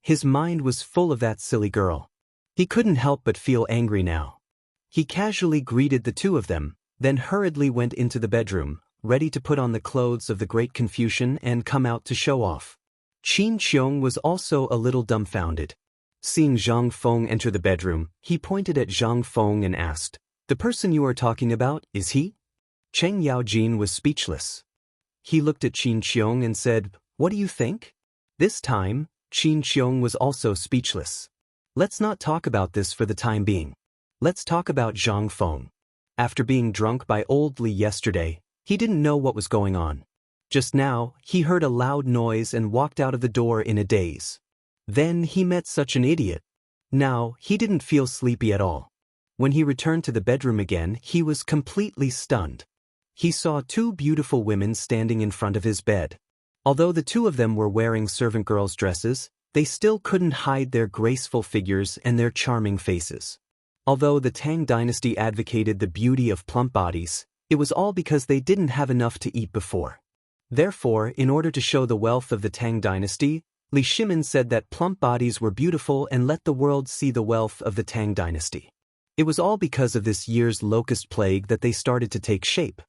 His mind was full of that silly girl. He couldn't help but feel angry now. He casually greeted the two of them, then hurriedly went into the bedroom, ready to put on the clothes of the Great Confucian and come out to show off. Qin Qiong was also a little dumbfounded. Seeing Zhang Feng enter the bedroom, he pointed at Zhang Feng and asked, "The person you are talking about, is he?" Cheng Yaojin was speechless. He looked at Qin Qiong and said, "What do you think?" This time, Qin Qiong was also speechless. Let's not talk about this for the time being. Let's talk about Zhang Feng. After being drunk by Old Li yesterday, he didn't know what was going on. Just now, he heard a loud noise and walked out of the door in a daze. Then he met such an idiot. Now, he didn't feel sleepy at all. When he returned to the bedroom again, he was completely stunned. He saw two beautiful women standing in front of his bed. Although the two of them were wearing servant girls' dresses, they still couldn't hide their graceful figures and their charming faces. Although the Tang dynasty advocated the beauty of plump bodies, it was all because they didn't have enough to eat before. Therefore, in order to show the wealth of the Tang dynasty, Li Shimin said that plump bodies were beautiful and let the world see the wealth of the Tang dynasty. It was all because of this year's locust plague that they started to take shape.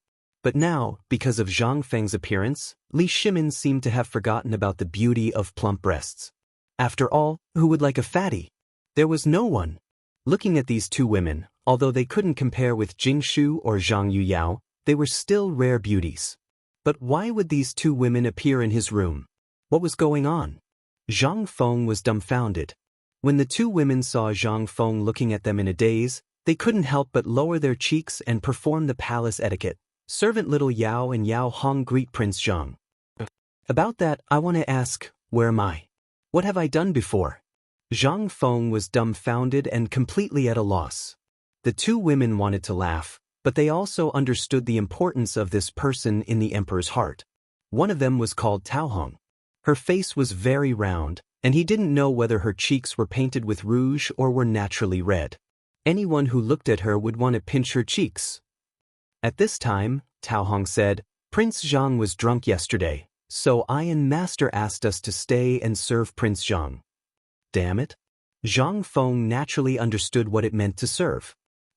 But now, because of Zhang Feng's appearance, Li Shimin seemed to have forgotten about the beauty of plump breasts. After all, who would like a fatty? There was no one. Looking at these two women, although they couldn't compare with Jingshu or Zhang Yuyao, they were still rare beauties. But why would these two women appear in his room? What was going on? Zhang Feng was dumbfounded. When the two women saw Zhang Feng looking at them in a daze, they couldn't help but lower their cheeks and perform the palace etiquette. Servant Little Yao and Yao Hong greet Prince Zhang. About that, I want to ask, where am I? What have I done before? Zhang Feng was dumbfounded and completely at a loss. The two women wanted to laugh, but they also understood the importance of this person in the emperor's heart. One of them was called Tao Hong. Her face was very round, and he didn't know whether her cheeks were painted with rouge or were naturally red. Anyone who looked at her would want to pinch her cheeks. At this time, Tao Hong said, "Prince Zhang was drunk yesterday, so I and Master asked us to stay and serve Prince Zhang." Damn it. Zhang Feng naturally understood what it meant to serve.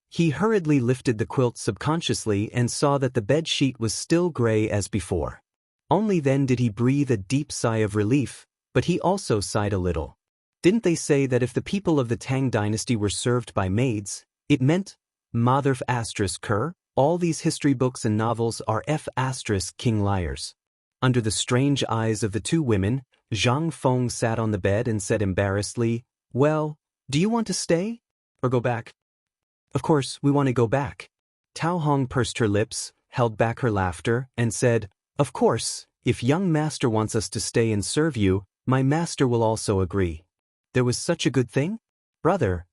He hurriedly lifted the quilt subconsciously and saw that the bed sheet was still gray as before. Only then did he breathe a deep sigh of relief, but he also sighed a little. Didn't they say that if the people of the Tang dynasty were served by maids, it meant Mother F***ker? All these history books and novels are F***king liars. Under the strange eyes of the two women, Zhang Feng sat on the bed and said embarrassedly, "Well, do you want to stay? Or go back?" "Of course, we want to go back." Tao Hong pursed her lips, held back her laughter, and said, "Of course, if young master wants us to stay and serve you, my master will also agree." There was such a good thing? Brother.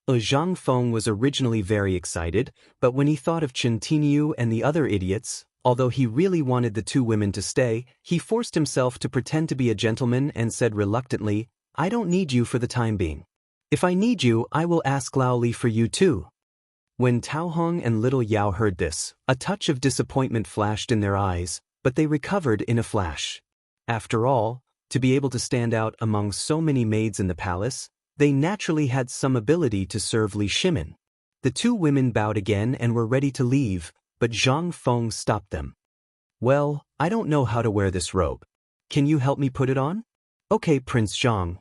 Zhang Feng was originally very excited, but when he thought of Chen Tinyu and the other idiots, although he really wanted the two women to stay, he forced himself to pretend to be a gentleman and said reluctantly, "I don't need you for the time being. If I need you, I will ask Lao Li for you too." When Tao Hong and Little Yao heard this, a touch of disappointment flashed in their eyes, but they recovered in a flash. After all, to be able to stand out among so many maids in the palace, they naturally had some ability to serve Li Shimin. The two women bowed again and were ready to leave, but Zhang Feng stopped them. "Well, I don't know how to wear this robe. Can you help me put it on?" "Okay, Prince Zhang."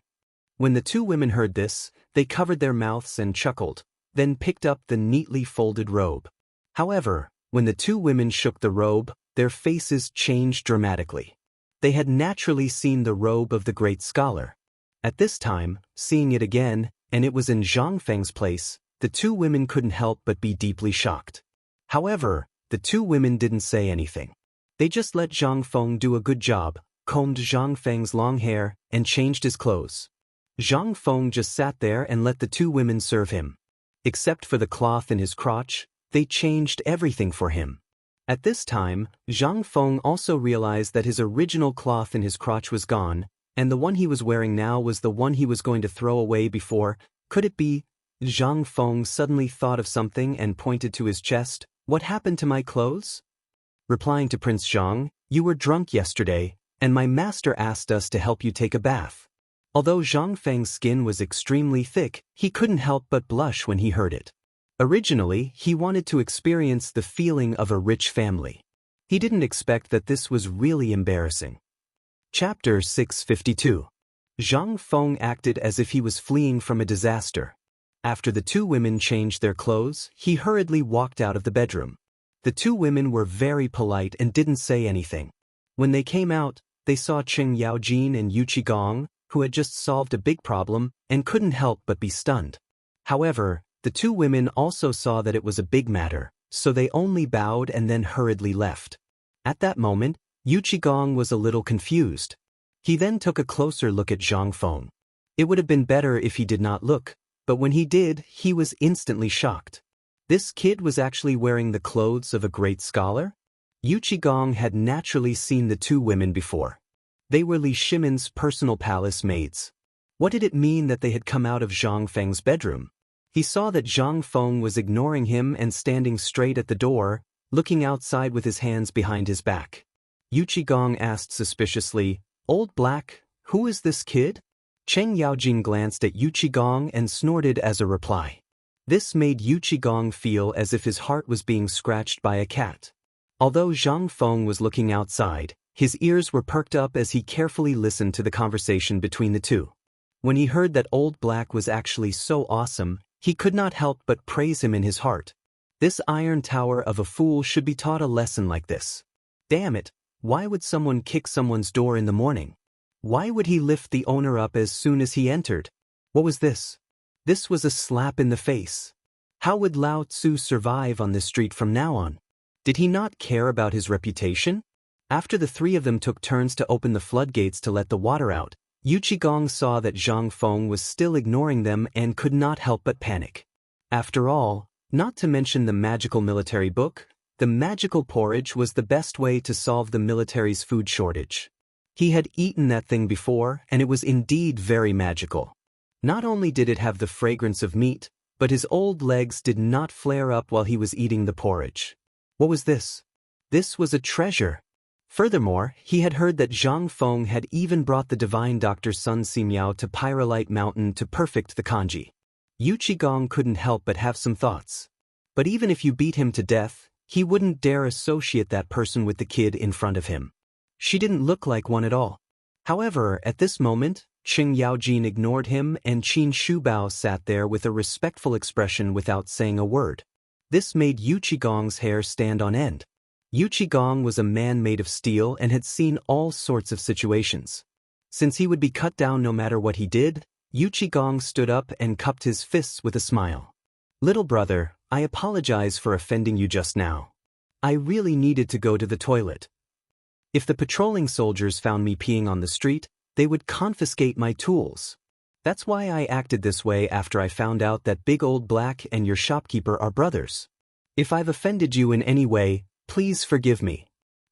When the two women heard this, they covered their mouths and chuckled, then picked up the neatly folded robe. However, when the two women shook the robe, their faces changed dramatically. They had naturally seen the robe of the great scholar. At this time, seeing it again, and it was in Zhang Feng's place, the two women couldn't help but be deeply shocked. However, the two women didn't say anything. They just let Zhang Feng do a good job, combed Zhang Feng's long hair, and changed his clothes. Zhang Feng just sat there and let the two women serve him. Except for the cloth in his crotch, they changed everything for him. At this time, Zhang Feng also realized that his original cloth in his crotch was gone, and the one he was wearing now was the one he was going to throw away before. Could it be? Zhang Feng suddenly thought of something and pointed to his chest. What happened to my clothes? Replying to Prince Zhang, you were drunk yesterday, and my master asked us to help you take a bath. Although Zhang Feng's skin was extremely thick, he couldn't help but blush when he heard it. Originally, he wanted to experience the feeling of a rich family. He didn't expect that this was really embarrassing. Chapter 652. Zhang Feng acted as if he was fleeing from a disaster. After the two women changed their clothes, he hurriedly walked out of the bedroom. The two women were very polite and didn't say anything. When they came out, they saw Qing Yaojin and Yu Qigong, who had just solved a big problem and couldn't help but be stunned. However, the two women also saw that it was a big matter, so they only bowed and then hurriedly left. At that moment, Yu Qigong was a little confused. He then took a closer look at Zhang Feng. It would have been better if he did not look, but when he did, he was instantly shocked. This kid was actually wearing the clothes of a great scholar? Yu Qigong had naturally seen the two women before. They were Li Shimin's personal palace maids. What did it mean that they had come out of Zhang Feng's bedroom? He saw that Zhang Feng was ignoring him and standing straight at the door, looking outside with his hands behind his back. Yu Qigong asked suspiciously, Old Black, who is this kid? Cheng Yaojin glanced at Yu Qigong and snorted as a reply. This made Yu Qigong feel as if his heart was being scratched by a cat. Although Zhang Feng was looking outside, his ears were perked up as he carefully listened to the conversation between the two. When he heard that Old Black was actually so awesome, he could not help but praise him in his heart. This iron tower of a fool should be taught a lesson like this. Damn it, why would someone kick someone's door in the morning? Why would he lift the owner up as soon as he entered? What was this? This was a slap in the face. How would Lao Tzu survive on this street from now on? Did he not care about his reputation? After the three of them took turns to open the floodgates to let the water out, Yu Qigong saw that Zhang Feng was still ignoring them and could not help but panic. After all, not to mention the magical military book, the magical porridge was the best way to solve the military's food shortage. He had eaten that thing before, and it was indeed very magical. Not only did it have the fragrance of meat, but his old legs did not flare up while he was eating the porridge. What was this? This was a treasure. Furthermore, he had heard that Zhang Feng had even brought the divine Dr. Sun Simiao to Pyrolite Mountain to perfect the kanji. Yu Qigong couldn't help but have some thoughts. But even if you beat him to death, he wouldn't dare associate that person with the kid in front of him. She didn't look like one at all. However, at this moment, Qing Yaojin ignored him and Qin Shubao sat there with a respectful expression without saying a word. This made Yu Qigong's hair stand on end. Yu Qigong was a man made of steel and had seen all sorts of situations. Since he would be cut down no matter what he did, Yu Qigong stood up and cupped his fists with a smile. Little brother, I apologize for offending you just now. I really needed to go to the toilet. If the patrolling soldiers found me peeing on the street, they would confiscate my tools. That's why I acted this way after I found out that Big Old Black and your shopkeeper are brothers. If I've offended you in any way, please forgive me.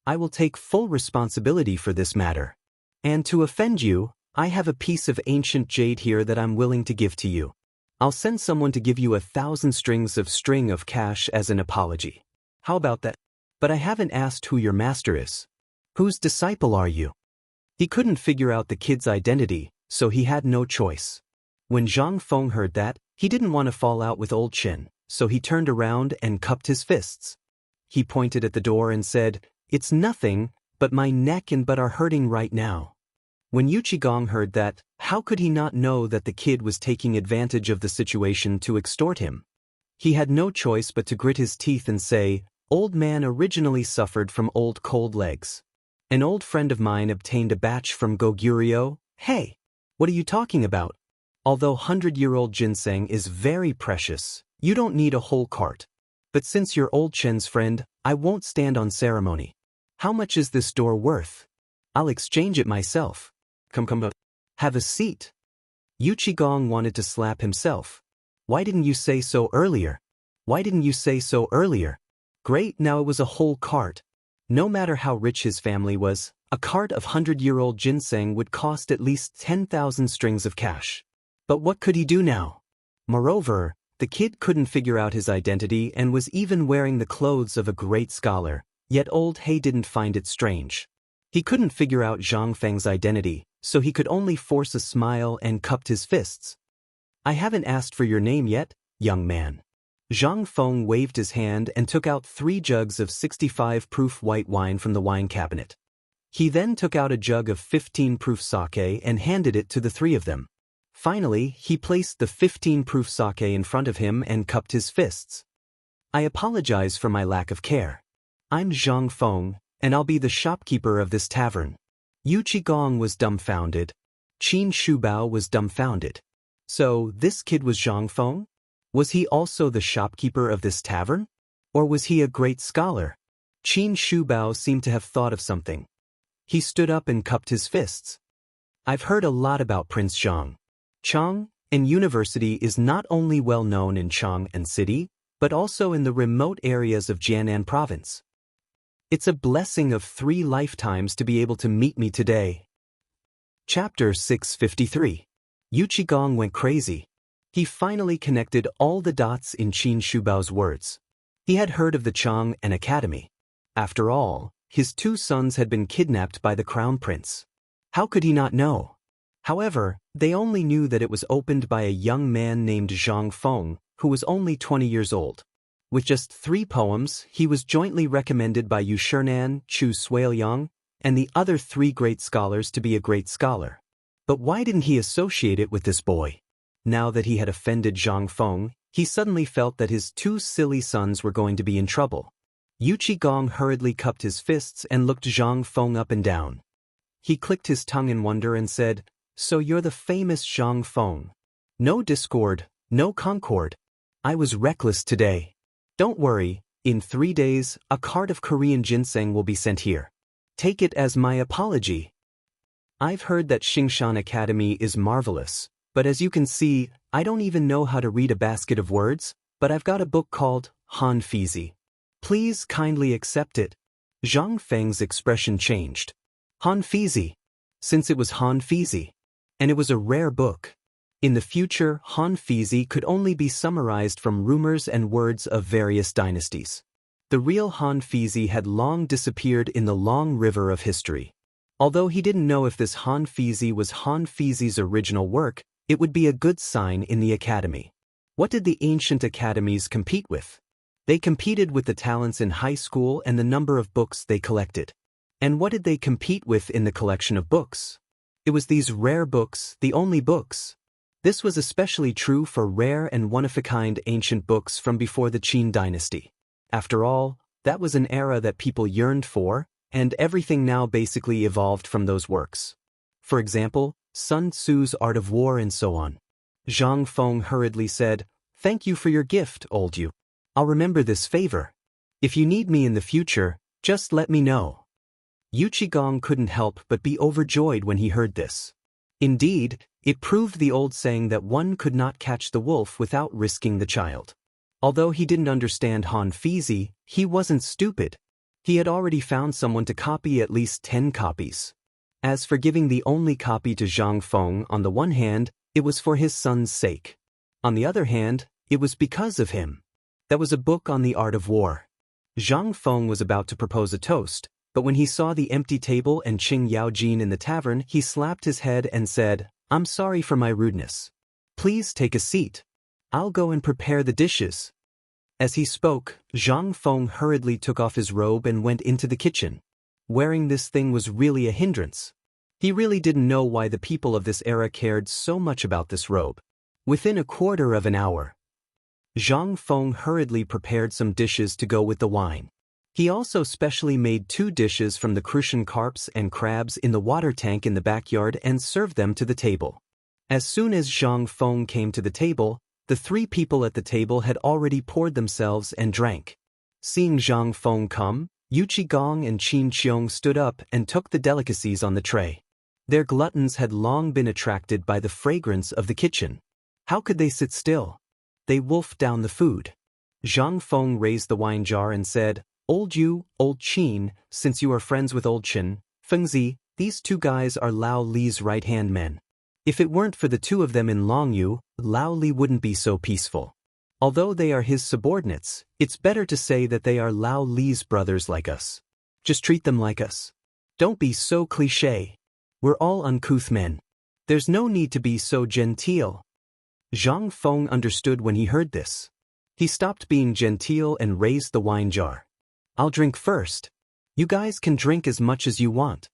I will take full responsibility for this matter. And to offend you, I have a piece of ancient jade here that I'm willing to give to you. I'll send someone to give you 1,000 strings of cash as an apology. How about that? But I haven't asked who your master is. Whose disciple are you? He couldn't figure out the kid's identity, so he had no choice. When Zhang Feng heard that, he didn't want to fall out with old Qin, so he turned around and cupped his fists. He pointed at the door and said, It's nothing, but my neck and butt are hurting right now. When Yu Qigong heard that, how could he not know that the kid was taking advantage of the situation to extort him? He had no choice but to grit his teeth and say, Old man originally suffered from old cold legs. An old friend of mine obtained a batch from Goguryeo. Hey, what are you talking about? Although 100-year-old ginseng is very precious, you don't need a whole cart. But since you're old Chen's friend, I won't stand on ceremony. How much is this door worth? I'll exchange it myself. Come. Have a seat. Yu Qigong wanted to slap himself. Why didn't you say so earlier? Why didn't you say so earlier? Great, now it was a whole cart. No matter how rich his family was, a cart of 100-year-old ginseng would cost at least 10,000 strings of cash. But what could he do now? Moreover, the kid couldn't figure out his identity and was even wearing the clothes of a great scholar, yet old He didn't find it strange. He couldn't figure out Zhang Feng's identity, so he could only force a smile and cupped his fists. I haven't asked for your name yet, young man. Zhang Feng waved his hand and took out 3 jugs of 65-proof white wine from the wine cabinet. He then took out a jug of 15-proof sake and handed it to the 3 of them. Finally, he placed the 15-proof sake in front of him and cupped his fists. I apologize for my lack of care. I'm Zhang Feng, and I'll be the shopkeeper of this tavern. Yu Qigong was dumbfounded. Qin Shubao was dumbfounded. So, this kid was Zhang Feng? Was he also the shopkeeper of this tavern? Or was he a great scholar? Qin Shubao seemed to have thought of something. He stood up and cupped his fists. I've heard a lot about Prince Zhang. Chang and University is not only well known in Chang'an City, but also in the remote areas of Jianan Province. It's a blessing of 3 lifetimes to be able to meet me today. Chapter 653. Yu Qigong went crazy. He finally connected all the dots in Qin Shubao's words. He had heard of the Chang'an Academy. After all, his 2 sons had been kidnapped by the crown prince. How could he not know? However, they only knew that it was opened by a young man named Zhang Feng, who was only 20 years old. With just 3 poems, he was jointly recommended by Yu Shernan, Chu Suiliang, and the other 3 great scholars to be a great scholar. But why didn't he associate it with this boy? Now that he had offended Zhang Feng, he suddenly felt that his 2 silly sons were going to be in trouble. Yu Qigong hurriedly cupped his fists and looked Zhang Feng up and down. He clicked his tongue in wonder and said, "So you're the famous Zhang Feng. No discord, no concord. I was reckless today. Don't worry, in 3 days, a cart of Korean ginseng will be sent here. Take it as my apology. I've heard that Xianxia Academy is marvelous, but as you can see, I don't even know how to read a basket of words, but I've got a book called Han Fizi. Please kindly accept it." Zhang Feng's expression changed. Han Fizi. Since it was Han Fizi. And it was a rare book. In the future, Han Fizi could only be summarized from rumors and words of various dynasties. The real Han Fizi had long disappeared in the long river of history. Although he didn't know if this Han Fizi was Han Fizi's original work, it would be a good sign in the academy. What did the ancient academies compete with? They competed with the talents in high school and the number of books they collected. And what did they compete with in the collection of books? It was these rare books, the only books. This was especially true for rare and one-of-a-kind ancient books from before the Qin dynasty. After all, that was an era that people yearned for, and everything now basically evolved from those works. For example, Sun Tzu's Art of War and so on. Zhang Feng hurriedly said, "Thank you for your gift, old you. I'll remember this favor. If you need me in the future, just let me know." Yu Qigong couldn't help but be overjoyed when he heard this. Indeed, it proved the old saying that one could not catch the wolf without risking the child. Although he didn't understand Han Fizi, he wasn't stupid. He had already found someone to copy at least 10 copies. As for giving the only copy to Zhang Feng, on the one hand, it was for his son's sake. On the other hand, it was because of him. That was a book on the art of war. Zhang Feng was about to propose a toast, but when he saw the empty table and Qing Yaojin in the tavern, he slapped his head and said, "I'm sorry for my rudeness. Please take a seat. I'll go and prepare the dishes." As he spoke, Zhang Feng hurriedly took off his robe and went into the kitchen. Wearing this thing was really a hindrance. He really didn't know why the people of this era cared so much about this robe. Within a quarter of an hour, Zhang Feng hurriedly prepared some dishes to go with the wine. He also specially made 2 dishes from the crucian carps and crabs in the water tank in the backyard and served them to the table. As soon as Zhang Feng came to the table, the 3 people at the table had already poured themselves and drank. Seeing Zhang Feng come, Yu Qigong and Qin Qiong stood up and took the delicacies on the tray. Their gluttons had long been attracted by the fragrance of the kitchen. How could they sit still? They wolfed down the food. Zhang Feng raised the wine jar and said, Old Yu, Old Qin, since you are friends with Old Chen, Fengzi, these two guys are Lao Li's right-hand men. If it weren't for the two of them in Longyu, Lao Li wouldn't be so peaceful. Although they are his subordinates, it's better to say that they are Lao Li's brothers like us. Just treat them like us. Don't be so cliché. We're all uncouth men. There's no need to be so genteel. Zhang Feng understood when he heard this. He stopped being genteel and raised the wine jar. I'll drink first. You guys can drink as much as you want.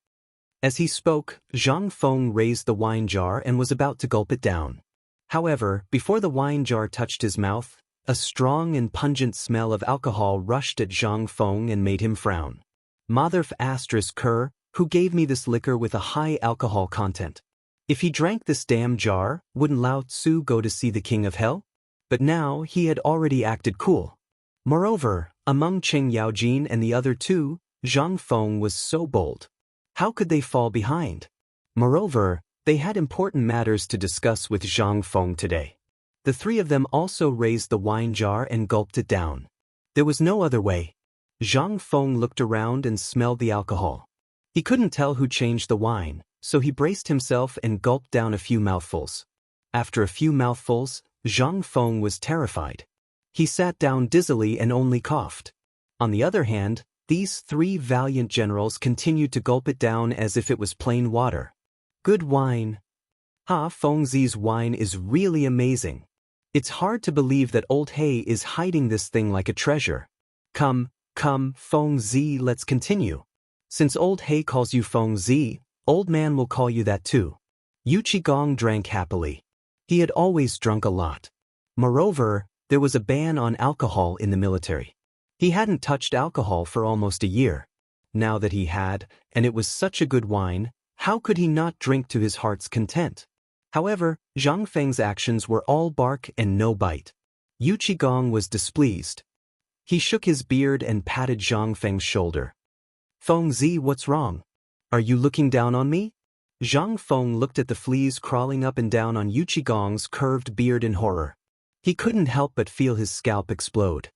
As he spoke, Zhang Feng raised the wine jar and was about to gulp it down. However, before the wine jar touched his mouth, a strong and pungent smell of alcohol rushed at Zhang Feng and made him frown. Motherf asterisk Kerr, who gave me this liquor with a high alcohol content? If he drank this damn jar, wouldn't Lao Tzu go to see the king of hell? But now he had already acted cool. Moreover, among Qing Yaojin and the other two, Zhang Feng was so bold. How could they fall behind? Moreover, they had important matters to discuss with Zhang Feng today. The three of them also raised the wine jar and gulped it down. There was no other way. Zhang Feng looked around and smelled the alcohol. He couldn't tell who changed the wine, so he braced himself and gulped down a few mouthfuls. After a few mouthfuls, Zhang Feng was terrified. He sat down dizzily and only coughed. On the other hand, these three valiant generals continued to gulp it down as if it was plain water. Good wine. Fengzi's wine is really amazing. It's hard to believe that Old He is hiding this thing like a treasure. Come, Fengzi, let's continue. Since Old He calls you Fengzi, Old Man will call you that too. Yu Qigong drank happily. He had always drunk a lot. Moreover, there was a ban on alcohol in the military. He hadn't touched alcohol for almost a year. Now that he had, and it was such a good wine, how could he not drink to his heart's content? However, Zhang Feng's actions were all bark and no bite. Yu Qigong was displeased. He shook his beard and patted Zhang Feng's shoulder. Fengzi, what's wrong? Are you looking down on me? Zhang Feng looked at the fleas crawling up and down on Yu Qigong's curved beard in horror. He couldn't help but feel his scalp explode.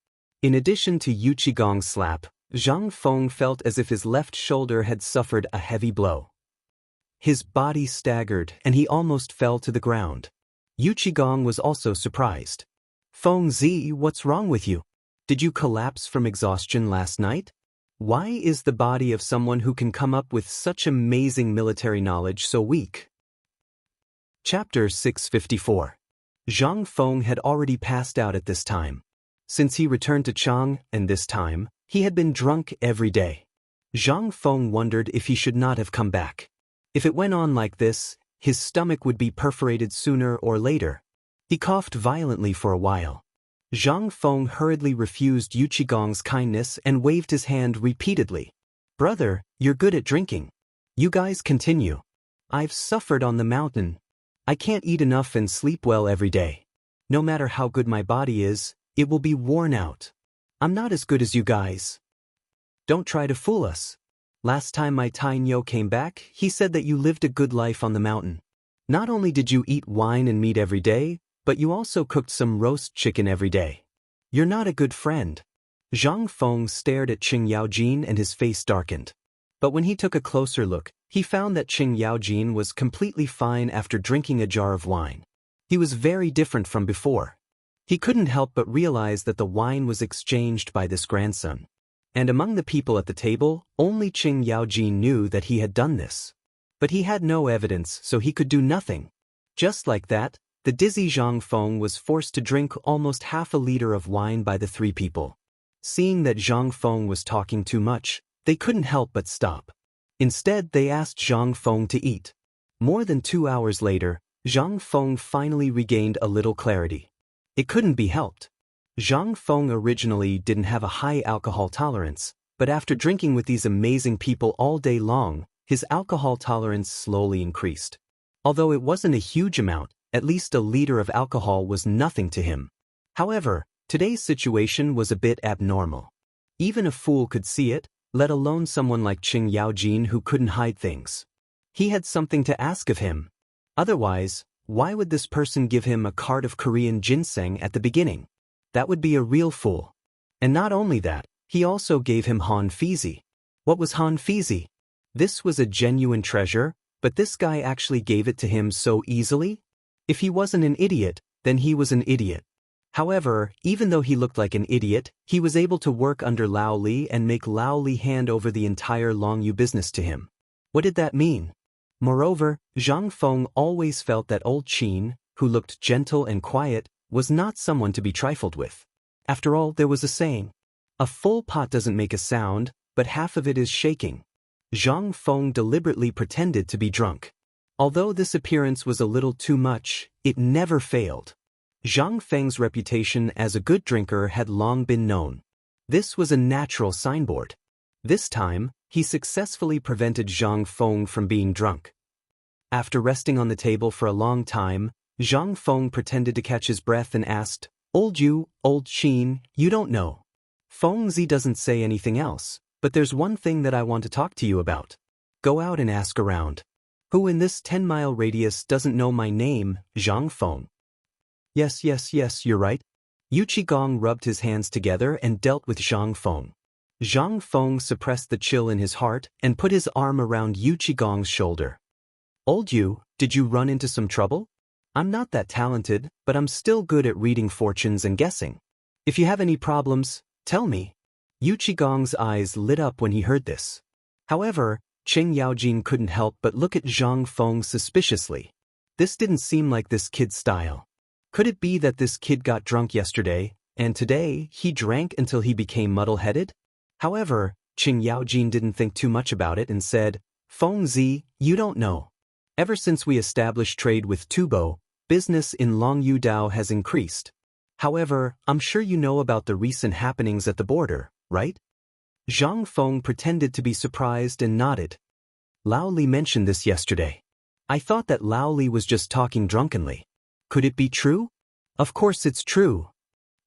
In addition to Yu Qigong's slap, Zhang Feng felt as if his left shoulder had suffered a heavy blow. His body staggered and he almost fell to the ground. Yu Qigong was also surprised. Fengzi, what's wrong with you? Did you collapse from exhaustion last night? Why is the body of someone who can come up with such amazing military knowledge so weak? Chapter 654. Zhang Feng had already passed out at this time. Since he returned to Chang, and this time, he had been drunk every day. Zhang Feng wondered if he should not have come back. If it went on like this, his stomach would be perforated sooner or later. He coughed violently for a while. Zhang Feng hurriedly refused Yu Qigong's kindness and waved his hand repeatedly. Brother, you're good at drinking. You guys continue. I've suffered on the mountain. I can't eat enough and sleep well every day. No matter how good my body is, it will be worn out. I'm not as good as you guys. Don't try to fool us. Last time my Tainyo came back, he said that you lived a good life on the mountain. Not only did you eat wine and meat every day, but you also cooked some roast chicken every day. You're not a good friend. Zhang Feng stared at Qing Yaojin and his face darkened. But when he took a closer look, he found that Qing Yaojin was completely fine after drinking a jar of wine. He was very different from before. He couldn't help but realize that the wine was exchanged by this grandson. And among the people at the table, only Qing Yaojin knew that he had done this. But he had no evidence, so he could do nothing. Just like that, the dizzy Zhang Feng was forced to drink almost half a liter of wine by the three people. Seeing that Zhang Feng was talking too much, they couldn't help but stop. Instead, they asked Zhang Feng to eat. More than 2 hours later, Zhang Feng finally regained a little clarity. It couldn't be helped. Zhang Feng originally didn't have a high alcohol tolerance, but after drinking with these amazing people all day long, his alcohol tolerance slowly increased. Although it wasn't a huge amount, at least a liter of alcohol was nothing to him. However, today's situation was a bit abnormal. Even a fool could see it, let alone someone like Qing Yaojin who couldn't hide things. He had something to ask of him. Otherwise, why would this person give him a cart of Korean ginseng at the beginning? That would be a real fool. And not only that, he also gave him Han Fizi. What was Han Fizi? This was a genuine treasure, but this guy actually gave it to him so easily? If he wasn't an idiot, then he was an idiot. However, even though he looked like an idiot, he was able to work under Lao Li and make Lao Li hand over the entire Longyu business to him. What did that mean? Moreover, Zhang Feng always felt that old Qin, who looked gentle and quiet, was not someone to be trifled with. After all, there was a saying, "A full pot doesn't make a sound, but half of it is shaking." Zhang Feng deliberately pretended to be drunk. Although this appearance was a little too much, it never failed. Zhang Feng's reputation as a good drinker had long been known. This was a natural signboard. This time, he successfully prevented Zhang Feng from being drunk. After resting on the table for a long time, Zhang Feng pretended to catch his breath and asked, Old Qin, you don't know. Feng Zi doesn't say anything else, but there's one thing that I want to talk to you about. Go out and ask around. Who in this 10-mile radius doesn't know my name, Zhang Feng? Yes, you're right. Yu Qigong rubbed his hands together and dealt with Zhang Feng. Zhang Feng suppressed the chill in his heart and put his arm around Yu Qigong's shoulder. Old Yu, did you run into some trouble? I'm not that talented, but I'm still good at reading fortunes and guessing. If you have any problems, tell me. Yu Qigong's eyes lit up when he heard this. However, Qing Yaojin couldn't help but look at Zhang Feng suspiciously. This didn't seem like this kid's style. Could it be that this kid got drunk yesterday, and today he drank until he became muddle-headed? However, Qing Yaojin didn't think too much about it and said, Feng Zi, you don't know. Ever since we established trade with Tubo, business in Longyu Dao has increased. However, I'm sure you know about the recent happenings at the border, right? Zhang Feng pretended to be surprised and nodded. Lao Li mentioned this yesterday. I thought that Lao Li was just talking drunkenly. Could it be true? Of course it's true.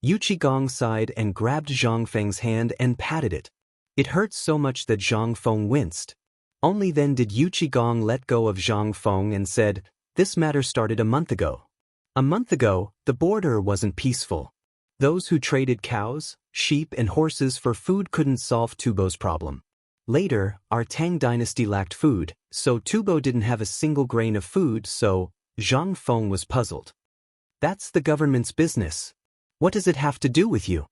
Yu Qigong sighed and grabbed Zhang Feng's hand and patted it. It hurt so much that Zhang Feng winced. Only then did Yu Qigong let go of Zhang Feng and said, This matter started a month ago. A month ago, the border wasn't peaceful. Those who traded cows, sheep and horses for food couldn't solve Tubo's problem. Later, our Tang dynasty lacked food, so Tubo didn't have a single grain of food, so Zhang Feng was puzzled. That's the government's business. What does it have to do with you?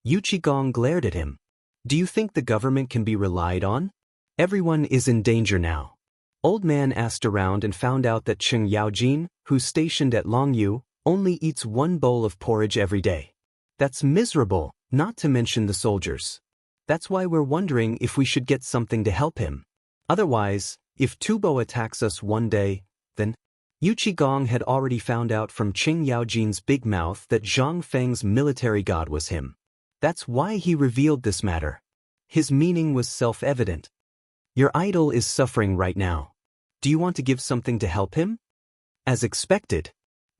Yu Qigong glared at him. Do you think the government can be relied on? Everyone is in danger now. Old man asked around and found out that Qing Yaojin, who's stationed at Longyu, only eats one bowl of porridge every day. That's miserable, not to mention the soldiers. That's why we're wondering if we should get something to help him. Otherwise, if Tubo attacks us one day, then Yu Qigong had already found out from Qing Yaojin's big mouth that Zhang Feng's military god was him. That's why he revealed this matter. His meaning was self-evident. Your idol is suffering right now. Do you want to give something to help him? As expected,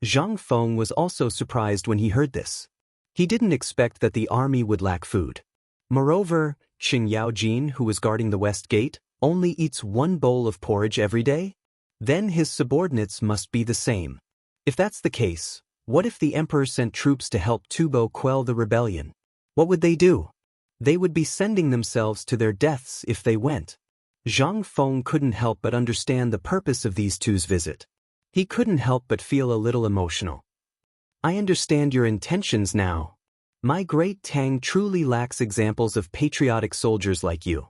Zhang Feng was also surprised when he heard this. He didn't expect that the army would lack food. Moreover, Qing Yaojin, who was guarding the west gate, only eats one bowl of porridge every day? Then his subordinates must be the same. If that's the case, what if the emperor sent troops to help Tubo quell the rebellion? What would they do? They would be sending themselves to their deaths if they went. Zhang Feng couldn't help but understand the purpose of these two's visit. He couldn't help but feel a little emotional. I understand your intentions now. My great Tang truly lacks examples of patriotic soldiers like you.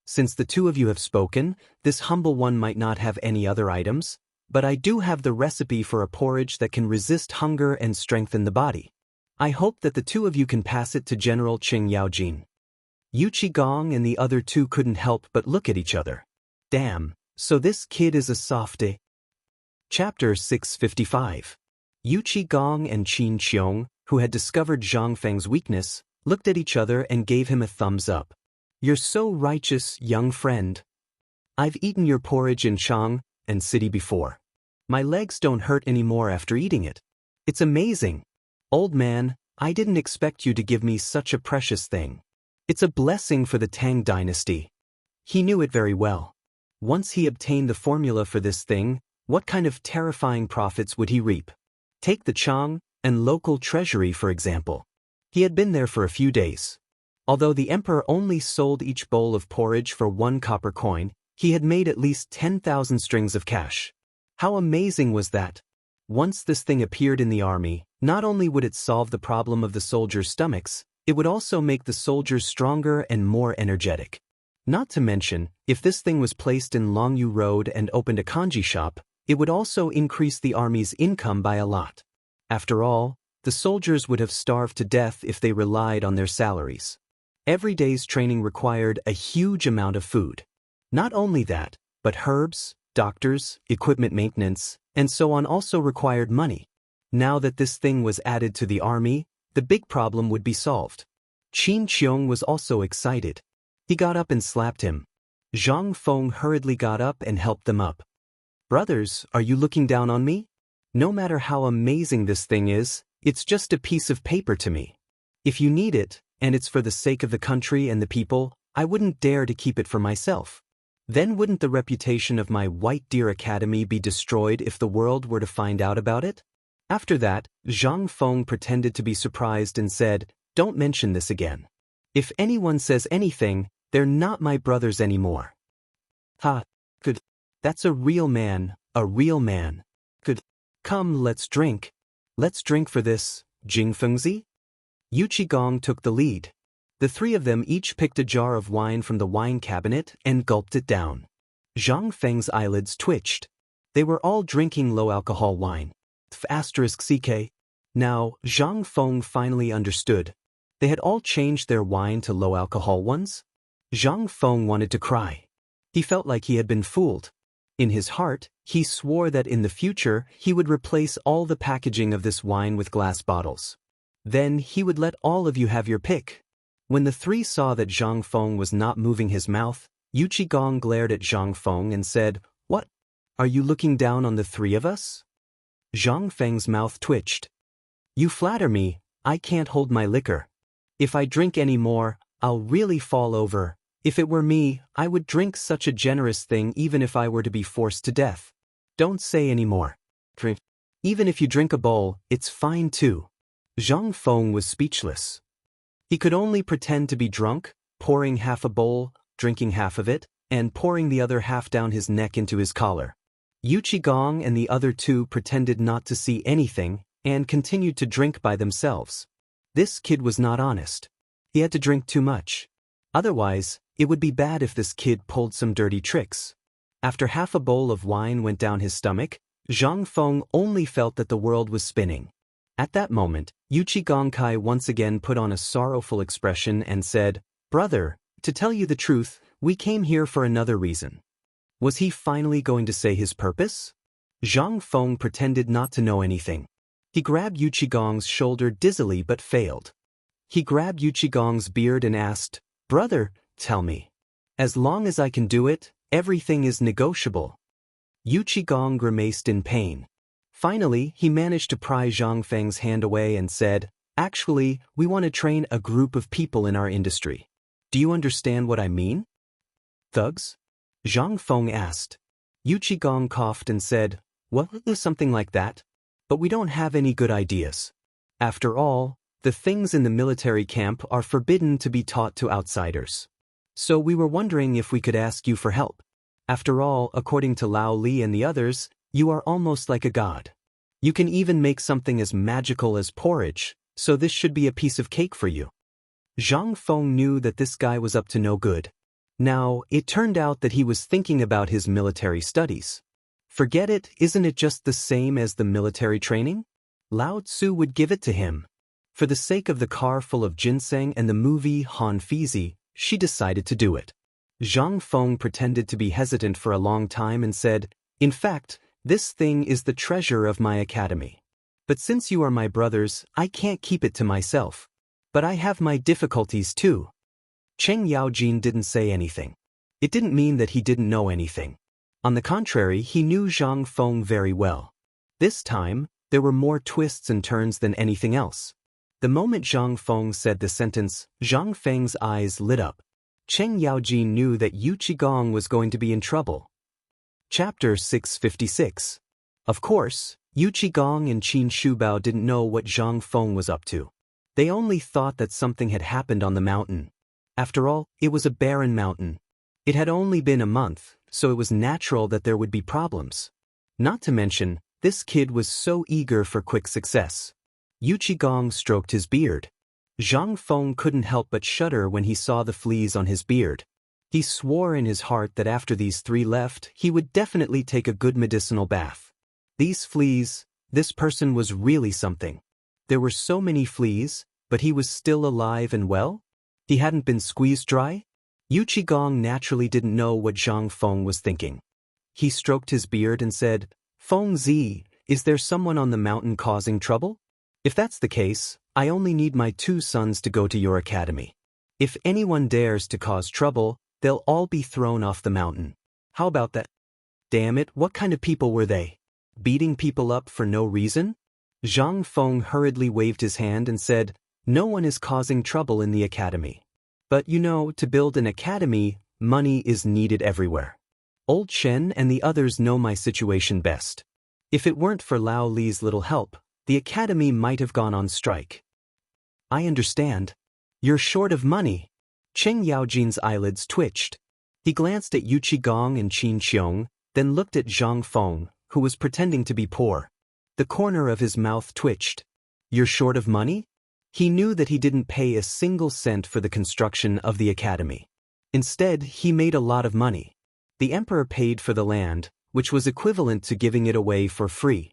Since the two of you have spoken, this humble one might not have any other items, but I do have the recipe for a porridge that can resist hunger and strengthen the body. I hope that the two of you can pass it to General Qing Yaojin. Yu Qigong and the other two couldn't help but look at each other. Damn, so this kid is a softy. Chapter 655. Yu Qigong and Qin Qiong, who had discovered Zhang Feng's weakness, looked at each other and gave him a thumbs up. You're so righteous, young friend. I've eaten your porridge in Chang and city before. My legs don't hurt anymore after eating it. It's amazing. Old man, I didn't expect you to give me such a precious thing. It's a blessing for the Tang dynasty. He knew it very well. Once he obtained the formula for this thing, what kind of terrifying profits would he reap? Take the Chang and local treasury for example. He had been there for a few days. Although the emperor only sold each bowl of porridge for 1 copper coin, he had made at least 10,000 strings of cash. How amazing was that? Once this thing appeared in the army, not only would it solve the problem of the soldiers' stomachs, it would also make the soldiers stronger and more energetic. Not to mention, if this thing was placed in Longyu Road and opened a kanji shop, it would also increase the army's income by a lot. After all, the soldiers would have starved to death if they relied on their salaries. Every day's training required a huge amount of food. Not only that, but herbs, doctors, equipment maintenance, and so on also required money. Now that this thing was added to the army, the big problem would be solved. Qin Qiong was also excited. He got up and slapped him. Zhang Feng hurriedly got up and helped them up. Brothers, are you looking down on me? No matter how amazing this thing is, it's just a piece of paper to me. If you need it, and it's for the sake of the country and the people, I wouldn't dare to keep it for myself. Then wouldn't the reputation of my White Deer Academy be destroyed if the world were to find out about it? After that, Zhang Feng pretended to be surprised and said, "Don't mention this again. If anyone says anything, they're not my brothers anymore." Ha, good. That's a real man, a real man. Good. Come, let's drink. Let's drink for this, Jingfengzi? Yu Qigong took the lead. The three of them each picked a jar of wine from the wine cabinet and gulped it down. Zhang Feng's eyelids twitched. They were all drinking low-alcohol wine. *CK. Now, Zhang Feng finally understood. They had all changed their wine to low-alcohol ones? Zhang Feng wanted to cry. He felt like he had been fooled. In his heart, he swore that in the future he would replace all the packaging of this wine with glass bottles. Then he would let all of you have your pick. When the three saw that Zhang Feng was not moving his mouth, Yu Qigong glared at Zhang Feng and said, "What? Are you looking down on the three of us?" Zhang Feng's mouth twitched. "You flatter me, I can't hold my liquor. If I drink any more, I'll really fall over. If it were me, I would drink such a generous thing even if I were to be forced to death. Don't say any more. Even if you drink a bowl, it's fine too." Zhang Feng was speechless. He could only pretend to be drunk, pouring half a bowl, drinking half of it, and pouring the other half down his neck into his collar. Yu Qigong and the other two pretended not to see anything and continued to drink by themselves. This kid was not honest. He had to drink too much. Otherwise, it would be bad if this kid pulled some dirty tricks. After half a bowl of wine went down his stomach, Zhang Feng only felt that the world was spinning. At that moment, Yu Qigong once again put on a sorrowful expression and said, "Brother, to tell you the truth, we came here for another reason." Was he finally going to say his purpose? Zhang Feng pretended not to know anything. He grabbed Yu Qigong's shoulder dizzily but failed. He grabbed Yu Qigong's beard and asked, "Brother, tell me. As long as I can do it, everything is negotiable." Yu Qigong grimaced in pain. Finally, he managed to pry Zhang Feng's hand away and said, "Actually, we want to train a group of people in our industry. Do you understand what I mean?" "Thugs?" Zhang Feng asked. Yu Qigong coughed and said, "Well, something like that. But we don't have any good ideas. After all, the things in the military camp are forbidden to be taught to outsiders. So we were wondering if we could ask you for help. After all, according to Lao Li and the others, you are almost like a god. You can even make something as magical as porridge, so this should be a piece of cake for you." Zhang Feng knew that this guy was up to no good. Now, it turned out that he was thinking about his military studies. Forget it, isn't it just the same as the military training? Lao Tzu would give it to him. For the sake of the car full of ginseng and the movie Han Fizi, she decided to do it. Zhang Feng pretended to be hesitant for a long time and said, "In fact, this thing is the treasure of my academy. But since you are my brothers, I can't keep it to myself. But I have my difficulties too." Cheng Yaojin didn't say anything. It didn't mean that he didn't know anything. On the contrary, he knew Zhang Feng very well. This time, there were more twists and turns than anything else. The moment Zhang Feng said the sentence, Zhang Feng's eyes lit up. Cheng Yaojin knew that Yu Qigong was going to be in trouble. Chapter 656. Of course, Yu Qigong and Qin Shubao didn't know what Zhang Feng was up to. They only thought that something had happened on the mountain. After all, it was a barren mountain. It had only been a month, so it was natural that there would be problems. Not to mention, this kid was so eager for quick success. Yu Qigong stroked his beard. Zhang Feng couldn't help but shudder when he saw the fleas on his beard. He swore in his heart that after these 3 left, he would definitely take a good medicinal bath. These fleas, this person was really something. There were so many fleas, but he was still alive and well? He hadn't been squeezed dry? Yu Qigong naturally didn't know what Zhang Feng was thinking. He stroked his beard and said, "Feng Zi, is there someone on the mountain causing trouble? If that's the case, I only need my 2 sons to go to your academy. If anyone dares to cause trouble, they'll all be thrown off the mountain. How about that?" Damn it, what kind of people were they? Beating people up for no reason? Zhang Feng hurriedly waved his hand and said, "No one is causing trouble in the academy. But you know, to build an academy, money is needed everywhere. Old Shen and the others know my situation best. If it weren't for Lao Li's little help, the academy might have gone on strike." "I understand. You're short of money." Cheng Yaojin's eyelids twitched. He glanced at Yu Qigong and Qin Xiong, then looked at Zhang Feng, who was pretending to be poor. The corner of his mouth twitched. "You're short of money?" He knew that he didn't pay a single cent for the construction of the academy. Instead, he made a lot of money. The emperor paid for the land, which was equivalent to giving it away for free.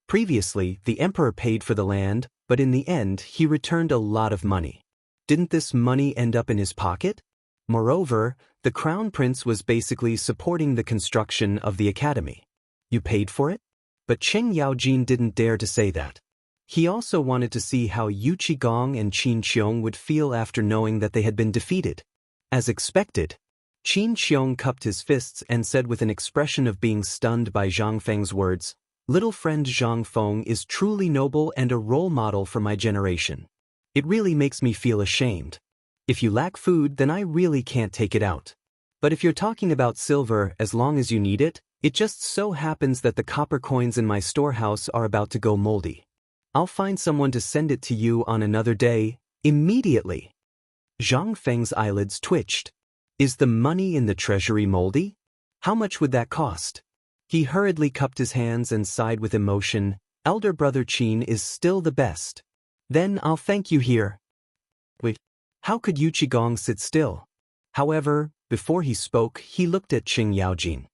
Previously, the emperor paid for the land, but in the end, he returned a lot of money. Didn't this money end up in his pocket? Moreover, the crown prince was basically supporting the construction of the academy. "You paid for it?" But Cheng Yaojin didn't dare to say that. He also wanted to see how Yu Qigong and Qin Xiong would feel after knowing that they had been defeated. As expected, Qin Xiong cupped his fists and said with an expression of being stunned by Zhang Feng's words, "Little friend Zhang Feng is truly noble and a role model for my generation. It really makes me feel ashamed. If you lack food, then I really can't take it out. But if you're talking about silver, as long as you need it, it just so happens that the copper coins in my storehouse are about to go moldy. I'll find someone to send it to you on another day, immediately." Zhang Feng's eyelids twitched. "Is the money in the treasury moldy? How much would that cost?" He hurriedly cupped his hands and sighed with emotion. "Elder brother Qin is still the best. Then I'll thank you here." Wait, how could Yu Qigong sit still? However, before he spoke, he looked at Cheng Yaojin.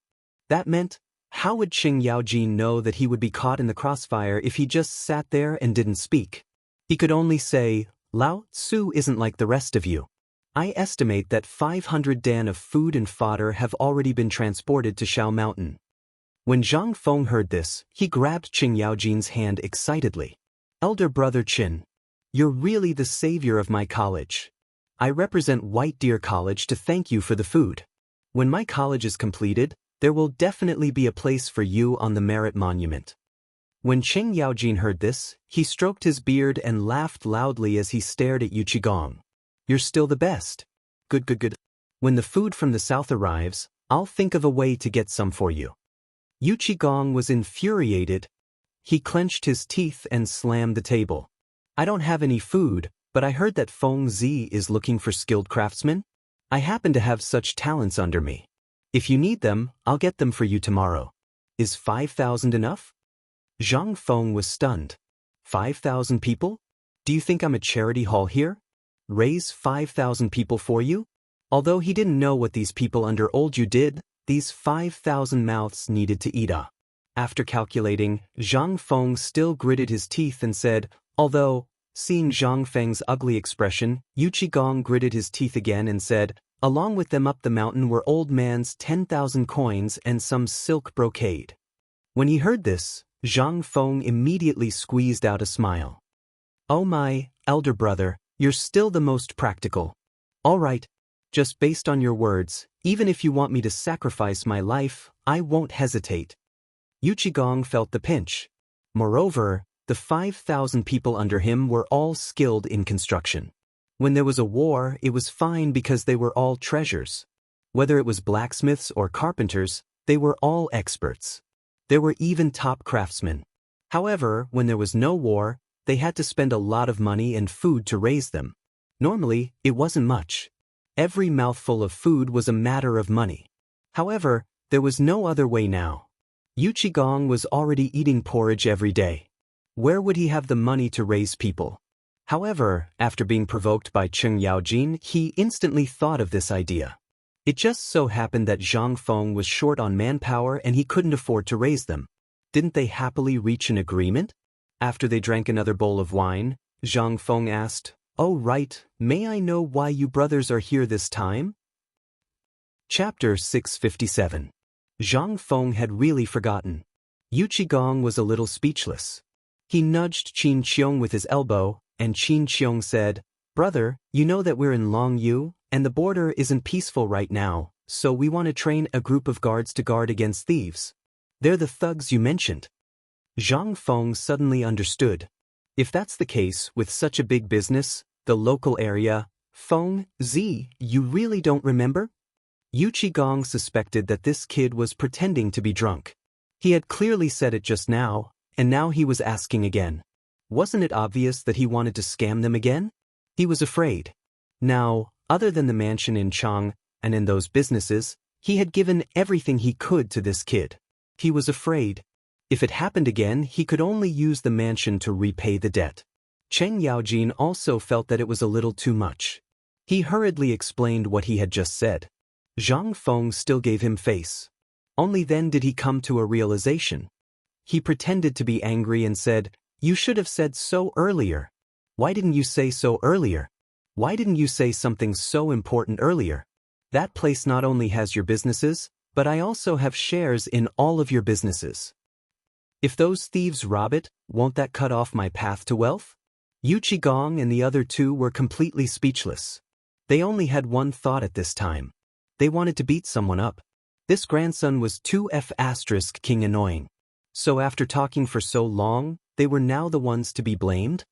That meant, how would Cheng Yaojin know that he would be caught in the crossfire if he just sat there and didn't speak? He could only say, "Lao Tzu isn't like the rest of you. I estimate that 500 dan of food and fodder have already been transported to Shao Mountain." When Zhang Feng heard this, he grabbed Cheng Yaojin's hand excitedly. "Elder brother Qin, you're really the savior of my college. I represent White Deer College to thank you for the food. When my college is completed, there will definitely be a place for you on the merit monument." When Cheng Yaojin heard this, he stroked his beard and laughed loudly as he stared at Yu Qigong. "You're still the best. Good. When the food from the south arrives, I'll think of a way to get some for you." Yu Qigong was infuriated. He clenched his teeth and slammed the table. "I don't have any food, but I heard that Feng Zi is looking for skilled craftsmen. I happen to have such talents under me. If you need them, I'll get them for you tomorrow. Is 5,000 enough?" Zhang Feng was stunned. 5,000 people? Do you think I'm a charity hall here? Raise 5,000 people for you? Although he didn't know what these people under Old Yu did, these 5,000 mouths needed to eat. After calculating, Zhang Feng still gritted his teeth and said, although, seeing Zhang Feng's ugly expression, Yu Qigong gritted his teeth again and said, along with them up the mountain were old man's 10,000 coins and some silk brocade. When he heard this, Zhang Feng immediately squeezed out a smile. "Oh my, elder brother, you're still the most practical. All right, just based on your words, even if you want me to sacrifice my life, I won't hesitate." Yu Qigong felt the pinch. Moreover, the 5,000 people under him were all skilled in construction. When there was a war, it was fine because they were all treasures. Whether it was blacksmiths or carpenters, they were all experts. There were even top craftsmen. However, when there was no war, they had to spend a lot of money and food to raise them. Normally, it wasn't much. Every mouthful of food was a matter of money. However, there was no other way now. Yuqigong was already eating porridge every day. Where would he have the money to raise people? However, after being provoked by Cheng Yaojin, he instantly thought of this idea. It just so happened that Zhang Feng was short on manpower and he couldn't afford to raise them. Didn't they happily reach an agreement? After they drank another bowl of wine, Zhang Feng asked, "Oh right, may I know why you brothers are here this time?" Chapter 657. Zhang Feng had really forgotten. Yuqigong was a little speechless. He nudged Qin Qiong with his elbow, and Qin Qiong said, "Brother, you know that we're in Longyu, and the border isn't peaceful right now, so we want to train a group of guards to guard against thieves. They're the thugs you mentioned." Zhang Feng suddenly understood. If that's the case with such a big business, the local area, Feng, you really don't remember? Yuqigong suspected that this kid was pretending to be drunk. He had clearly said it just now, and now he was asking again. Wasn't it obvious that he wanted to scam them again? He was afraid. Now, other than the mansion in Chang and in those businesses, he had given everything he could to this kid. He was afraid. If it happened again, he could only use the mansion to repay the debt. Cheng Yaojin also felt that it was a little too much. He hurriedly explained what he had just said. Zhang Feng still gave him face. Only then did he come to a realization. He pretended to be angry and said, "You should have said so earlier. Why didn't you say so earlier? Why didn't you say something so important earlier? That place not only has your businesses, but I also have shares in all of your businesses. If those thieves rob it, won't that cut off my path to wealth?" Yuqigong and the other two were completely speechless. They only had one thought at this time. They wanted to beat someone up. This grandson was 2F** king annoying. So after talking for so long, they were now the ones to be blamed?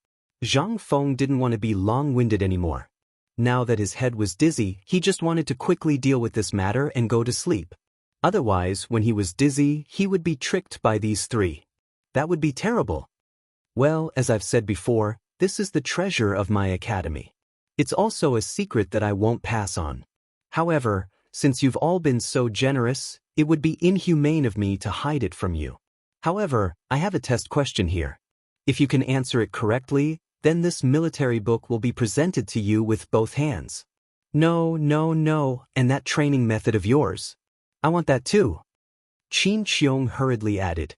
Zhang Feng didn't want to be long-winded anymore. Now that his head was dizzy, he just wanted to quickly deal with this matter and go to sleep. Otherwise, when he was dizzy, he would be tricked by these three. That would be terrible. Well, as I've said before, this is the treasure of my academy. It's also a secret that I won't pass on. However, since you've all been so generous, it would be inhumane of me to hide it from you. However, I have a test question here. If you can answer it correctly, then this military book will be presented to you with both hands. No, and that training method of yours. I want that too. Qin Qiong hurriedly added.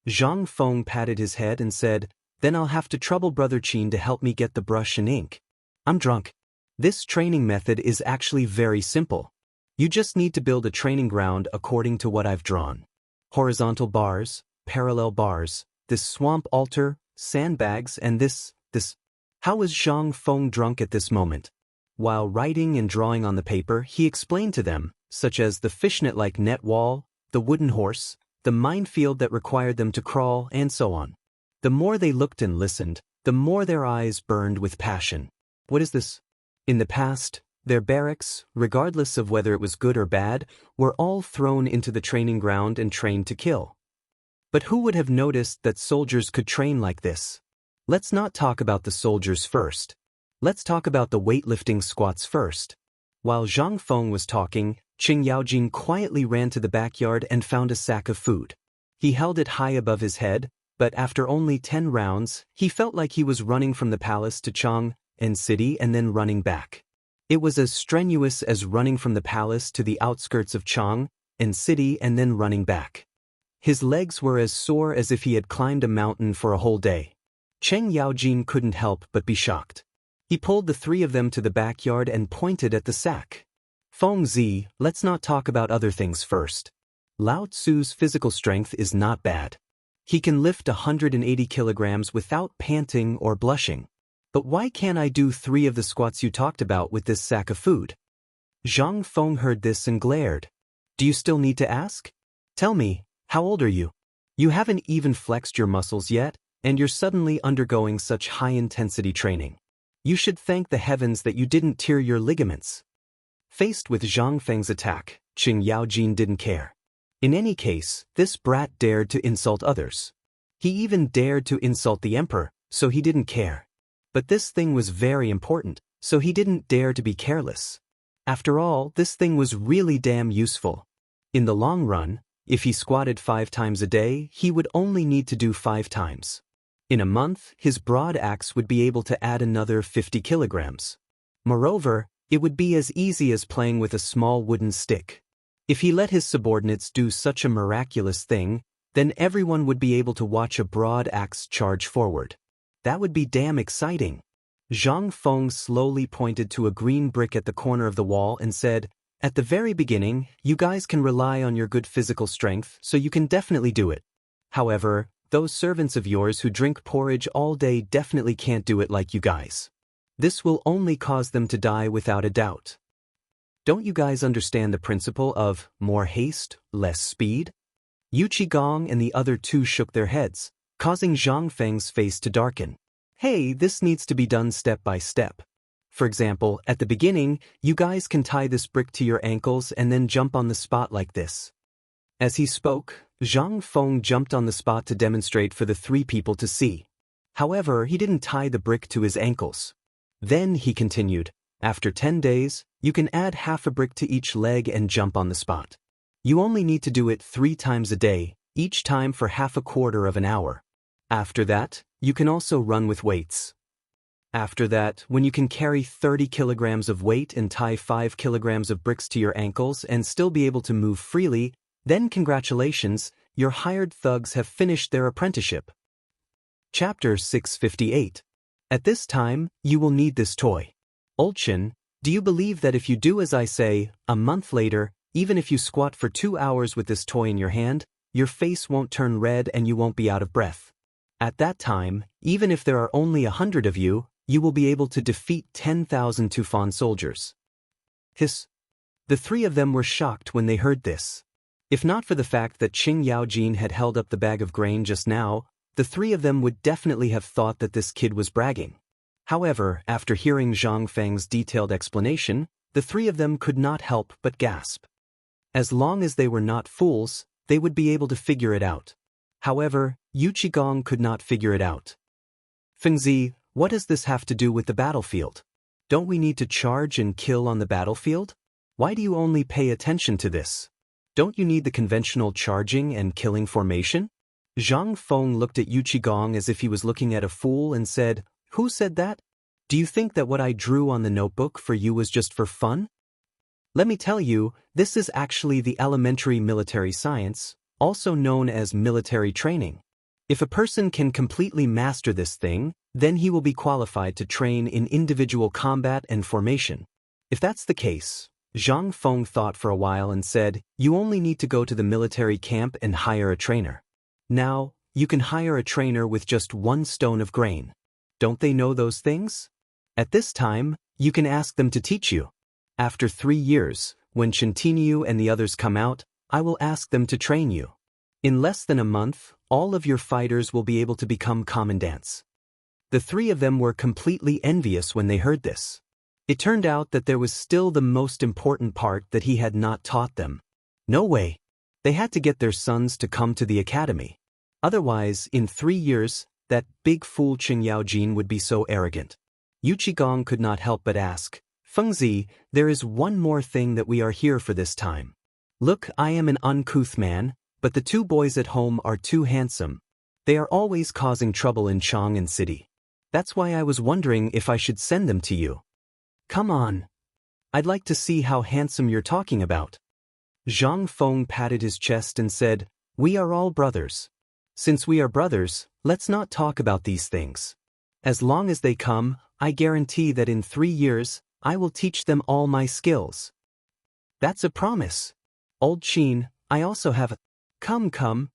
Zhang Feng patted his head and said, "Then I'll have to trouble Brother Qin to help me get the brush and ink. I'm drunk. This training method is actually very simple. You just need to build a training ground according to what I've drawn. Horizontal bars, parallel bars, this swamp altar, sandbags, and this. How was Zhang Feng drunk at this moment? While writing and drawing on the paper, he explained to them, such as the fishnet-like net wall, the wooden horse, the minefield that required them to crawl, and so on. The more they looked and listened, the more their eyes burned with passion. What is this? In the past, their barracks, regardless of whether it was good or bad, were all thrown into the training ground and trained to kill. But who would have noticed that soldiers could train like this? Let's not talk about the soldiers first. Let's talk about the weightlifting squats first. While Zhang Feng was talking, Cheng Yaojin quietly ran to the backyard and found a sack of food. He held it high above his head, but after only 10 rounds, he felt like he was running from the palace to Chang and city and then running back. It was as strenuous as running from the palace to the outskirts of Chang and city and then running back. His legs were as sore as if he had climbed a mountain for a whole day. Cheng Yaojin couldn't help but be shocked. He pulled the three of them to the backyard and pointed at the sack. "Feng Zi, let's not talk about other things first. Lao Tzu's physical strength is not bad. He can lift 180 kilograms without panting or blushing. But why can't I do 3 of the squats you talked about with this sack of food?" Zhang Feng heard this and glared. "Do you still need to ask? Tell me, how old are you? You haven't even flexed your muscles yet, and you're suddenly undergoing such high-intensity training. You should thank the heavens that you didn't tear your ligaments." Faced with Zhang Feng's attack, Cheng Yaojin didn't care. In any case, this brat dared to insult others. He even dared to insult the emperor, so he didn't care. But this thing was very important, so he didn't dare to be careless. After all, this thing was really damn useful. In the long run, if he squatted 5 times a day, he would only need to do 5 times. In a month, his broad axe would be able to add another 50 kilograms. Moreover, it would be as easy as playing with a small wooden stick. If he let his subordinates do such a miraculous thing, then everyone would be able to watch a broad axe charge forward. That would be damn exciting. Zhang Feng slowly pointed to a green brick at the corner of the wall and said, "At the very beginning, you guys can rely on your good physical strength, so you can definitely do it. However, those servants of yours who drink porridge all day definitely can't do it like you guys. This will only cause them to die without a doubt. Don't you guys understand the principle of more haste, less speed?" Yu Qigong and the other 2 shook their heads, causing Zhang Feng's face to darken. "Hey, this needs to be done step by step. For example, at the beginning, you guys can tie this brick to your ankles and then jump on the spot like this." As he spoke, Zhang Feng jumped on the spot to demonstrate for the 3 people to see. However, he didn't tie the brick to his ankles. Then, he continued, "After 10 days, you can add half a brick to each leg and jump on the spot. You only need to do it 3 times a day, each time for half a quarter of an hour. After that, you can also run with weights. After that, when you can carry 30 kilograms of weight and tie 5 kilograms of bricks to your ankles and still be able to move freely, then congratulations, your hired thugs have finished their apprenticeship." Chapter 658. At this time, you will need this toy. Olchin, do you believe that if you do as I say, a month later, even if you squat for 2 hours with this toy in your hand, your face won't turn red and you won't be out of breath? At that time, even if there are only 100 of you, you will be able to defeat 10,000 Tufan soldiers. Hiss. The 3 of them were shocked when they heard this. If not for the fact that Qing Yaojin had held up the bag of grain just now, the 3 of them would definitely have thought that this kid was bragging. However, after hearing Zhang Feng's detailed explanation, the 3 of them could not help but gasp. As long as they were not fools, they would be able to figure it out. However, Yu Qigong could not figure it out. "Fengzi, what does this have to do with the battlefield? Don't we need to charge and kill on the battlefield? Why do you only pay attention to this? Don't you need the conventional charging and killing formation?" Zhang Feng looked at Yu Qigong as if he was looking at a fool and said, "Who said that? Do you think that what I drew on the notebook for you was just for fun? Let me tell you, this is actually the elementary military science, also known as military training. If a person can completely master this thing, then he will be qualified to train in individual combat and formation. If that's the case," Zhang Feng thought for a while and said, "you only need to go to the military camp and hire a trainer. Now, you can hire a trainer with just 1 stone of grain. Don't they know those things? At this time, you can ask them to teach you. After 3 years, when Shintinyu and the others come out, I will ask them to train you. In less than a month, all of your fighters will be able to become commandants." The 3 of them were completely envious when they heard this. It turned out that there was still the most important part that he had not taught them. No way. They had to get their sons to come to the academy. Otherwise, in 3 years, that big fool Qing Yaojin would be so arrogant. Yu Qigong could not help but ask, "Fengzi, there is one more thing that we are here for this time. Look, I am an uncouth man, but the 2 boys at home are too handsome. They are always causing trouble in Chang'an City. That's why I was wondering if I should send them to you. Come on. I'd like to see how handsome you're talking about." Zhang Feng patted his chest and said, "We are all brothers. Since we are brothers, let's not talk about these things. As long as they come, I guarantee that in 3 years, I will teach them all my skills." "That's a promise. Old Qin, I also have a—" "Come.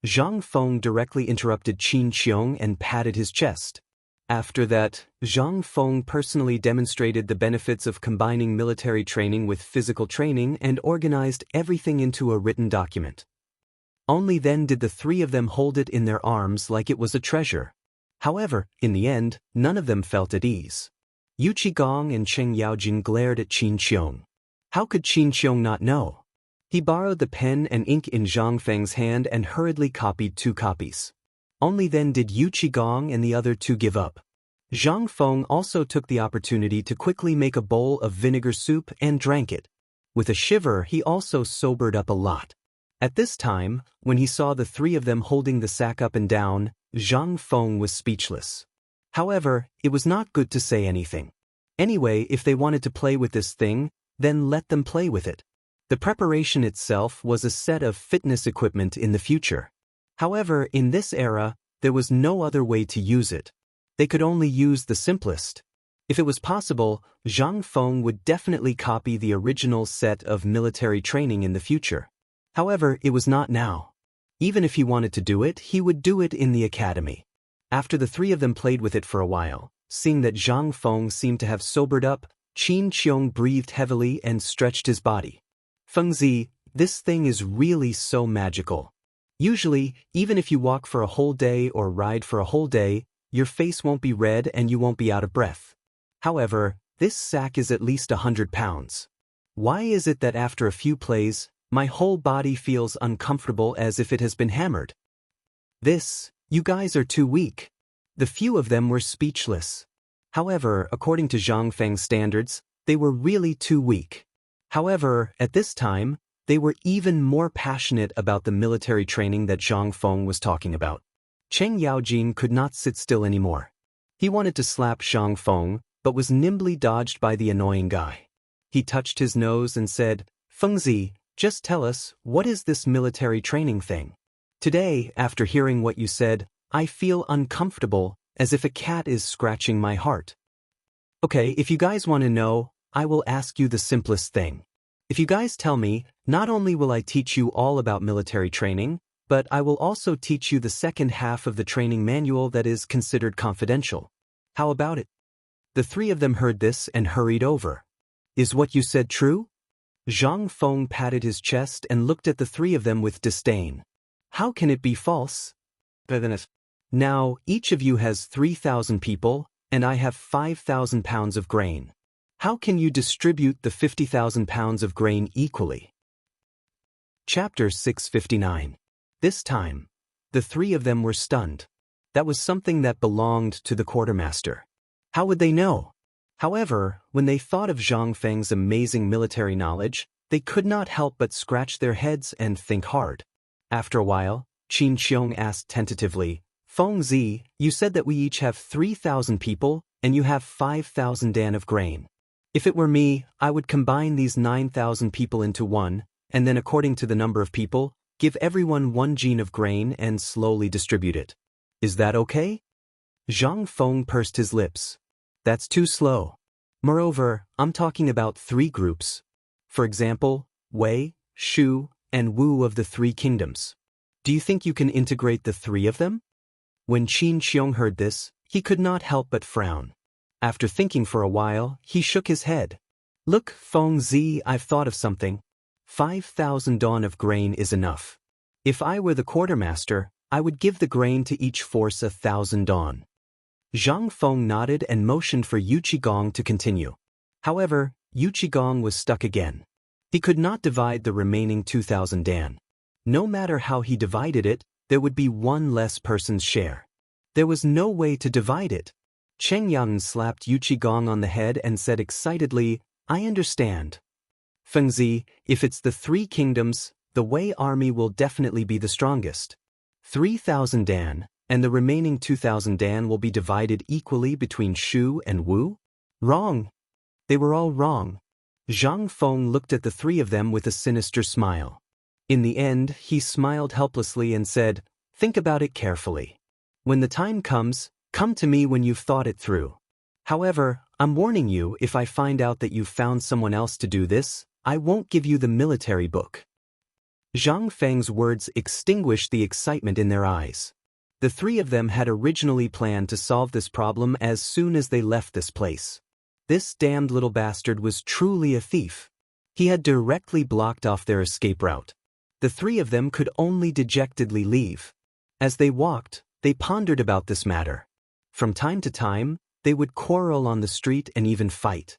Zhang Feng directly interrupted Qin Qiong and patted his chest. After that, Zhang Feng personally demonstrated the benefits of combining military training with physical training and organized everything into a written document. Only then did the 3 of them hold it in their arms like it was a treasure. However, in the end, none of them felt at ease. Yu Qigong and Cheng Yaojin glared at Qin Qiong. How could Qin Qiong not know? He borrowed the pen and ink in Zhang Feng's hand and hurriedly copied 2 copies. Only then did Yu Qigong and the other two give up. Zhang Feng also took the opportunity to quickly make a bowl of vinegar soup and drank it. With a shiver, he also sobered up a lot. At this time, when he saw the three of them holding the sack up and down, Zhang Feng was speechless. However, it was not good to say anything. Anyway, if they wanted to play with this thing, then let them play with it. The preparation itself was a set of fitness equipment in the future. However, in this era, there was no other way to use it. They could only use the simplest. If it was possible, Zhang Feng would definitely copy the original set of military training in the future. However, it was not now. Even if he wanted to do it, he would do it in the academy. After the three of them played with it for a while, seeing that Zhang Feng seemed to have sobered up, Qin Qiong breathed heavily and stretched his body. Fengzi, this thing is really so magical. Usually, even if you walk for a whole day or ride for a whole day, your face won't be red and you won't be out of breath. However, this sack is at least 100 pounds. Why is it that after a few plays, my whole body feels uncomfortable as if it has been hammered? You guys are too weak. The few of them were speechless. However, according to Zhang Feng's standards, they were really too weak. However, at this time, they were even more passionate about the military training that Zhang Feng was talking about. Cheng Yaojin could not sit still anymore. He wanted to slap Zhang Feng, but was nimbly dodged by the annoying guy. He touched his nose and said, "Fengzi, just tell us, what is this military training thing? Today, after hearing what you said, I feel uncomfortable, as if a cat is scratching my heart." Okay, if you guys want to know, I will ask you the simplest thing. If you guys tell me, not only will I teach you all about military training, but I will also teach you the second half of the training manual that is considered confidential. How about it? The three of them heard this and hurried over. Is what you said true? Zhang Feng patted his chest and looked at the three of them with disdain. How can it be false? Now, each of you has 3,000 people, and I have 5,000 pounds of grain. How can you distribute the 50,000 pounds of grain equally? Chapter 659. This time, the three of them were stunned. That was something that belonged to the quartermaster. How would they know? However, when they thought of Zhang Feng's amazing military knowledge, they could not help but scratch their heads and think hard. After a while, Qin Qiong asked tentatively, "Fengzi, you said that we each have 3,000 people, and you have 5,000 dan of grain. If it were me, I would combine these 9,000 people into one, and then according to the number of people, give everyone 1 gene of grain and slowly distribute it. Is that okay?" Zhang Feng pursed his lips. That's too slow. Moreover, I'm talking about 3 groups. For example, Wei, Shu, and Wu of the 3 kingdoms. Do you think you can integrate the 3 of them? When Qin Qiong heard this, he could not help but frown. After thinking for a while, he shook his head. Look, Fengzi, I've thought of something. 5,000 dan of grain is enough. If I were the quartermaster, I would give the grain to each force 1,000 dan. Zhang Feng nodded and motioned for Yu Qigong to continue. However, Yu Qigong was stuck again. He could not divide the remaining 2,000 dan. No matter how he divided it, there would be one less person's share. There was no way to divide it. Cheng Yang slapped Yu Qigong on the head and said excitedly, "I understand. Fengzi, if it's the 3 kingdoms, the Wei army will definitely be the strongest. 3,000 dan, and the remaining 2,000 dan will be divided equally between Shu and Wu?" Wrong. They were all wrong. Zhang Feng looked at the 3 of them with a sinister smile. In the end, he smiled helplessly and said, "Think about it carefully. When the time comes, come to me when you've thought it through. However, I'm warning you, if I find out that you've found someone else to do this, I won't give you the military book." Zhang Feng's words extinguished the excitement in their eyes. The 3 of them had originally planned to solve this problem as soon as they left this place. This damned little bastard was truly a thief. He had directly blocked off their escape route. The 3 of them could only dejectedly leave. As they walked, they pondered about this matter. From time to time, they would quarrel on the street and even fight.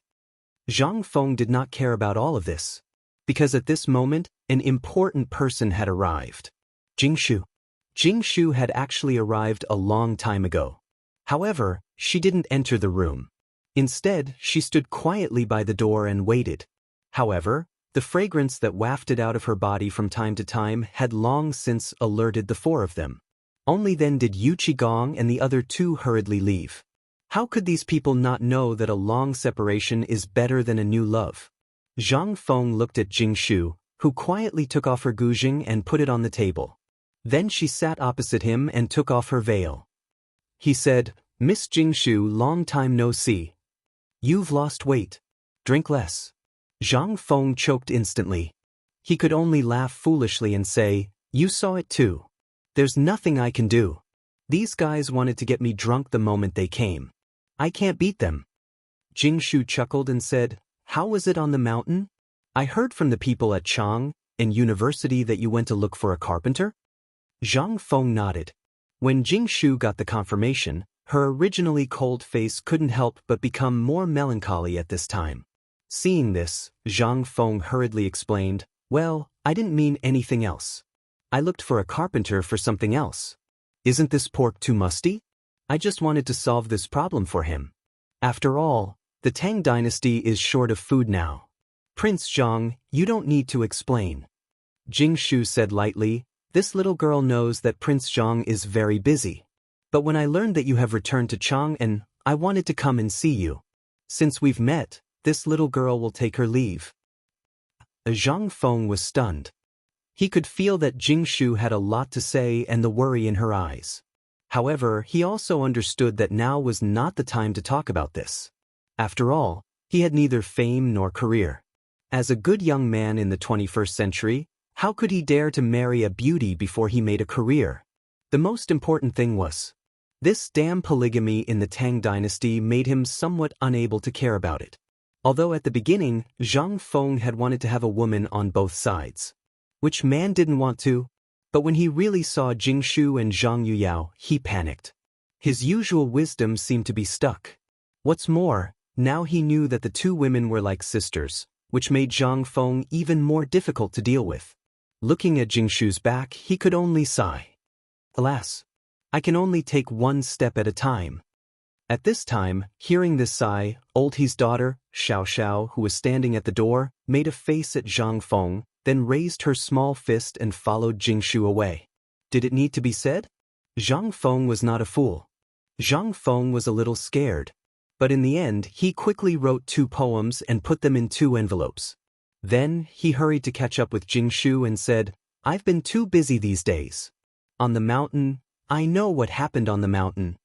Zhang Feng did not care about all of this, because at this moment, an important person had arrived. Jingshu. Jing Shu had actually arrived a long time ago. However, she didn't enter the room. Instead, she stood quietly by the door and waited. However, the fragrance that wafted out of her body from time to time had long since alerted the four of them. Only then did Yu Qigong and the other two hurriedly leave. How could these people not know that a long separation is better than a new love? Zhang Feng looked at Jing Shu, who quietly took off her guzheng and put it on the table. Then she sat opposite him and took off her veil. He said, "Miss Jing Shu, long time no see. You've lost weight. Drink less." Zhang Feng choked instantly. He could only laugh foolishly and say, "You saw it too. There's nothing I can do. These guys wanted to get me drunk the moment they came. I can't beat them." Jing Shu chuckled and said, "How was it on the mountain? I heard from the people at Chang and University that you went to look for a carpenter?" Zhang Feng nodded. When Jing Shu got the confirmation, her originally cold face couldn't help but become more melancholy at this time. Seeing this, Zhang Feng hurriedly explained, "Well, I didn't mean anything else. I looked for a carpenter for something else. Isn't this pork too musty? I just wanted to solve this problem for him. After all, the Tang dynasty is short of food now. Prince Zhang, you don't need to explain." Jing Shu said lightly, "This little girl knows that Prince Zhang is very busy. But when I learned that you have returned to Chang and I wanted to come and see you. Since we've met, this little girl will take her leave." Zhang Feng was stunned. He could feel that Jing Shu had a lot to say and the worry in her eyes. However, he also understood that now was not the time to talk about this. After all, he had neither fame nor career. As a good young man in the 21st century, how could he dare to marry a beauty before he made a career? The most important thing was, this damn polygamy in the Tang dynasty made him somewhat unable to care about it. Although at the beginning, Zhang Feng had wanted to have a woman on both sides. Which man didn't want to? But when he really saw Jing Shu and Zhang Yuyao, he panicked. His usual wisdom seemed to be stuck. What's more, now he knew that the two women were like sisters, which made Zhang Feng even more difficult to deal with. Looking at Jing Shu's back, he could only sigh. Alas, I can only take one step at a time. At this time, hearing this sigh, Old He's daughter, Xiaoxiao, who was standing at the door, made a face at Zhang Feng, then raised her small fist and followed Jing Shu away. Did it need to be said? Zhang Feng was not a fool. Zhang Feng was a little scared. But in the end, he quickly wrote 2 poems and put them in 2 envelopes. Then, he hurried to catch up with Jing Shu and said, "I've been too busy these days. On the mountain, I know what happened on the mountain."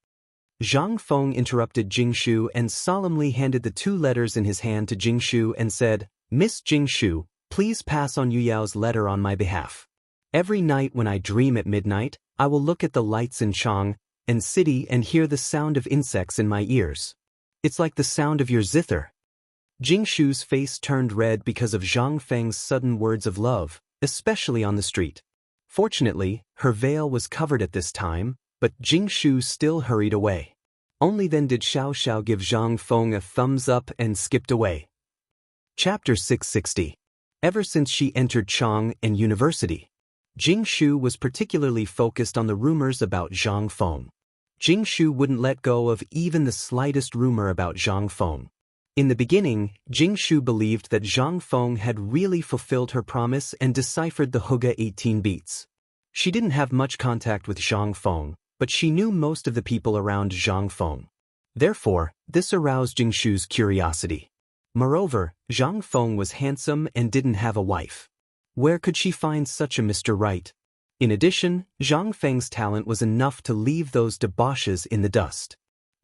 Zhang Feng interrupted Jing Shu and solemnly handed the 2 letters in his hand to Jing Shu and said, "Miss Jing Shu, please pass on Yu Yao's letter on my behalf. Every night when I dream at midnight, I will look at the lights in Chang and city and hear the sound of insects in my ears. It's like the sound of your zither." Jing Shu's face turned red because of Zhang Feng's sudden words of love, especially on the street. Fortunately, her veil was covered at this time, but Jing Shu still hurried away. Only then did Xiaoxiao give Zhang Feng a thumbs up and skipped away. Chapter 660. Ever since she entered Chang and University, Jing Shu was particularly focused on the rumors about Zhang Feng. Jing Shu wouldn't let go of even the slightest rumor about Zhang Feng. In the beginning, Jing Shu believed that Zhang Feng had really fulfilled her promise and deciphered the Huga 18 beats. She didn't have much contact with Zhang Feng, but she knew most of the people around Zhang Feng. Therefore, this aroused Jing Shu's curiosity. Moreover, Zhang Feng was handsome and didn't have a wife. Where could she find such a Mr. Right? In addition, Zhang Feng's talent was enough to leave those debauches in the dust.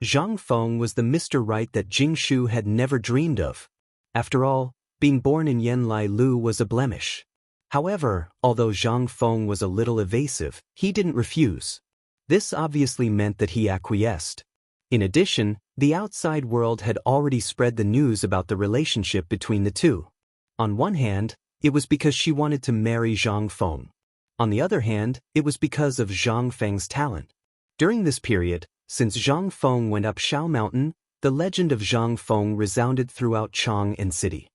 Zhang Feng was the Mr. Right that Jing Shu had never dreamed of. After all, being born in Yanlai Lu was a blemish. However, although Zhang Feng was a little evasive, he didn't refuse. This obviously meant that he acquiesced. In addition, the outside world had already spread the news about the relationship between the two. On one hand, it was because she wanted to marry Zhang Feng. On the other hand, it was because of Zhang Feng's talent. During this period, since Zhang Feng went up Shao Mountain, the legend of Zhang Feng resounded throughout Chang and city.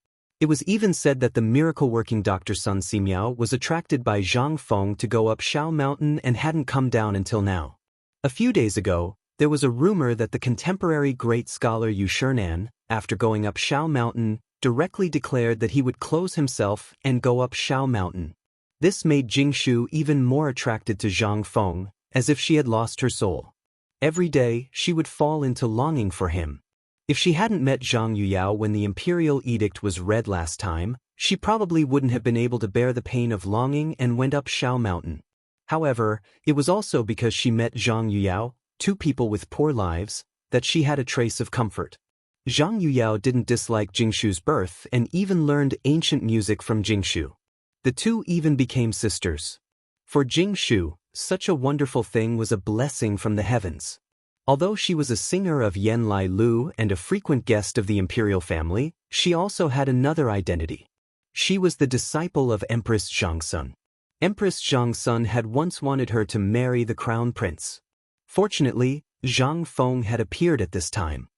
It was even said that the miracle-working Dr. Sun Simiao was attracted by Zhang Feng to go up Shao Mountain and hadn't come down until now. A few days ago, there was a rumor that the contemporary great scholar Yu Shernan, after going up Shao Mountain, directly declared that he would close himself and go up Shao Mountain. This made Jingshu even more attracted to Zhang Feng, as if she had lost her soul. Every day, she would fall into longing for him. If she hadn't met Zhang Yuyao when the imperial edict was read last time, she probably wouldn't have been able to bear the pain of longing and went up Shao Mountain. However, it was also because she met Zhang Yuyao, two people with poor lives, that she had a trace of comfort. Zhang Yuyao didn't dislike Jingshu's birth and even learned ancient music from Jingshu. The two even became sisters. For Jingshu, such a wonderful thing was a blessing from the heavens. Although she was a singer of Yen Lai Lu and a frequent guest of the imperial family, she also had another identity. She was the disciple of Empress Zhangsun. Empress Zhangsun had once wanted her to marry the crown prince. Fortunately, Zhang Feng had appeared at this time.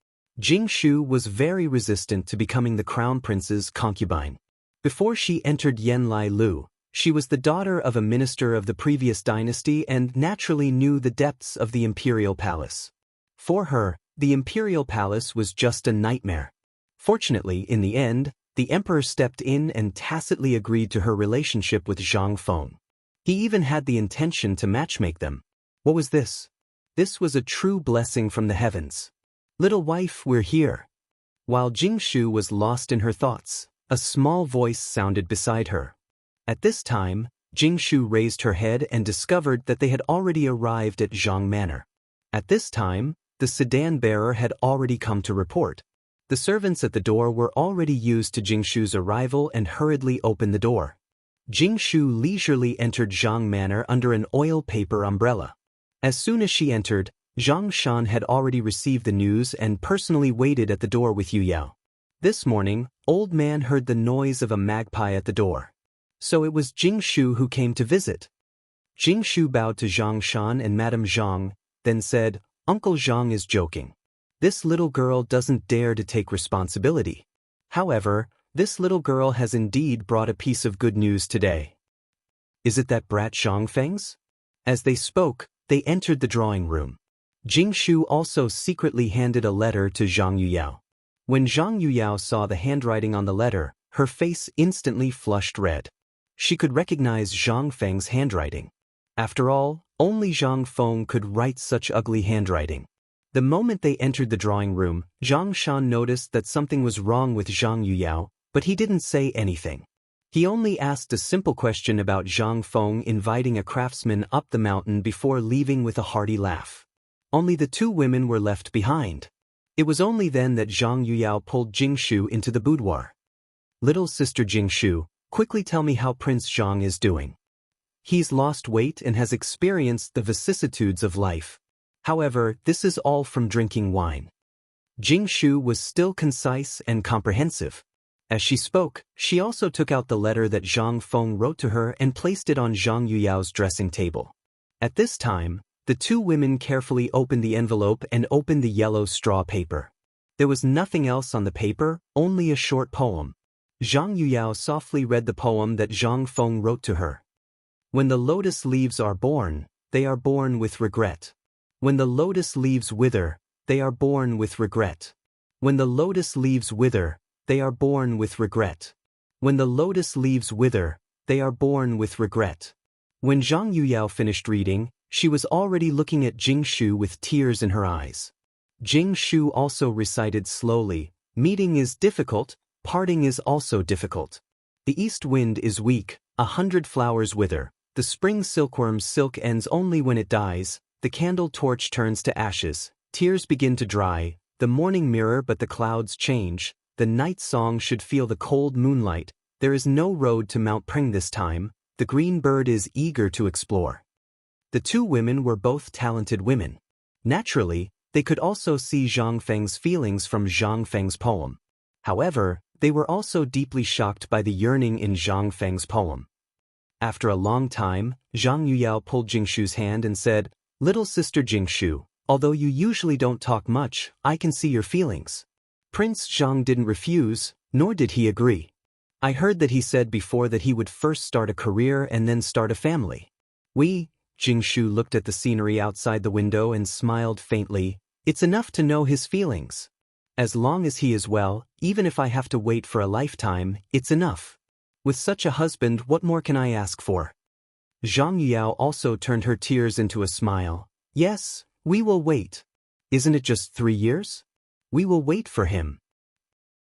Jingshu was very resistant to becoming the crown prince's concubine. Before she entered Yen Lai Lu, she was the daughter of a minister of the previous dynasty and naturally knew the depths of the imperial palace. For her, the imperial palace was just a nightmare. Fortunately, in the end, the emperor stepped in and tacitly agreed to her relationship with Zhang Feng. He even had the intention to matchmake them. What was this? This was a true blessing from the heavens. Little wife, we're here. While Jingshu was lost in her thoughts, a small voice sounded beside her. At this time, Jingshu raised her head and discovered that they had already arrived at Zhang Manor. At this time, the sedan bearer had already come to report. The servants at the door were already used to Jingshu's arrival and hurriedly opened the door. Jingshu leisurely entered Zhang Manor under an oil paper umbrella. As soon as she entered, Zhang Shan had already received the news and personally waited at the door with Yu Yao. This morning, Old Man heard the noise of a magpie at the door. So it was Jingshu who came to visit. Jingshu bowed to Zhang Shan and Madame Zhang, then said, Uncle Zhang is joking. This little girl doesn't dare to take responsibility. However, this little girl has indeed brought a piece of good news today. Is it that brat Zhangfeng's? As they spoke, they entered the drawing room. Jingshu also secretly handed a letter to Zhang Yuyao. When Zhang Yuyao saw the handwriting on the letter, her face instantly flushed red. She could recognize Zhang Feng's handwriting. After all, only Zhang Feng could write such ugly handwriting. The moment they entered the drawing room, Zhang Shan noticed that something was wrong with Zhang Yuyao, but he didn't say anything. He only asked a simple question about Zhang Feng inviting a craftsman up the mountain before leaving with a hearty laugh. Only the two women were left behind. It was only then that Zhang Yuyao pulled Jingshu into the boudoir. Little sister Jingshu, quickly tell me how Prince Zhang is doing. He's lost weight and has experienced the vicissitudes of life. However, this is all from drinking wine. Jingshu was still concise and comprehensive. As she spoke, she also took out the letter that Zhang Feng wrote to her and placed it on Zhang Yuyao's dressing table. At this time, the two women carefully opened the envelope and opened the yellow straw paper. There was nothing else on the paper, only a short poem. Zhang Yuyao softly read the poem that Zhang Feng wrote to her. When the lotus leaves are born, they are born with regret. When the lotus leaves wither, they are born with regret. When the lotus leaves wither, they are born with regret. When the lotus leaves wither, they are born with regret. When Zhang Yuyao finished reading, she was already looking at Jingshu with tears in her eyes. Jingshu also recited slowly, meeting is difficult, parting is also difficult. The east wind is weak, 100 flowers wither, the spring silkworm's silk ends only when it dies, the candle torch turns to ashes, tears begin to dry, the morning mirror but the clouds change, the night song should feel the cold moonlight, there is no road to Mount Pring this time, the green bird is eager to explore. The two women were both talented women. Naturally, they could also see Zhang Feng's feelings from Zhang Feng's poem. However, they were also deeply shocked by the yearning in Zhang Feng's poem. After a long time, Zhang Yuyao pulled Jingshu's hand and said, Little sister Jingshu, although you usually don't talk much, I can see your feelings. Prince Zhang didn't refuse, nor did he agree. I heard that he said before that he would first start a career and then start a family. Jingshu looked at the scenery outside the window and smiled faintly. It's enough to know his feelings. As long as he is well, even if I have to wait for a lifetime, it's enough. With such a husband, what more can I ask for? Zhang Yao also turned her tears into a smile. Yes, we will wait. Isn't it just 3 years? We will wait for him.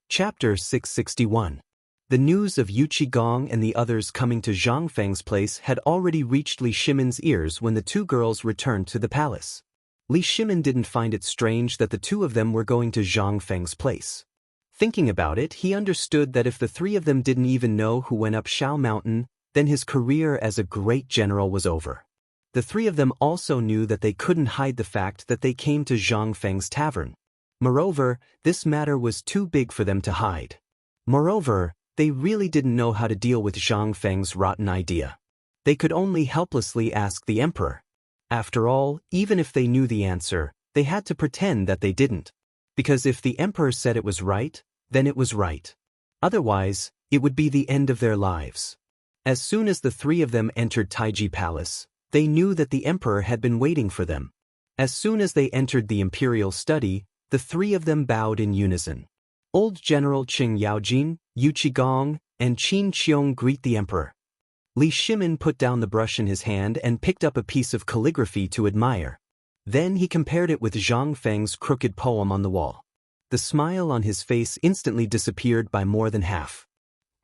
Chapter 661. The news of Yu Qigong and the others coming to Zhang Feng's place had already reached Li Shimin's ears when the two girls returned to the palace. Li Shimin didn't find it strange that the two of them were going to Zhang Feng's place. Thinking about it, he understood that if the three of them didn't even know who went up Shao Mountain, then his career as a great general was over. The three of them also knew that they couldn't hide the fact that they came to Zhang Feng's tavern. Moreover, this matter was too big for them to hide. Moreover, they really didn't know how to deal with Zhang Feng's rotten idea. They could only helplessly ask the emperor. After all, even if they knew the answer, they had to pretend that they didn't. Because if the emperor said it was right, then it was right. Otherwise, it would be the end of their lives. As soon as the three of them entered Taiji Palace, they knew that the emperor had been waiting for them. As soon as they entered the imperial study, the three of them bowed in unison. Old General Qing Yaojin, Yu Qigong, and Qin Qiong greet the emperor. Li Shimin put down the brush in his hand and picked up a piece of calligraphy to admire. Then he compared it with Zhang Feng's crooked poem on the wall. The smile on his face instantly disappeared by more than half.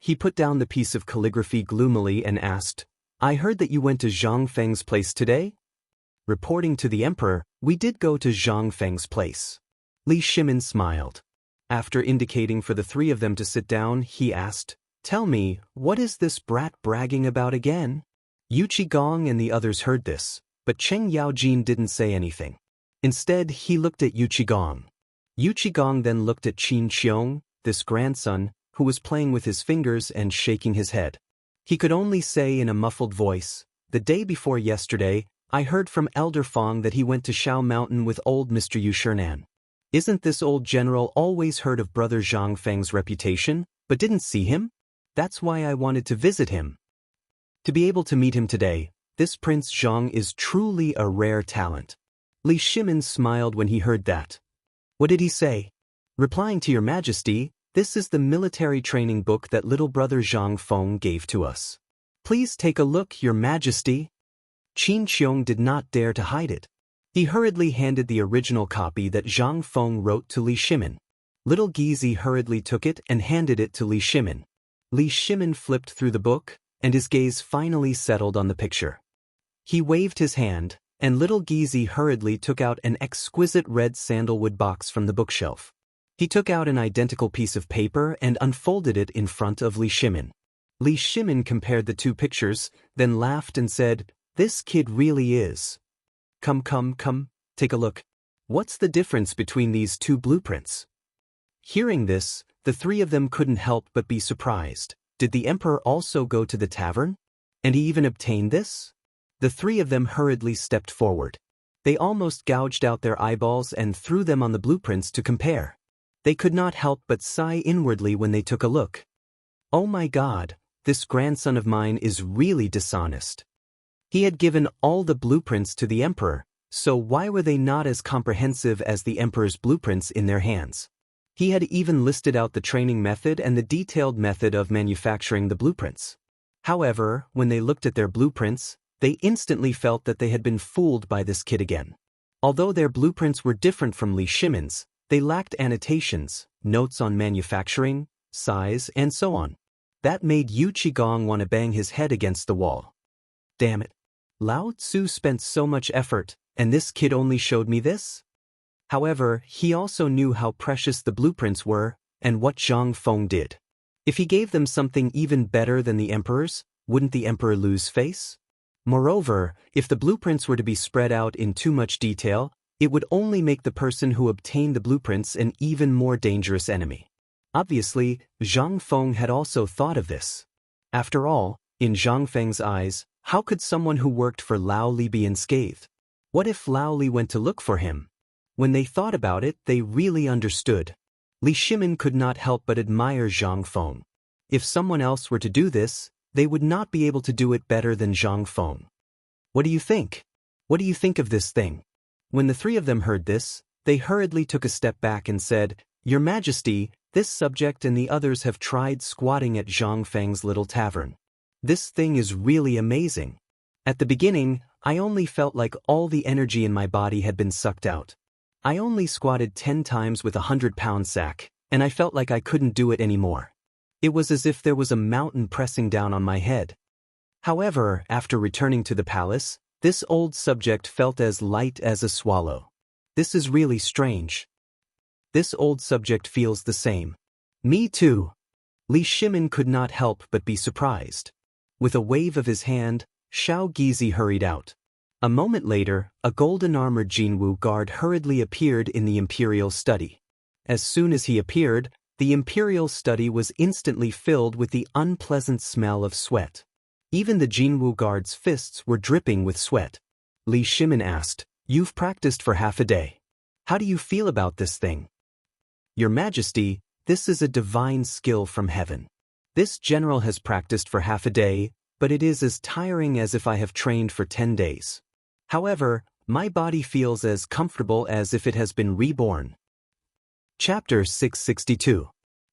He put down the piece of calligraphy gloomily and asked, I heard that you went to Zhang Feng's place today? Reporting to the emperor, we did go to Zhang Feng's place. Li Shimin smiled. After indicating for the three of them to sit down, he asked, Tell me, what is this brat bragging about again? Yu Qigong and the others heard this, but Cheng Yaojin didn't say anything. Instead, he looked at Yu Qigong. Yu Qigong then looked at Qin Qiong, this grandson, who was playing with his fingers and shaking his head. He could only say in a muffled voice, The day before yesterday, I heard from Elder Fong that he went to Shao Mountain with old Mr. Yu Shernan. Isn't this old general always heard of Brother Zhang Feng's reputation, but didn't see him? That's why I wanted to visit him. To be able to meet him today, this Prince Zhang is truly a rare talent. Li Shimin smiled when he heard that. What did he say? Replying to your majesty, this is the military training book that little brother Zhang Feng gave to us. Please take a look, your majesty. Qin Qiong did not dare to hide it. He hurriedly handed the original copy that Zhang Feng wrote to Li Shimin. Little Gizi hurriedly took it and handed it to Li Shimin. Li Shimin flipped through the book, and his gaze finally settled on the picture. He waved his hand, and little Gizi hurriedly took out an exquisite red sandalwood box from the bookshelf. He took out an identical piece of paper and unfolded it in front of Li Shimin. Li Shimin compared the two pictures, then laughed and said, This kid really is. Come, take a look. What's the difference between these two blueprints? Hearing this, the three of them couldn't help but be surprised. Did the emperor also go to the tavern? And he even obtained this? The three of them hurriedly stepped forward. They almost gouged out their eyeballs and threw them on the blueprints to compare. They could not help but sigh inwardly when they took a look. Oh my God, this grandson of mine is really dishonest. He had given all the blueprints to the emperor, so why were they not as comprehensive as the emperor's blueprints in their hands? He had even listed out the training method and the detailed method of manufacturing the blueprints. However, when they looked at their blueprints, they instantly felt that they had been fooled by this kid again. Although their blueprints were different from Li Shimin's, they lacked annotations, notes on manufacturing, size, and so on. That made Yu Qigong want to bang his head against the wall. Damn it. Lao Tzu spent so much effort, and this kid only showed me this? However, he also knew how precious the blueprints were, and what Zhang Feng did. If he gave them something even better than the emperor's, wouldn't the emperor lose face? Moreover, if the blueprints were to be spread out in too much detail, it would only make the person who obtained the blueprints an even more dangerous enemy. Obviously, Zhang Feng had also thought of this. After all, in Zhang Feng's eyes, how could someone who worked for Lao Li be unscathed? What if Lao Li went to look for him? When they thought about it, they really understood. Li Shimin could not help but admire Zhang Feng. If someone else were to do this, they would not be able to do it better than Zhang Feng. What do you think? What do you think of this thing? When the three of them heard this, they hurriedly took a step back and said, Your Majesty, this subject and the others have tried squatting at Zhang Feng's little tavern. This thing is really amazing. At the beginning, I only felt like all the energy in my body had been sucked out. I only squatted 10 times with a 100-pound sack, and I felt like I couldn't do it anymore. It was as if there was a mountain pressing down on my head. However, after returning to the palace, this old subject felt as light as a swallow. This is really strange. This old subject feels the same. Me too. Li Shimin could not help but be surprised. With a wave of his hand, Xiao Gizi hurried out. A moment later, a golden-armored Jinwu guard hurriedly appeared in the imperial study. As soon as he appeared, the imperial study was instantly filled with the unpleasant smell of sweat. Even the Jinwu guard's fists were dripping with sweat. Li Shimin asked, You've practiced for half a day. How do you feel about this thing? Your Majesty, this is a divine skill from heaven. This general has practiced for half a day, but it is as tiring as if I have trained for 10 days. However, my body feels as comfortable as if it has been reborn. Chapter 662.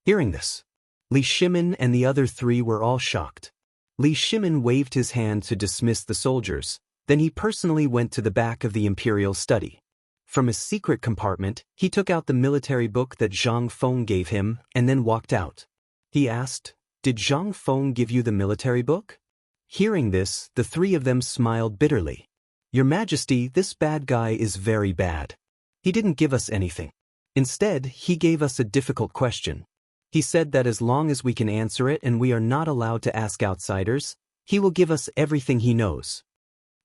Hearing this, Li Shimin and the other three were all shocked. Li Shimin waved his hand to dismiss the soldiers, then he personally went to the back of the imperial study. From a secret compartment, he took out the military book that Zhang Feng gave him and then walked out. He asked, Did Zhang Feng give you the military book? Hearing this, the three of them smiled bitterly. Your Majesty, this bad guy is very bad. He didn't give us anything. Instead, he gave us a difficult question. He said that as long as we can answer it and we are not allowed to ask outsiders, he will give us everything he knows.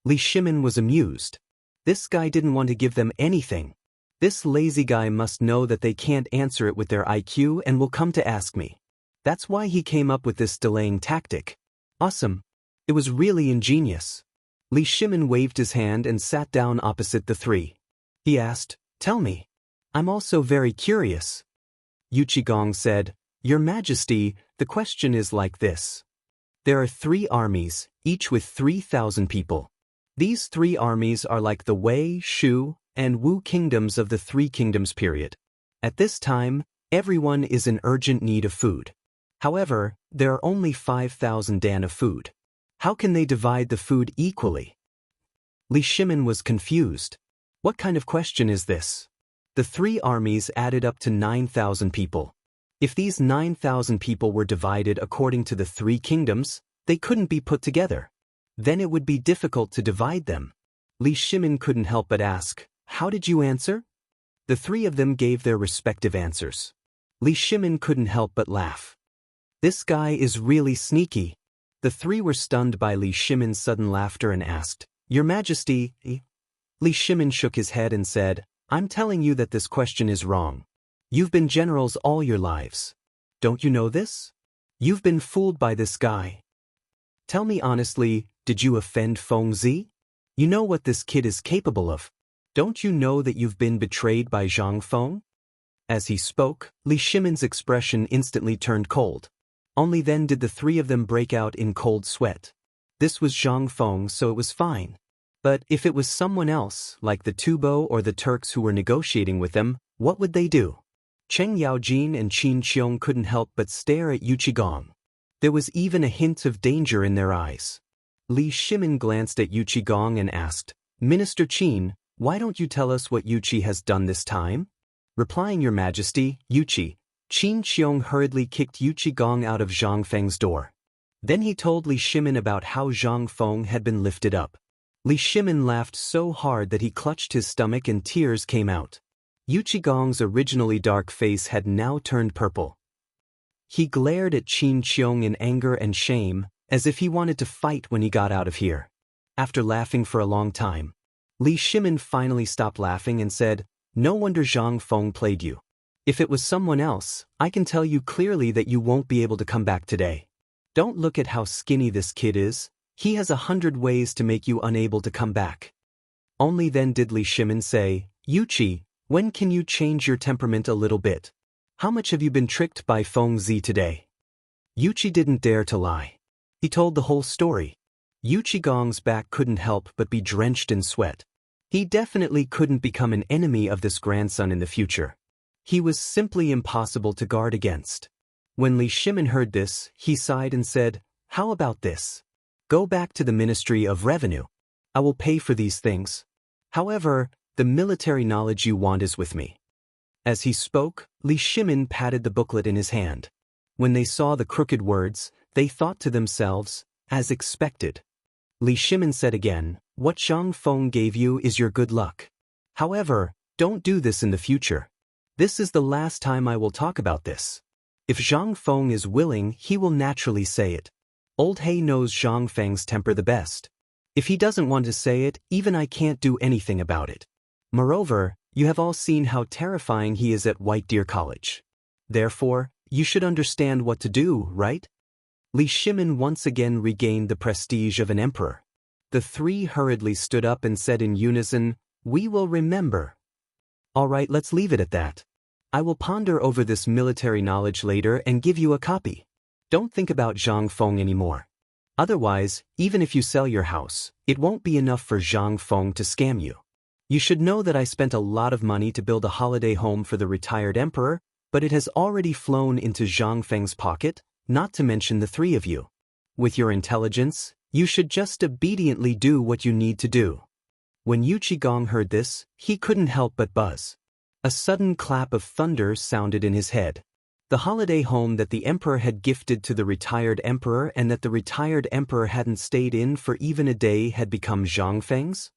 Li Shimin was amused. This guy didn't want to give them anything. This lazy guy must know that they can't answer it with their IQ and will come to ask me. That's why he came up with this delaying tactic. Awesome. It was really ingenious. Li Shimin waved his hand and sat down opposite the three. He asked, Tell me. I'm also very curious. Yuqigong said, Your Majesty, the question is like this. There are 3 armies, each with 3,000 people. These 3 armies are like the Wei, Shu, and Wu kingdoms of the 3 kingdoms period. At this time, everyone is in urgent need of food. However, there are only 5,000 dan of food. How can they divide the food equally? Li Shimin was confused. What kind of question is this? The 3 armies added up to 9,000 people. If these 9,000 people were divided according to the 3 kingdoms, they couldn't be put together. Then it would be difficult to divide them. Li Shimin couldn't help but ask, How did you answer? The 3 of them gave their respective answers. Li Shimin couldn't help but laugh. This guy is really sneaky. The 3 were stunned by Li Shimin's sudden laughter and asked, Your Majesty, Li Shimin shook his head and said, I'm telling you that this question is wrong. You've been generals all your lives. Don't you know this? You've been fooled by this guy. Tell me honestly, did you offend Feng Zi? You know what this kid is capable of. Don't you know that you've been betrayed by Zhang Feng? As he spoke, Li Shimin's expression instantly turned cold. Only then did the 3 of them break out in cold sweat. This was Zhang Feng, so it was fine. But if it was someone else, like the Tubo or the Turks who were negotiating with them, what would they do? Cheng Yaojin and Qin Qiong couldn't help but stare at Yuqigong. There was even a hint of danger in their eyes. Li Shimin glanced at Yuqigong and asked, Minister Qin, why don't you tell us what Yuqi has done this time? Replying Your Majesty, Qin Qiong hurriedly kicked Yuqigong out of Zhang Feng's door. Then he told Li Shimin about how Zhang Feng had been lifted up. Li Shimin laughed so hard that he clutched his stomach and tears came out. Yuqigong's originally dark face had now turned purple. He glared at Qin Qiong in anger and shame, as if he wanted to fight when he got out of here. After laughing for a long time, Li Shimin finally stopped laughing and said, No wonder Zhang Feng played you. If it was someone else, I can tell you clearly that you won't be able to come back today. Don't look at how skinny this kid is. He has 100 ways to make you unable to come back. Only then did Li Shimin say, Yuqi, when can you change your temperament a little bit? How much have you been tricked by Feng Zi today? Yuchi didn't dare to lie. He told the whole story. Yuchi Gong's back couldn't help but be drenched in sweat. He definitely couldn't become an enemy of this grandson in the future. He was simply impossible to guard against. When Li Shimin heard this, he sighed and said, "How about this? Go back to the Ministry of Revenue. I will pay for these things. However, the military knowledge you want is with me." As he spoke, Li Shimin patted the booklet in his hand. When they saw the crooked words, they thought to themselves, as expected. Li Shimin said again, "What Zhang Feng gave you is your good luck. However, don't do this in the future. This is the last time I will talk about this. If Zhang Feng is willing, he will naturally say it. Old He knows Zhang Feng's temper the best. If he doesn't want to say it, even I can't do anything about it. Moreover, you have all seen how terrifying he is at White Deer College. Therefore, you should understand what to do, right?" Li Shimin once again regained the prestige of an emperor. The three hurriedly stood up and said in unison, "We will remember." "All right, let's leave it at that. I will ponder over this military knowledge later and give you a copy. Don't think about Zhang Feng anymore. Otherwise, even if you sell your house, it won't be enough for Zhang Feng to scam you. You should know that I spent a lot of money to build a holiday home for the retired emperor, but it has already flown into Zhang Feng's pocket, not to mention the three of you. With your intelligence, you should just obediently do what you need to do." When Yuchi Gong heard this, he couldn't help but buzz. A sudden clap of thunder sounded in his head. The holiday home that the emperor had gifted to the retired emperor and that the retired emperor hadn't stayed in for even a day had become Zhang Feng's?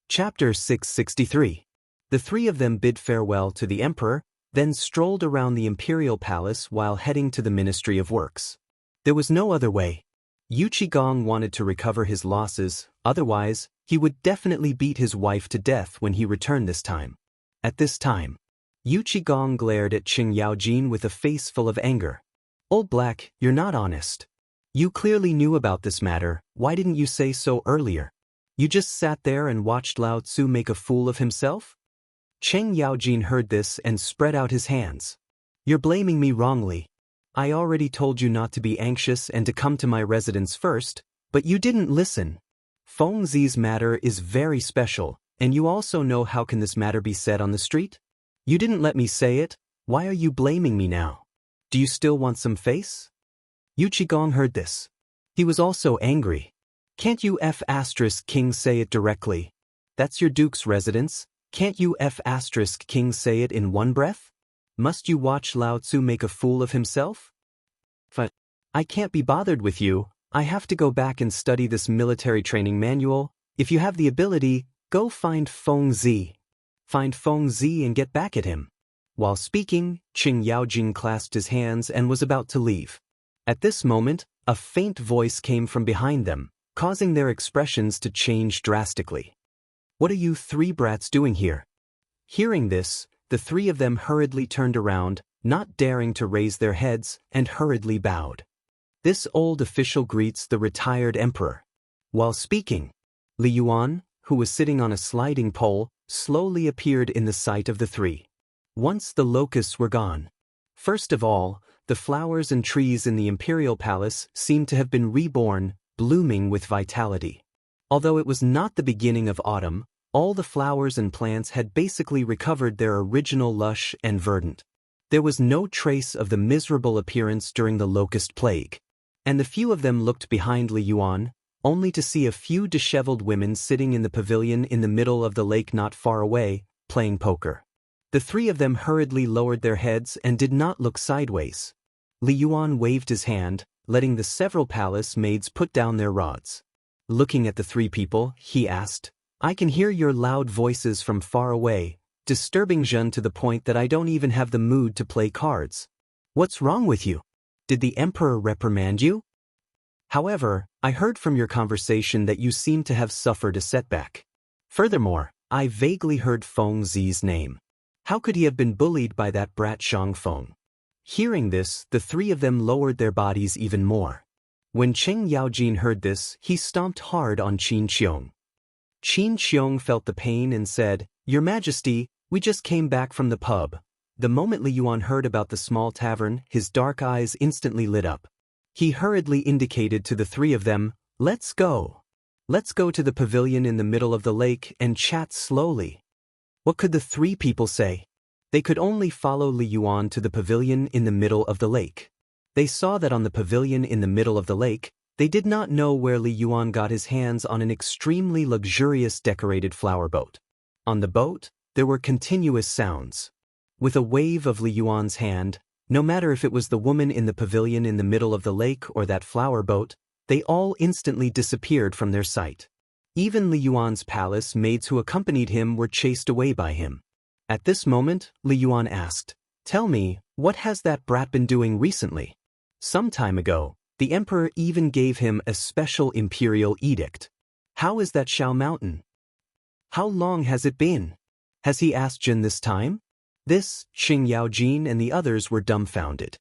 Chapter 663. The three of them bid farewell to the emperor, then strolled around the imperial palace while heading to the Ministry of Works. There was no other way. Yuchi Gong wanted to recover his losses, otherwise, he would definitely beat his wife to death when he returned this time. At this time, Yuchi Gong glared at Qing Yaojin with a face full of anger. "Old Black, you're not honest. You clearly knew about this matter, why didn't you say so earlier? You just sat there and watched Lao Tzu make a fool of himself?" Qing Yaojin heard this and spread out his hands. "You're blaming me wrongly. I already told you not to be anxious and to come to my residence first, but you didn't listen. Feng Zi's matter is very special, and you also know how can this matter be said on the street? You didn't let me say it, why are you blaming me now? Do you still want some face?" Yuchi Gong heard this. He was also angry. "Can't you King say it directly? That's your duke's residence, can't you King say it in one breath? Must you watch Lao Tzu make a fool of himself?" "But I can't be bothered with you, I have to go back and study this military training manual. If you have the ability, go find Feng Zi. Find Feng Zi and get back at him." While speaking, Qing Yaojin clasped his hands and was about to leave. At this moment, a faint voice came from behind them, causing their expressions to change drastically. "What are you three brats doing here?" Hearing this, the three of them hurriedly turned around, not daring to raise their heads, and hurriedly bowed. This old official greets the retired emperor. While speaking, Li Yuan, who was sitting on a sliding pole, slowly appeared in the sight of the three. Once the locusts were gone. First of all, the flowers and trees in the imperial palace seemed to have been reborn, blooming with vitality. Although it was not the beginning of autumn, all the flowers and plants had basically recovered their original lush and verdant. There was no trace of the miserable appearance during the locust plague. And the few of them looked behind Li Yuan, only to see a few disheveled women sitting in the pavilion in the middle of the lake not far away, playing poker. The three of them hurriedly lowered their heads and did not look sideways. Li Yuan waved his hand, letting the several palace maids put down their rods. Looking at the three people, he asked, "I can hear your loud voices from far away, disturbing Zhen to the point that I don't even have the mood to play cards. What's wrong with you? Did the emperor reprimand you? However, I heard from your conversation that you seem to have suffered a setback. Furthermore, I vaguely heard Feng Zi's name. How could he have been bullied by that brat Zhang Feng?" Hearing this, the three of them lowered their bodies even more. When Qing Yaojin heard this, he stomped hard on Qin Qiong. Qin Qiong felt the pain and said, "Your Majesty, we just came back from the pub." The moment Li Yuan heard about the small tavern, his dark eyes instantly lit up. He hurriedly indicated to the three of them, "Let's go. Let's go to the pavilion in the middle of the lake and chat slowly." What could the three people say? They could only follow Li Yuan to the pavilion in the middle of the lake. They saw that on the pavilion in the middle of the lake, they did not know where Li Yuan got his hands on an extremely luxurious decorated flower boat. On the boat, there were continuous sounds. With a wave of Li Yuan's hand, no matter if it was the woman in the pavilion in the middle of the lake or that flower boat, they all instantly disappeared from their sight. Even Li Yuan's palace maids who accompanied him were chased away by him. At this moment, Li Yuan asked, "Tell me, what has that brat been doing recently?" Some time ago, the emperor even gave him a special imperial edict. How is that Xiao Mountain? How long has it been? Has he asked Jin this time? This, Xing Yaojin and the others were dumbfounded.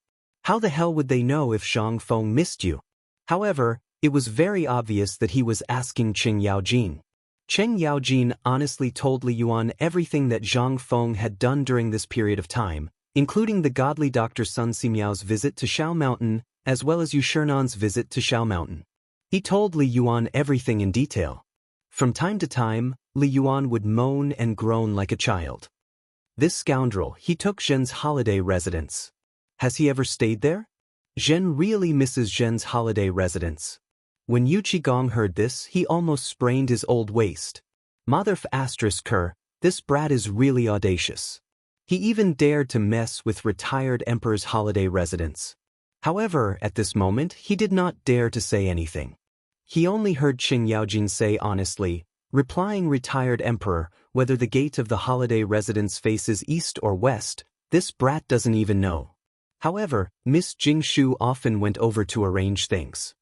How the hell would they know if Zhang Feng missed you? However, it was very obvious that he was asking Qing Yaojin. Qing Yaojin honestly told Li Yuan everything that Zhang Feng had done during this period of time, including the godly Dr. Sun Simiao's visit to Xiao Mountain, as well as Yu Shernan's visit to Xiao Mountain. He told Li Yuan everything in detail. From time to time, Li Yuan would moan and groan like a child. This scoundrel, he took Zhen's holiday residence. Has he ever stayed there? Zhen really misses Zhen's holiday residence. When Yu Qigong heard this, he almost sprained his old waist. Motherf asterisk her, this brat is really audacious. He even dared to mess with retired emperor's holiday residence. However, at this moment, he did not dare to say anything. He only heard Qing Yaojin say honestly, replying retired emperor, whether the gate of the holiday residence faces east or west, this brat doesn't even know. However, Miss Jingshu often went over to arrange things.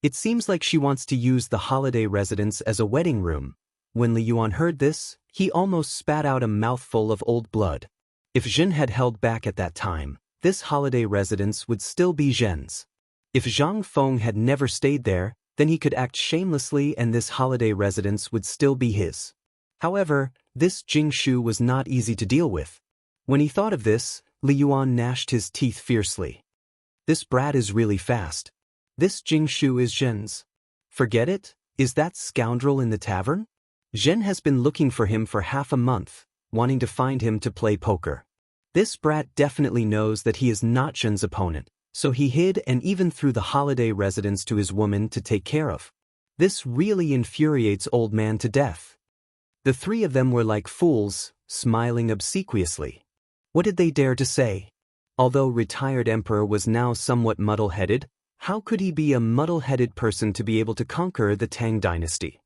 It seems like she wants to use the holiday residence as a wedding room. When Li Yuan heard this, he almost spat out a mouthful of old blood. If Zhen had held back at that time, this holiday residence would still be Zhen's. If Zhang Feng had never stayed there, then he could act shamelessly and this holiday residence would still be his. However, this Jingshu was not easy to deal with. When he thought of this, Li Yuan gnashed his teeth fiercely. This brat is really fast. This Jingshu is Zhen's. Forget it? Is that scoundrel in the tavern? Zhen has been looking for him for half a month, wanting to find him to play poker. This brat definitely knows that he is not Zhen's opponent, so he hid and even threw the holiday residence to his woman to take care of. This really infuriates old man to death. The three of them were like fools, smiling obsequiously. What did they dare to say? Although retired emperor was now somewhat muddle-headed, how could he be a muddle-headed person to be able to conquer the Tang dynasty?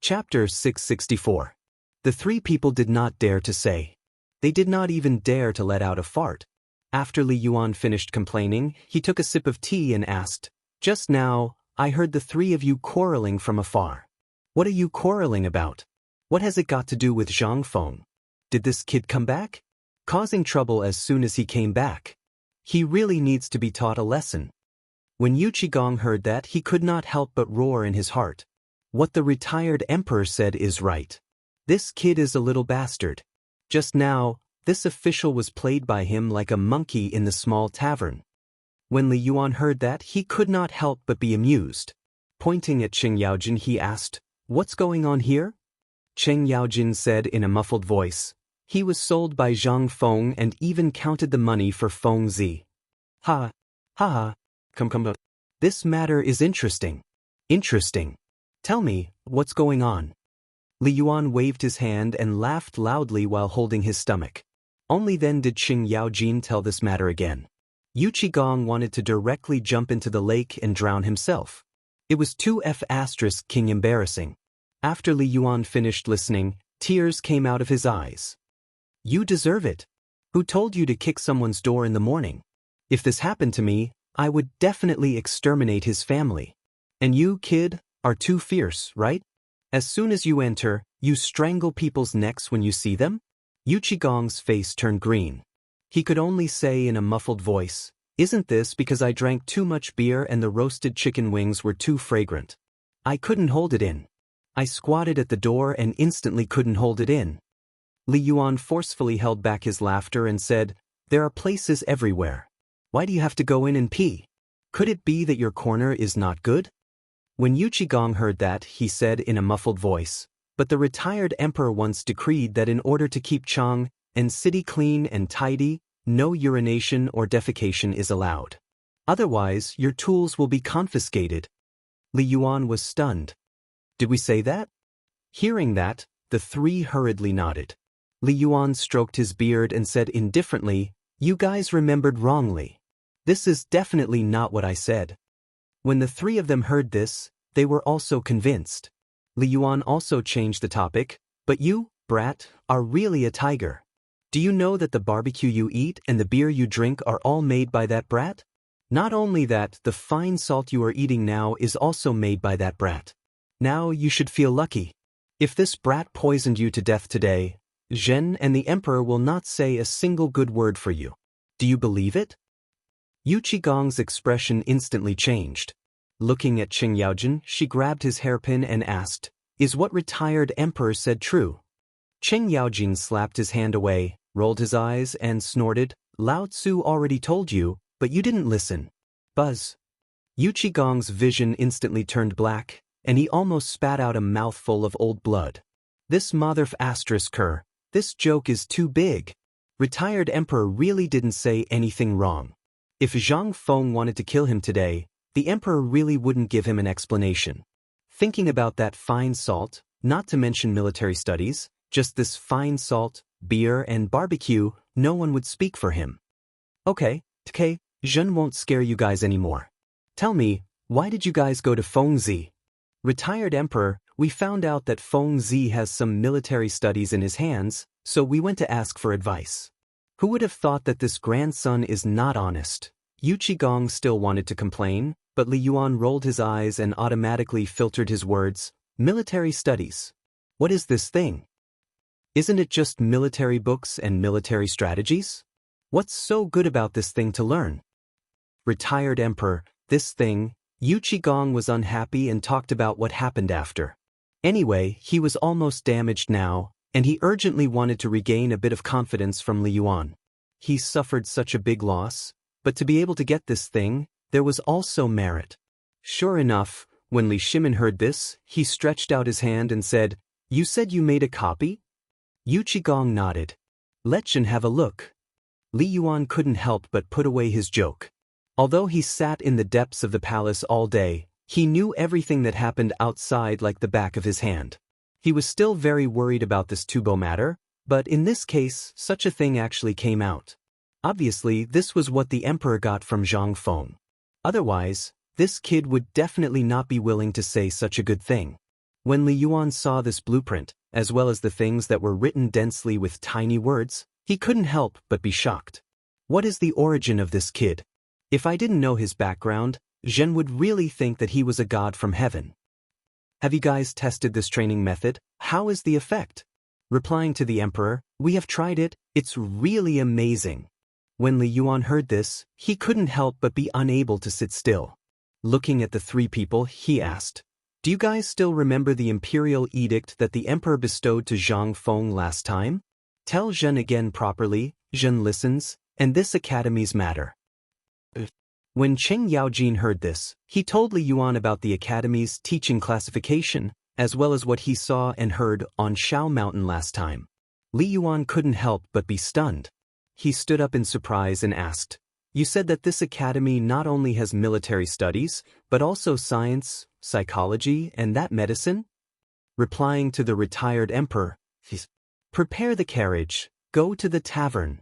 Chapter 664. The three people did not dare to say. They did not even dare to let out a fart. After Li Yuan finished complaining, he took a sip of tea and asked, "Just now, I heard the three of you quarreling from afar. What are you quarreling about? What has it got to do with Zhang Feng? Did this kid come back? Causing trouble as soon as he came back. He really needs to be taught a lesson." When Yu Qigong heard that, he could not help but roar in his heart. What the retired emperor said is right. This kid is a little bastard. Just now, this official was played by him like a monkey in the small tavern. When Li Yuan heard that, he could not help but be amused. Pointing at Qing Yaojin, he asked, "What's going on here?" Qing Yaojin said in a muffled voice, "He was sold by Zhang Feng and even counted the money for Feng Zi." Ha! Ha ha! Come. This matter is interesting. Interesting. Tell me, what's going on? Li Yuan waved his hand and laughed loudly while holding his stomach. Only then did Qing Yaojin tell this matter again. Yu Qigong wanted to directly jump into the lake and drown himself. It was 2F** king embarrassing. After Li Yuan finished listening, tears came out of his eyes. You deserve it. Who told you to kick someone's door in the morning? If this happened to me, I would definitely exterminate his family. And you, kid, are too fierce, right? As soon as you enter, you strangle people's necks when you see them? Yu Qigong's face turned green. He could only say in a muffled voice, "Isn't this because I drank too much beer and the roasted chicken wings were too fragrant? I couldn't hold it in. I squatted at the door and instantly couldn't hold it in." Li Yuan forcefully held back his laughter and said, "There are places everywhere. Why do you have to go in and pee?" Could it be that your corner is not good? When Yu Qigong heard that, he said in a muffled voice, but the retired emperor once decreed that in order to keep Chang and city clean and tidy, no urination or defecation is allowed. Otherwise, your tools will be confiscated. Li Yuan was stunned. Did we say that? Hearing that, the three hurriedly nodded. Li Yuan stroked his beard and said indifferently, "You guys remembered wrongly. This is definitely not what I said." When the three of them heard this, they were also convinced. Li Yuan also changed the topic, "But you, brat, are really a tiger. Do you know that the barbecue you eat and the beer you drink are all made by that brat? Not only that, the fine salt you are eating now is also made by that brat. Now you should feel lucky. If this brat poisoned you to death today, Zhen and the emperor will not say a single good word for you. Do you believe it?" Yu Qigong's expression instantly changed. Looking at Qing Yaojin, she grabbed his hairpin and asked, "Is what retired emperor said true?" Qing Yaojin slapped his hand away, rolled his eyes, and snorted, "Lao Tzu already told you, but you didn't listen." Buzz. Yu Qigong's vision instantly turned black, and he almost spat out a mouthful of old blood. This motherf***er, this joke is too big. Retired emperor really didn't say anything wrong. If Zhang Feng wanted to kill him today, the emperor really wouldn't give him an explanation. Thinking about that fine salt, not to mention military studies, just this fine salt, beer and barbecue, no one would speak for him. Okay, Zhen won't scare you guys anymore. Tell me, why did you guys go to Fengzi? Retired emperor, we found out that Fengzi has some military studies in his hands, so we went to ask for advice. Who would have thought that this grandson is not honest? Yu Qigong still wanted to complain, but Li Yuan rolled his eyes and automatically filtered his words. Military studies. What is this thing? Isn't it just military books and military strategies? What's so good about this thing to learn? Retired emperor, this thing. Yu Qigong was unhappy and talked about what happened after. Anyway, he was almost damaged now, and he urgently wanted to regain a bit of confidence from Li Yuan. He suffered such a big loss, but to be able to get this thing, there was also merit. Sure enough, when Li Shimin heard this, he stretched out his hand and said, "You said you made a copy?" Yu Qigong nodded. "Let Zhen have a look." Li Yuan couldn't help but put away his joke. Although he sat in the depths of the palace all day, he knew everything that happened outside like the back of his hand. He was still very worried about this Tubo matter, but in this case, such a thing actually came out. Obviously, this was what the emperor got from Zhang Feng. Otherwise, this kid would definitely not be willing to say such a good thing. When Li Yuan saw this blueprint, as well as the things that were written densely with tiny words, he couldn't help but be shocked. What is the origin of this kid? If I didn't know his background, Zhen would really think that he was a god from heaven. Have you guys tested this training method? How is the effect? Replying to the emperor, "We have tried it, it's really amazing." When Li Yuan heard this, he couldn't help but be unable to sit still. Looking at the three people, he asked, "Do you guys still remember the imperial edict that the emperor bestowed to Zhang Feng last time? Tell Zhen again properly, Zhen listens, and this academy's matter." When Qing Yaojin heard this, he told Li Yuan about the academy's teaching classification, as well as what he saw and heard on Shao Mountain last time. Li Yuan couldn't help but be stunned. He stood up in surprise and asked, "You said that this academy not only has military studies, but also science, psychology, and that medicine?" Replying to the retired emperor, "Prepare the carriage, go to the tavern.